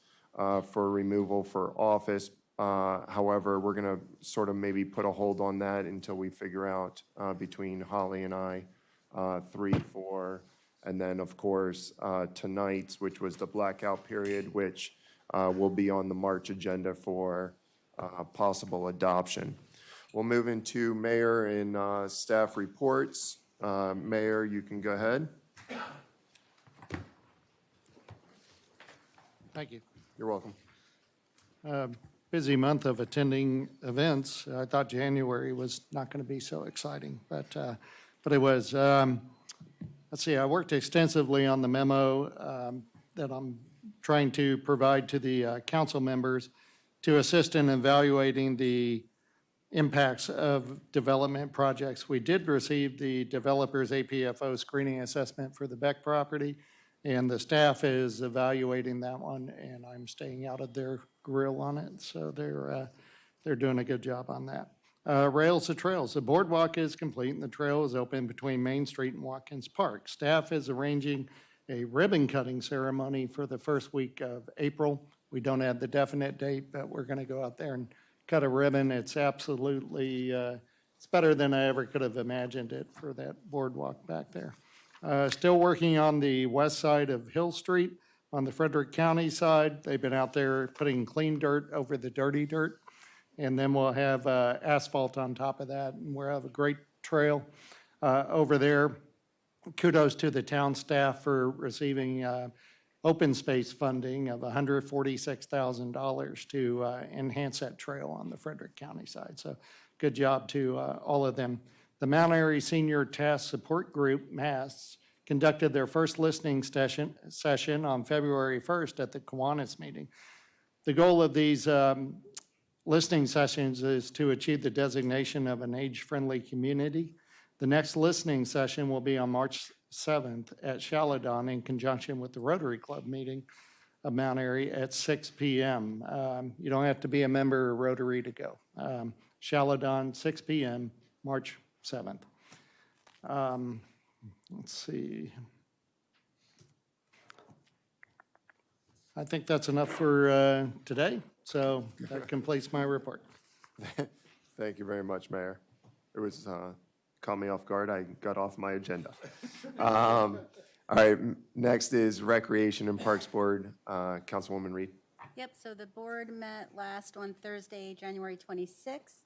for removal for office. However, we're going to sort of maybe put a hold on that until we figure out between Holly and I 3, 4, and then of course tonight's, which was the blackout period, which will be on the March agenda for possible adoption. We'll move into mayor and staff reports. Mayor, you can go ahead. Thank you. You're welcome. Busy month of attending events. I thought January was not going to be so exciting, but it was. Let's see, I worked extensively on the memo that I'm trying to provide to the council members to assist in evaluating the impacts of development projects. We did receive the developer's APFO screening assessment for the Beck property, and the staff is evaluating that one, and I'm staying out of their grill on it, so they're doing a good job on that. Rails to trails. The boardwalk is complete, and the trail is open between Main Street and Watkins Park. Staff is arranging a ribbon-cutting ceremony for the first week of April. We don't have the definite date, but we're going to go out there and cut a ribbon. It's absolutely, it's better than I ever could have imagined it for that boardwalk back there. Still working on the west side of Hill Street on the Frederick County side. They've been out there putting clean dirt over the dirty dirt. And then we'll have asphalt on top of that, and we'll have a great trail over there. Kudos to the town staff for receiving open space funding of $146,000 to enhance that trail on the Frederick County side. So good job to all of them. The Mount Airy Senior Task Support Group, MASS, conducted their first listening session on February 1st at the Kiwanis meeting. The goal of these listening sessions is to achieve the designation of an age-friendly community. The next listening session will be on March 7th at Chaladon in conjunction with the Rotary Club meeting of Mount Airy at 6 p.m. You don't have to be a member of Rotary to go. Chaladon, 6 p.m., March 7th. Let's see. I think that's enough for today, so that completes my report. Thank you very much, Mayor. It was, caught me off guard. I got off my agenda. All right, next is Recreation and Parks Board. Councilwoman Reed. Yep, so the board met last on Thursday, January 26th.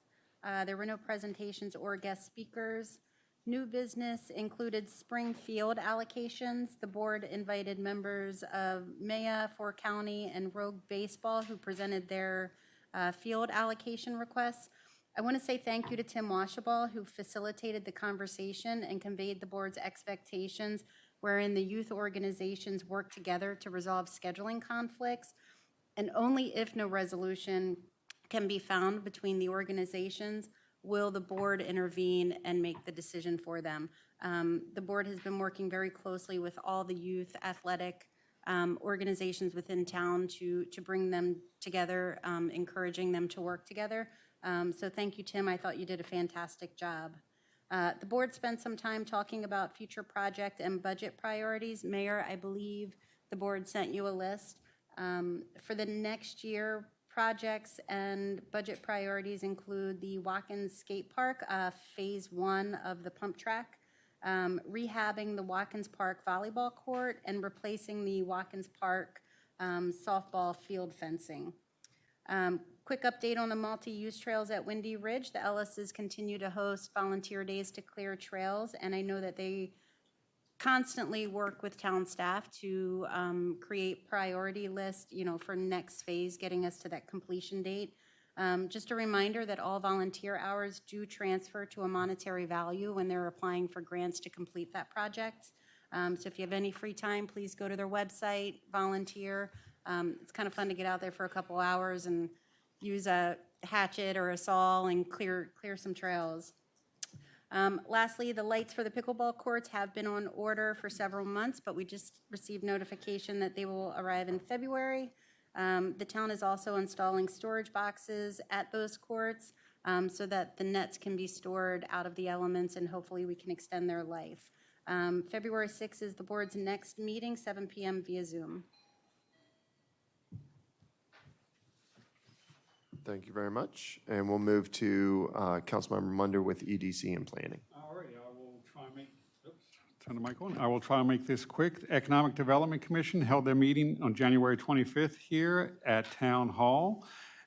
There were no presentations or guest speakers. New business included spring field allocations. The board invited members of Maya, Fort County, and Rogue Baseball who presented their field allocation requests. I want to say thank you to Tim Washaball, who facilitated the conversation and conveyed the board's expectations, wherein the youth organizations work together to resolve scheduling conflicts, and only if no resolution can be found between the organizations will the board intervene and make the decision for them. The board has been working very closely with all the youth athletic organizations within town to bring them together, encouraging them to work together. So thank you, Tim. I thought you did a fantastic job. The board spent some time talking about future project and budget priorities. Mayor, I believe the board sent you a list. For the next year, projects and budget priorities include the Watkins Skate Park, Phase 1 of the pump track, rehabbing the Watkins Park volleyball court, and replacing the Watkins Park softball field fencing. Quick update on the multi-use trails at Windy Ridge. The Ellises continue to host volunteer days to clear trails, and I know that they constantly work with town staff to create priority lists, for next phase, getting us to that completion date. Just a reminder that all volunteer hours do transfer to a monetary value when they're applying for grants to complete that project. So if you have any free time, please go to their website, volunteer. It's kind of fun to get out there for a couple hours and use a hatchet or a saw and clear some trails. Lastly, the lights for the pickleball courts have been on order for several months, but we just received notification that they will arrive in February. The town is also installing storage boxes at those courts so that the nets can be stored out of the elements, and hopefully we can extend their life. February 6th is the board's next meeting, 7 p.m. via Zoom. Thank you very much. And we'll move to Councilmember Munder with EDC and Planning. All right, I will try and make, turn the mic on. I will try and make this quick. The Economic Development Commission held their meeting on January 25th here at Town Hall.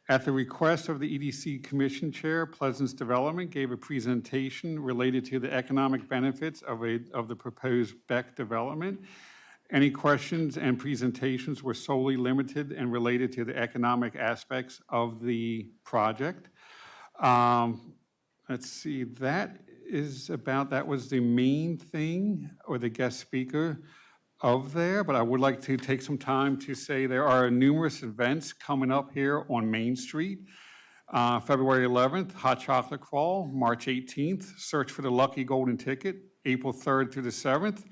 At the request of the EDC Commission Chair, Pleasance Development gave a presentation related to the economic benefits of the proposed Beck development. Any questions and presentations were solely limited and related to the economic aspects of the project. Let's see, that was the main thing, or the guest speaker of there, but I would like to take some time to say there are numerous events coming up here on Main Street. February 11th, Hot Chocolate Crawl. March 18th, Search for the Lucky Golden Ticket. April 3rd through the 7th,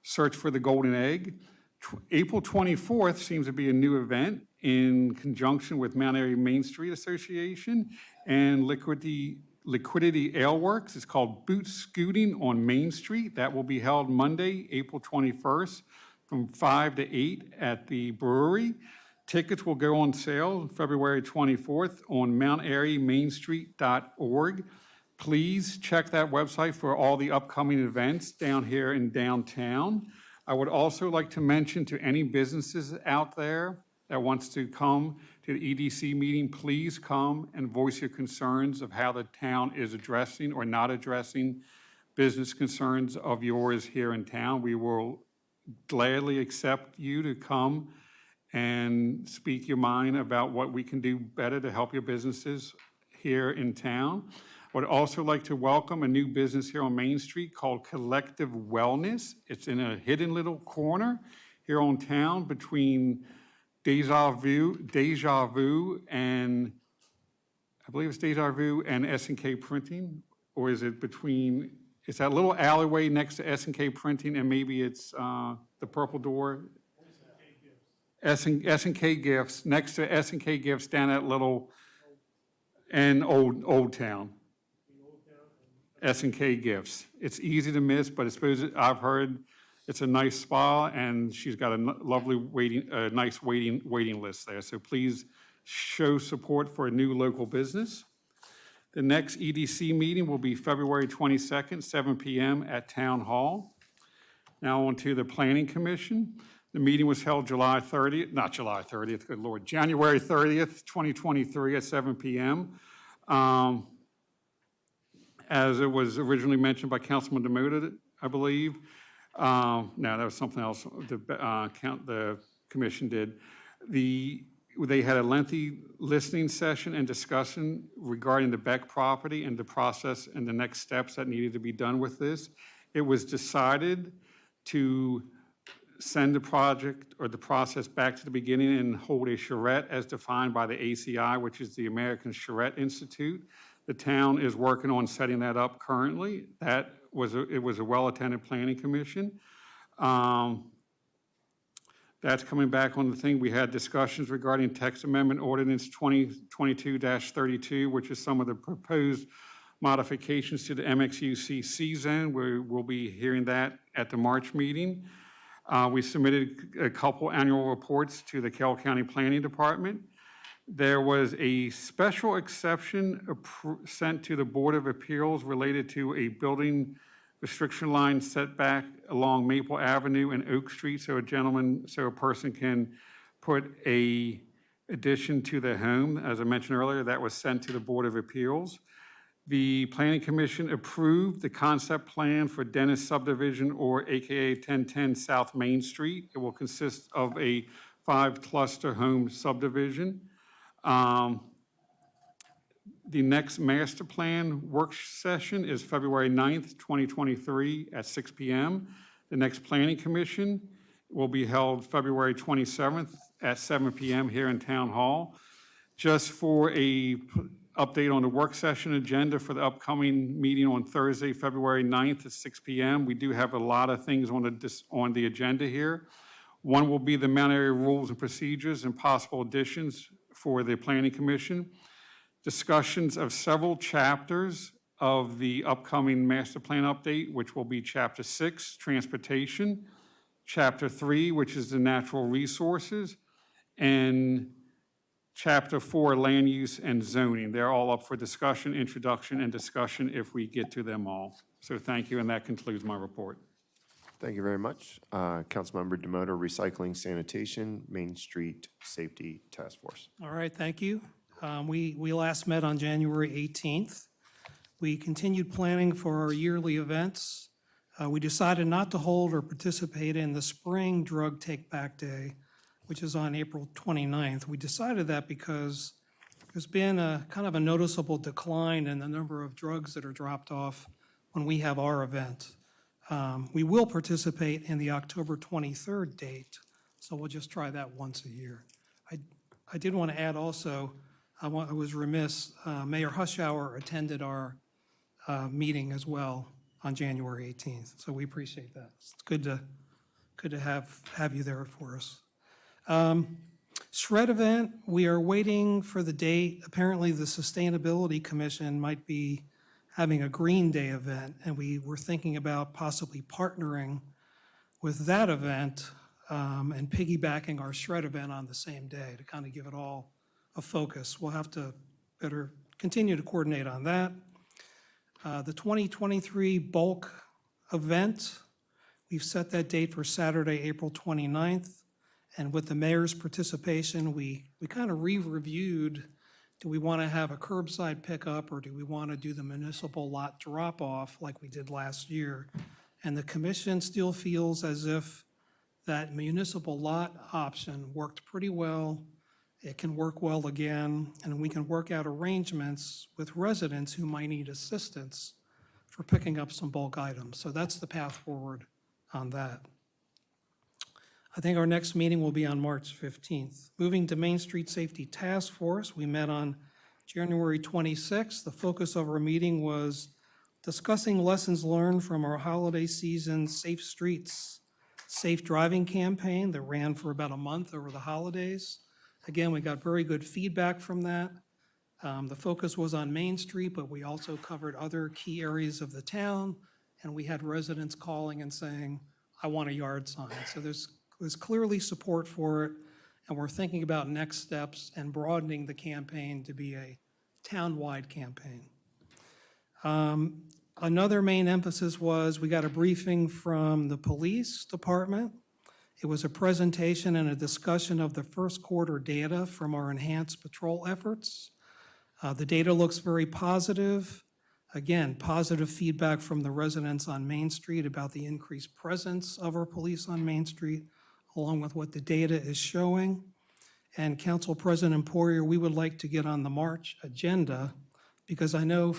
Search for the Golden Egg. April 24th seems to be a new event in conjunction with Mount Airy Main Street Association and Liquidity Ale Works. It's called Boot Scooting on Main Street. That will be held Monday, April 21st from 5 to 8 at the brewery. Tickets will go on sale February 24th on mountairymainstreet.org. Please check that website for all the upcoming events down here in downtown. I would also like to mention to any businesses out there that wants to come to the EDC meeting, please come and voice your concerns of how the town is addressing or not addressing business concerns of yours here in town. We will gladly accept you to come and speak your mind about what we can do better to help your businesses here in town. I would also like to welcome a new business here on Main Street called Collective Wellness. It's in a hidden little corner here on town between Deja Vu, and I believe it's Deja Vu and S&K Printing, or is it between, it's that little alleyway next to S&K Printing, and maybe it's the Purple Door. S&K Gifts, next to S&K Gifts down at Little and Old Town. S&K Gifts. It's easy to miss, but I've heard it's a nice spa, and she's got a lovely nice waiting list there. So please show support for a new local business. The next EDC meeting will be February 22nd, 7 p.m. at Town Hall. Now on to the Planning Commission. The meeting was held January 30th, 2023 at 7 p.m. As it was originally mentioned by Councilman Demoda, I believe. No, that was something else the commission did. They had a lengthy listening session and discussion regarding the Beck property and the process and the next steps that needed to be done with this. It was decided to send the project or the process back to the beginning and hold a charrette as defined by the ACI, which is the American Charrette Institute. The town is working on setting that up currently. It was a well-attended planning commission. That's coming back on the thing. We had discussions regarding text amendment ordinance 2022-32, which is some of the proposed modifications to the MXUCC zone. We'll be hearing that at the March meeting. We submitted a couple annual reports to the Carroll County Planning Department. There was a special exception sent to the Board of Appeals related to a building restriction line setback along Maple Avenue and Oak Street, so a person can put a addition to their home. As I mentioned earlier, that was sent to the Board of Appeals. The Planning Commission approved the concept plan for Dennis subdivision, or AKA 1010 South Main Street. It will consist of a 5-cluster home subdivision. The next master plan work session is February 9th, 2023 at 6 p.m. The next Planning Commission will be held February 27th at 7 p.m. here in Town Hall. Just for a update on the work session agenda for the upcoming meeting on Thursday, February 9th at 6 p.m. We do have a lot of things on the agenda here. One will be the Mount Airy rules and procedures and possible additions for the Planning Commission. Discussions of several chapters of the upcoming master plan update, which will be Chapter 6, Transportation, Chapter 3, which is the Natural Resources, and Chapter 4, Land Use and Zoning. They're all up for discussion, introduction, and discussion if we get to them all. So thank you, and that concludes my report. Thank you very much. Councilmember Demoda, Recycling, Sanitation, Main Street Safety Task Force. All right, thank you. We last met on January 18th. We continued planning for our yearly events. We decided not to hold or participate in the Spring Drug Take Back Day, which is on April 29th. We decided that because there's been a kind of a noticeable decline in the number of drugs that are dropped off when we have our event. We will participate in the October 23rd date, so we'll just try that once a year. I did want to add also, I was remiss, Mayor Hushauer attended our meeting as well on January 18th, so we appreciate that. It's good to have you there for us. Shred event, we are waiting for the date. Apparently the Sustainability Commission might be having a Green Day event, and we were thinking about possibly partnering with that event and piggybacking our shred event on the same day to kind of give it all a focus. We'll have to better continue to coordinate on that. The 2023 bulk event, we've set that date for Saturday, April 29th. And with the mayor's participation, we kind of re-reviewed, do we want to have a curbside pickup or do we want to do the municipal lot drop-off like we did last year? And the commission still feels as if that municipal lot option worked pretty well. It can work well again, and we can work out arrangements with residents who might need assistance for picking up some bulk items. So that's the path forward on that. I think our next meeting will be on March 15th. Moving to Main Street Safety Task Force, we met on January 26th. The focus of our meeting was discussing lessons learned from our holiday season Safe Streets, Safe Driving campaign that ran for about a month over the holidays. Again, we got very good feedback from that. The focus was on Main Street, but we also covered other key areas of the town, and we had residents calling and saying, I want a yard sign. So there's clearly support for it, and we're thinking about next steps and broadening the campaign to be a town-wide campaign. Another main emphasis was we got a briefing from the police department. It was a presentation and a discussion of the first quarter data from our enhanced patrol efforts. The data looks very positive. Again, positive feedback from the residents on Main Street about the increased presence of our police on Main Street, along with what the data is showing. And Council President Poirier, we would like to get on the March agenda because I know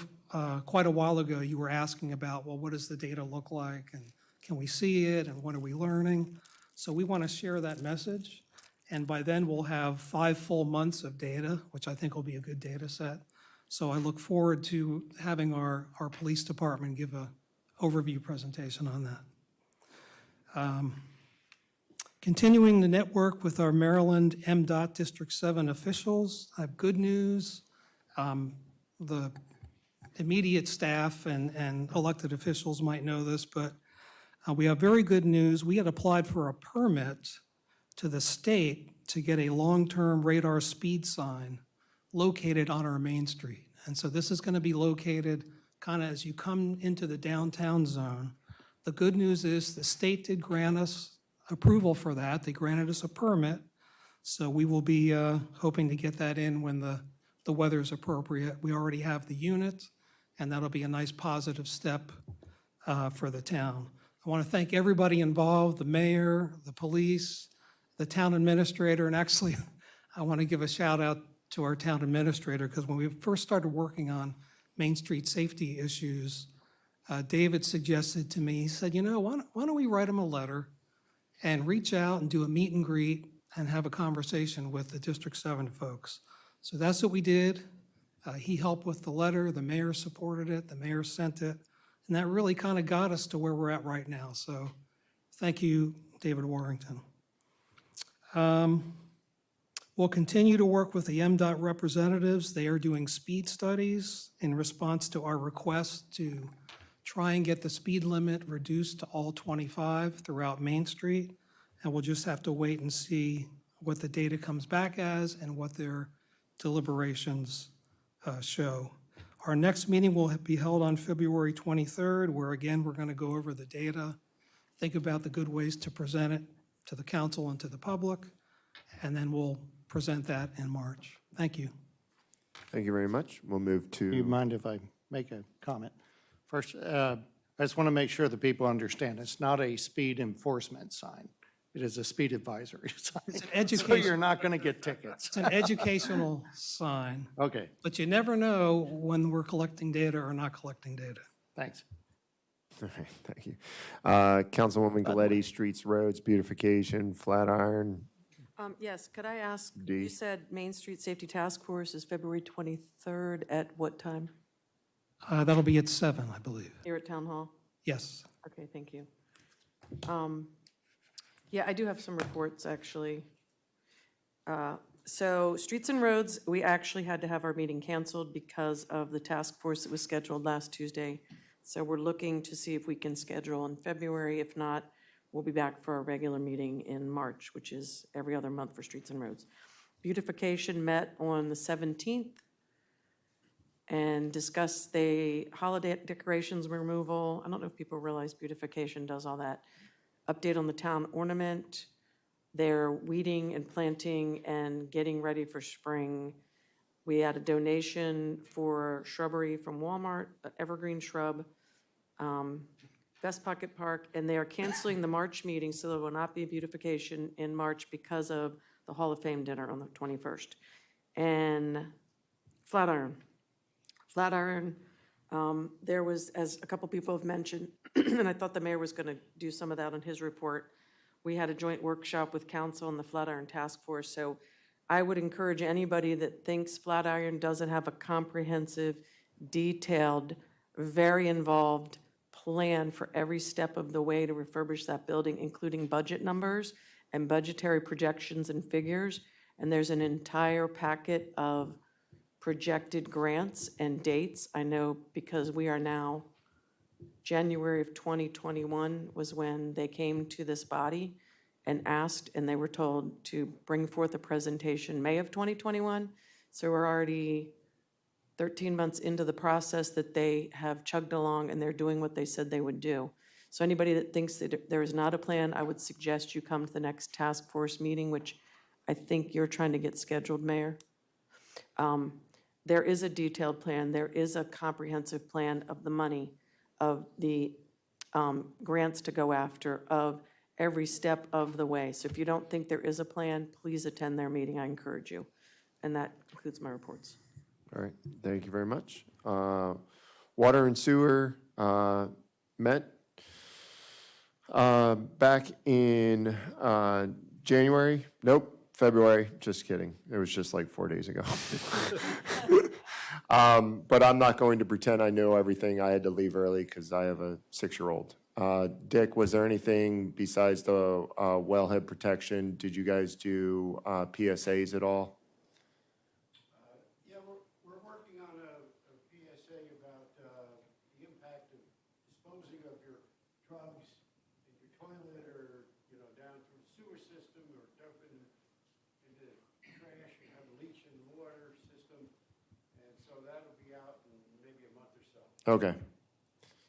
quite a while ago you were asking about, well, what does the data look like and can we see it and what are we learning? So we want to share that message. And by then we'll have 5 full months of data, which I think will be a good data set. So I look forward to having our police department give an overview presentation on that. Continuing the network with our Maryland MDOT District 7 officials, I have good news. The immediate staff and elected officials might know this, but we have very good news. We had applied for a permit to the state to get a long-term radar speed sign located on our Main Street. And so this is going to be located kind of as you come into the downtown zone. The good news is the state did grant us approval for that. They granted us a permit. So we will be hoping to get that in when the weather is appropriate. We already have the unit, and that'll be a nice positive step for the town. I want to thank everybody involved, the mayor, the police, the town administrator, and actually I want to give a shout out to our town administrator because when we first started working on Main Street safety issues, David suggested to me, he said, you know, why don't we write him a letter and reach out and do a meet and greet and have a conversation with the District 7 folks. So that's what we did. He helped with the letter, the mayor supported it, the mayor sent it, and that really kind of got us to where we're at right now. So thank you, David Warrington. We'll continue to work with the MDOT representatives. They are doing speed studies in response to our request to try and get the speed limit reduced to all 25 throughout Main Street. And we'll just have to wait and see what the data comes back as and what their deliberations show. Our next meeting will be held on February 23rd, where again, we're going to go over the data, think about the good ways to present it to the council and to the public, and then we'll present that in March. Thank you. Thank you very much. We'll move to. Do you mind if I make a comment? First, I just want to make sure that people understand, it's not a speed enforcement sign. It is a speed advisory sign. It's an education. So you're not going to get tickets. It's an educational sign. Okay. But you never know when we're collecting data or not collecting data. Thanks. All right, thank you. Councilwoman Galetti, streets, roads, beautification, Flatiron. Yes, could I ask, D. you said Main Street Safety Task Force is February 23rd at what time? That'll be at 7, I believe. Here at Town Hall? Yes. Okay, thank you. Yeah, I do have some reports, actually. So streets and roads, we actually had to have our meeting canceled because of the task force that was scheduled last Tuesday. So we're looking to see if we can schedule in February. If not, we'll be back for our regular meeting in March, which is every other month for streets and roads. Beautification met on the 17th and discussed the holiday decorations removal. I don't know if people realize beautification does all that. Update on the town ornament. They're weeding and planting and getting ready for spring. We had a donation for shrubbery from Walmart, an evergreen shrub, Best Pocket Park, and they are canceling the March meeting, so there will not be a beautification in March because of the Hall of Fame dinner on the 21st. And Flatiron. There was, as a couple people have mentioned, and I thought the mayor was going to do some of that on his report, we had a joint workshop with council and the Flatiron Task Force, so I would encourage anybody that thinks Flatiron doesn't have a comprehensive, detailed, very involved plan for every step of the way to refurbish that building, including budget numbers and budgetary projections and figures. And there's an entire packet of projected grants and dates. I know because we are now, January of 2021 was when they came to this body and asked, and they were told to bring forth a presentation May of 2021. So we're already 13 months into the process that they have chugged along, and they're doing what they said they would do. So anybody that thinks that there is not a plan, I would suggest you come to the next task force meeting, which I think you're trying to get scheduled, Mayor. There is a detailed plan. There is a comprehensive plan of the money, of the grants to go after, of every step of the way. So if you don't think there is a plan, please attend their meeting. I encourage you. And that concludes my reports. All right, thank you very much. Water and sewer met back in January. Nope, February. Just kidding. It was just like 4 days ago. But I'm not going to pretend I know everything. I had to leave early because I have a 6-year-old. Dick, was there anything besides the wellhead protection? Did you guys do PSAs at all? Yeah, we're working on a PSA about the impact of disposing of your drugs in your toilet or, down through the sewer system or dumping into trash. You have a leach in the water system. And so that'll be out in maybe a month or so. Okay.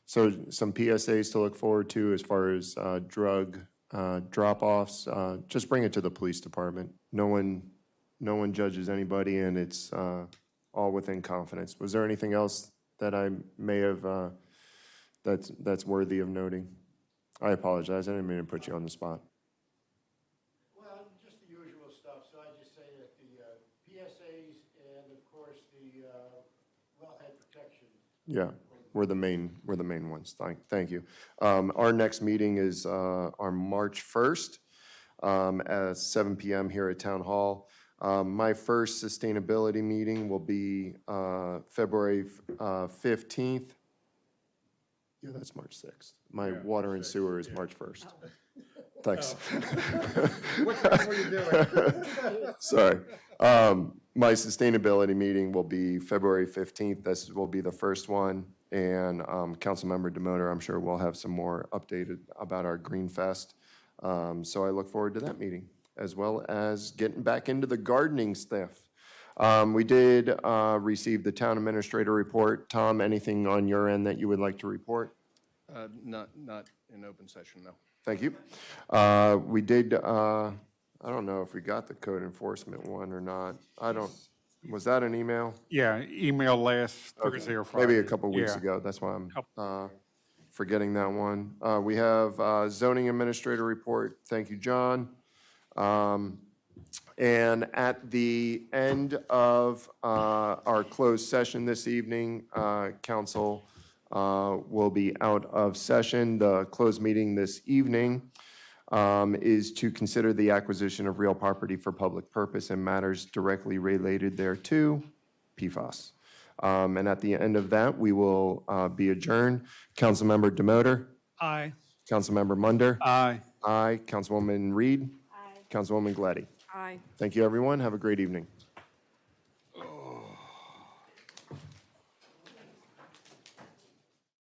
So some PSAs to look forward to as far as drug drop-offs. Just bring it to the police department. No one judges anybody, and it's all within confidence. Was there anything else that I may have that's worthy of noting? I apologize. I didn't mean to put you on the spot. Well, just the usual stuff. So I just say that the PSAs and, of course, the wellhead protection. Yeah. We're the main ones. Thank you. Our next meeting is on March 1st at 7 p.m. here at Town Hall. My first sustainability meeting will be February 15th. Yeah, that's March 6th. My water and sewer is March 1st. Thanks. What were you doing? Sorry. My sustainability meeting will be February 15th. This will be the first one. And Councilmember Demoter, I'm sure we'll have some more updated about our Green Fest. So I look forward to that meeting, as well as getting back into the gardening stuff. We did receive the town administrator report. Tom, anything on your end that you would like to report? Not in open session, no. Thank you. We did, I don't know if we got the code enforcement one or not. Was that an email? Yeah, email last Thursday or Friday. Maybe a couple weeks Yeah. ago. That's why I'm forgetting that one. We have zoning administrator report. Thank you, John. And at the end of our closed session this evening, council will be out of session. The closed meeting this evening is to consider the acquisition of real property for public purpose and matters directly related thereto, PFAS. And at the end of that, we will be adjourned. Councilmember Demoter? Aye. Councilmember Munder? Aye. Aye. Councilwoman Reed? Aye. Councilwoman Gladdy? Aye. Thank you, everyone. Have a great evening.